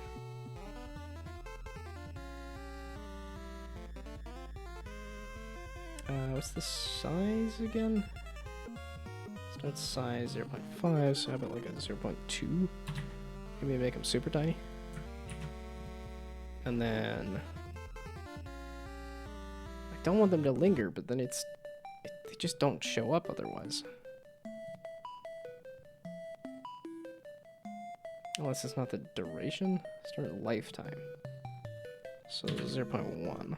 What's the size again? Start size 0.5, so how about like a 0.2? Maybe make them super tiny. And then I don't want them to linger, but then they just don't show up otherwise. Unless it's not the duration. Start lifetime. So 0.1.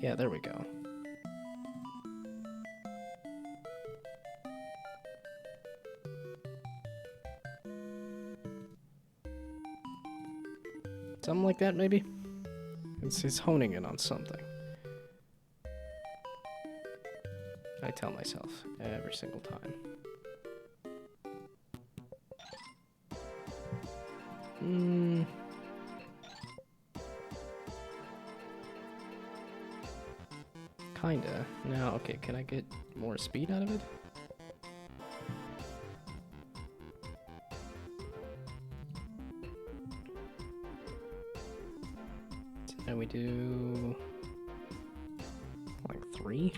Yeah, there we go. Something like that, maybe? It's honing in on something. I tell myself every single time. Kinda. Now, okay, can I get more speed out of it? And we do like 3?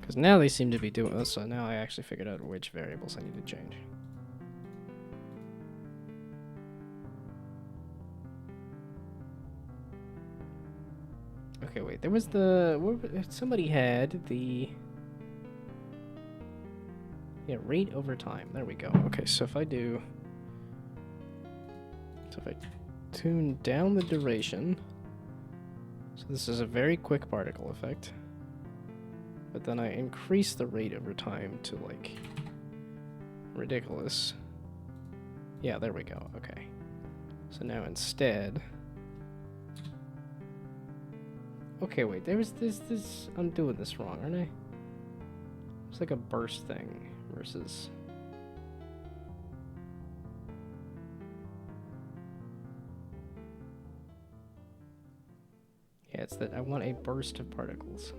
Because now they seem to be doing this, so now I actually figured out which variables I need to change. Okay, wait, there was somebody had the... Yeah, rate over time. There we go. Okay, so if I do... So if I tune down the duration... So this is a very quick particle effect. But then I increase the rate over time to, like... ridiculous. Yeah, there we go. Okay. So now instead... Okay, wait, there's this... I'm doing this wrong, aren't I? It's like a burst thing versus... Yeah, it's that I want a burst of particles.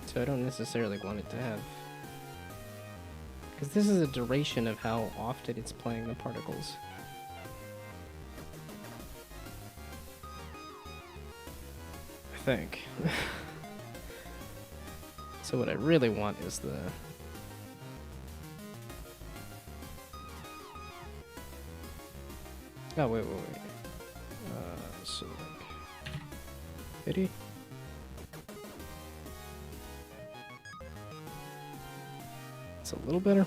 So I don't necessarily want it to have... Because this is a duration of how often it's playing the particles. I think. So what I really want is the... Oh, wait. So like... 50? It's a little better.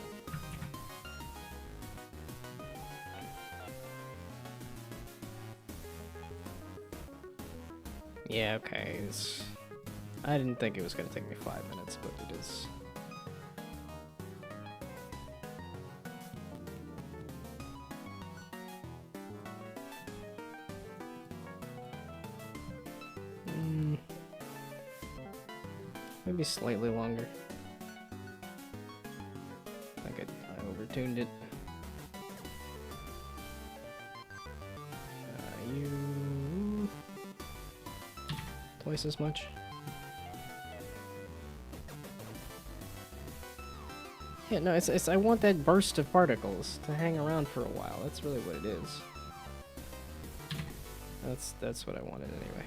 Yeah, okay. I didn't think it was going to take me 5 minutes, but it is. Maybe slightly longer. I overtuned it. Twice as much. Yeah, no, it's I want that burst of particles to hang around for a while. That's really what it is. That's what I wanted anyway.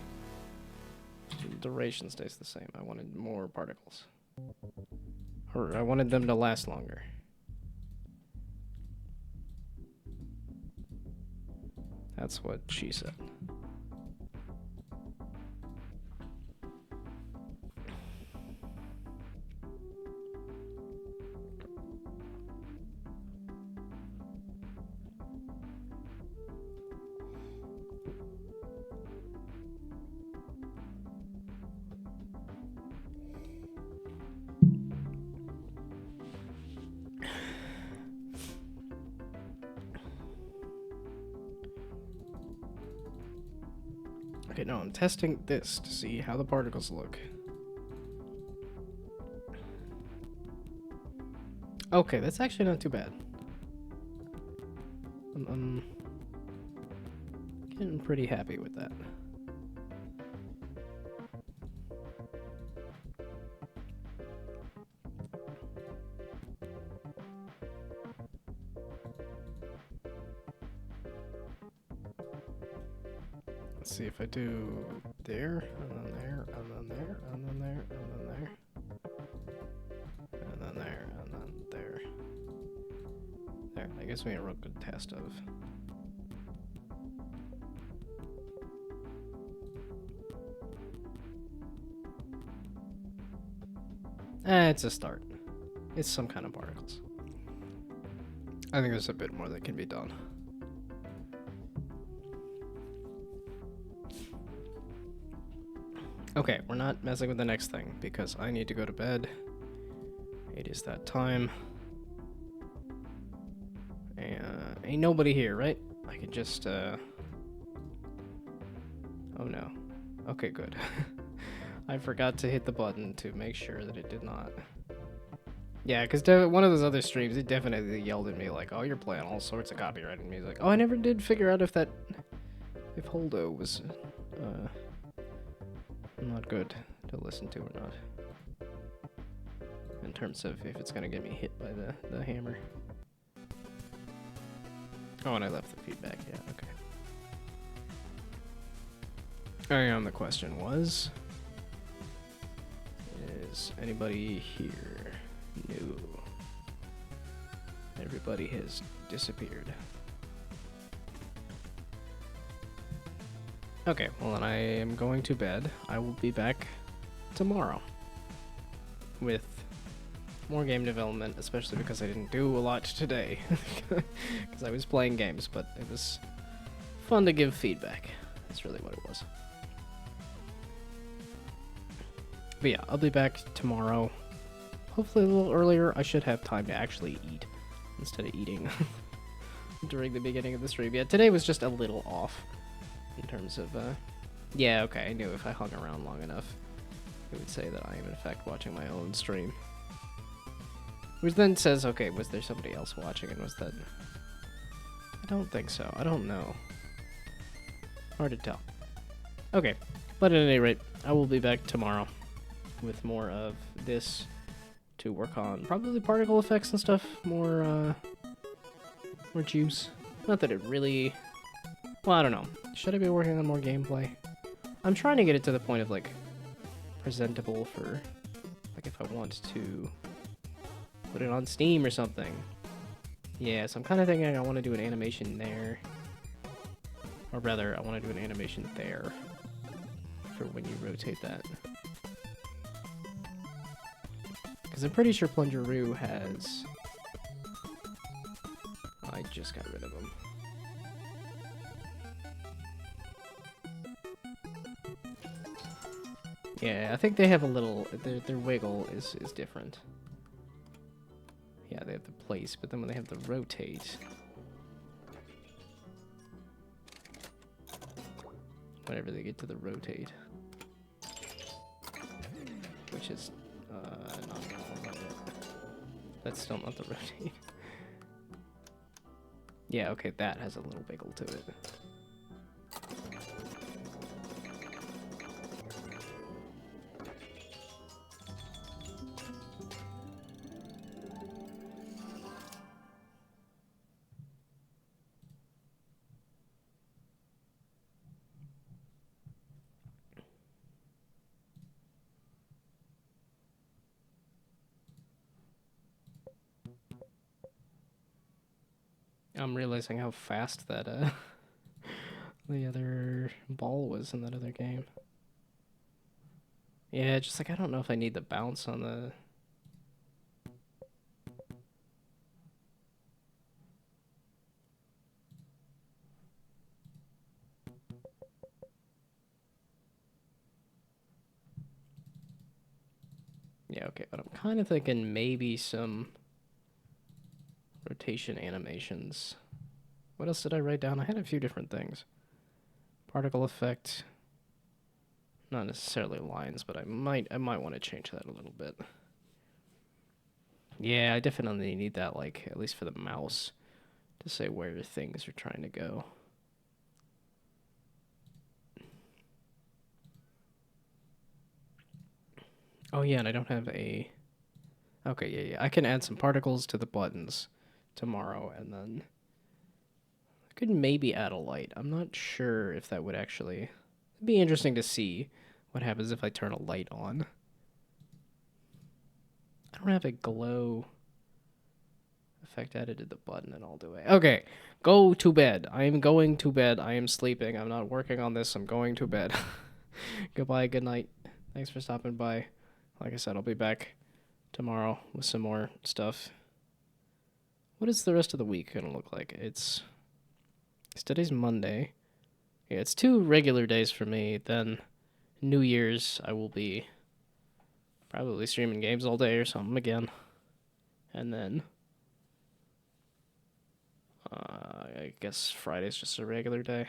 The duration stays the same. I wanted more particles. Or I wanted them to last longer. That's what she said. Okay, no, I'm testing this to see how the particles look. Okay, that's actually not too bad. I'm getting pretty happy with that. Let's see if I do there, and then there, and then there, and then there, and then there. And then there, and then there. There, that gives me a real good test of. It's a start. It's some kind of particles. I think there's a bit more that can be done. Okay, we're not messing with the next thing because I need to go to bed. It is that time. And ain't nobody here, right? I can just, oh no. Okay, good. I forgot to hit the button to make sure that it did not. Yeah, because one of those other streams, it definitely yelled at me like, oh, you're playing all sorts of copyrighted music. Oh, I never did figure out if Holdo was, not good to listen to or not. In terms of if it's gonna get me hit by the hammer. Oh, and I left the feedback, yeah, okay. And the question was, is anybody here new? Everybody has disappeared. Okay, well then I am going to bed. I will be back tomorrow with more game development, especially because I didn't do a lot today. Because I was playing games, but it was fun to give feedback. That's really what it was. But yeah, I'll be back tomorrow. Hopefully a little earlier. I should have time to actually eat instead of eating during the beginning of the stream. Yeah, today was just a little off. In terms of, yeah, okay, I knew if I hung around long enough, it would say that I am in fact watching my own stream. Which then says, okay, was there somebody else watching, and was that... I don't think so, I don't know. Hard to tell. Okay, but at any rate, I will be back tomorrow with more of this to work on. Probably particle effects and stuff, more juice. Not that it really... Well, I don't know. Should I be working on more gameplay? I'm trying to get it to the point of, like, presentable for, like, if I want to put it on Steam or something. Yeah, so I'm kind of thinking I want to do an animation there. Or rather, I want to do an animation there for when you rotate that. Because I'm pretty sure Plungeroo has... I just got rid of him. Yeah, I think they have a little... Their wiggle is different. Yeah, they have the place, but then when they have the rotate... Whenever they get to the rotate... Which is... not it. That's still not the rotate. Yeah, okay, that has a little wiggle to it. I'm realizing how fast that the other ball was in that other game. Yeah, just like I don't know if I need the bounce on the. Yeah, okay, but I'm kind of thinking maybe some rotation animations. What else did I write down? I had a few different things. Particle effect. Not necessarily lines, but I might want to change that a little bit. Yeah, I definitely need that, like, at least for the mouse, to say where things are trying to go. Oh yeah, and I don't have a... Okay, yeah. I can add some particles to the buttons tomorrow, and then I could maybe add a light. I'm not sure if that would actually... It'd be interesting to see what happens if I turn a light on. I don't have a glow effect added to the button at all, do I? Okay, go to bed. I am going to bed. I am sleeping. I'm not working on this. I'm going to bed. Goodbye, good night. Thanks for stopping by. Like I said, I'll be back tomorrow with some more stuff. What is the rest of the week gonna look like? It's today's Monday. Yeah, it's 2 regular days for me. Then New Year's, I will be probably streaming games all day or something again. And then I guess Friday's just a regular day.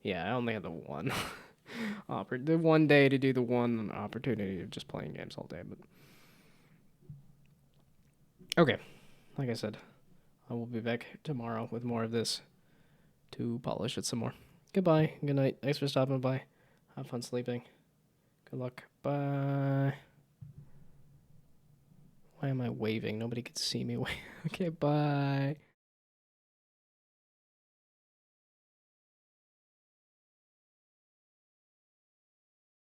Yeah, I only had the one the one day to do the one opportunity of just playing games all day. But okay, like I said, I will be back tomorrow with more of this to polish it some more. Goodbye. Good night. Thanks for stopping by. Have fun sleeping. Good luck. Bye. Why am I waving? Nobody can see me wave. Okay, bye.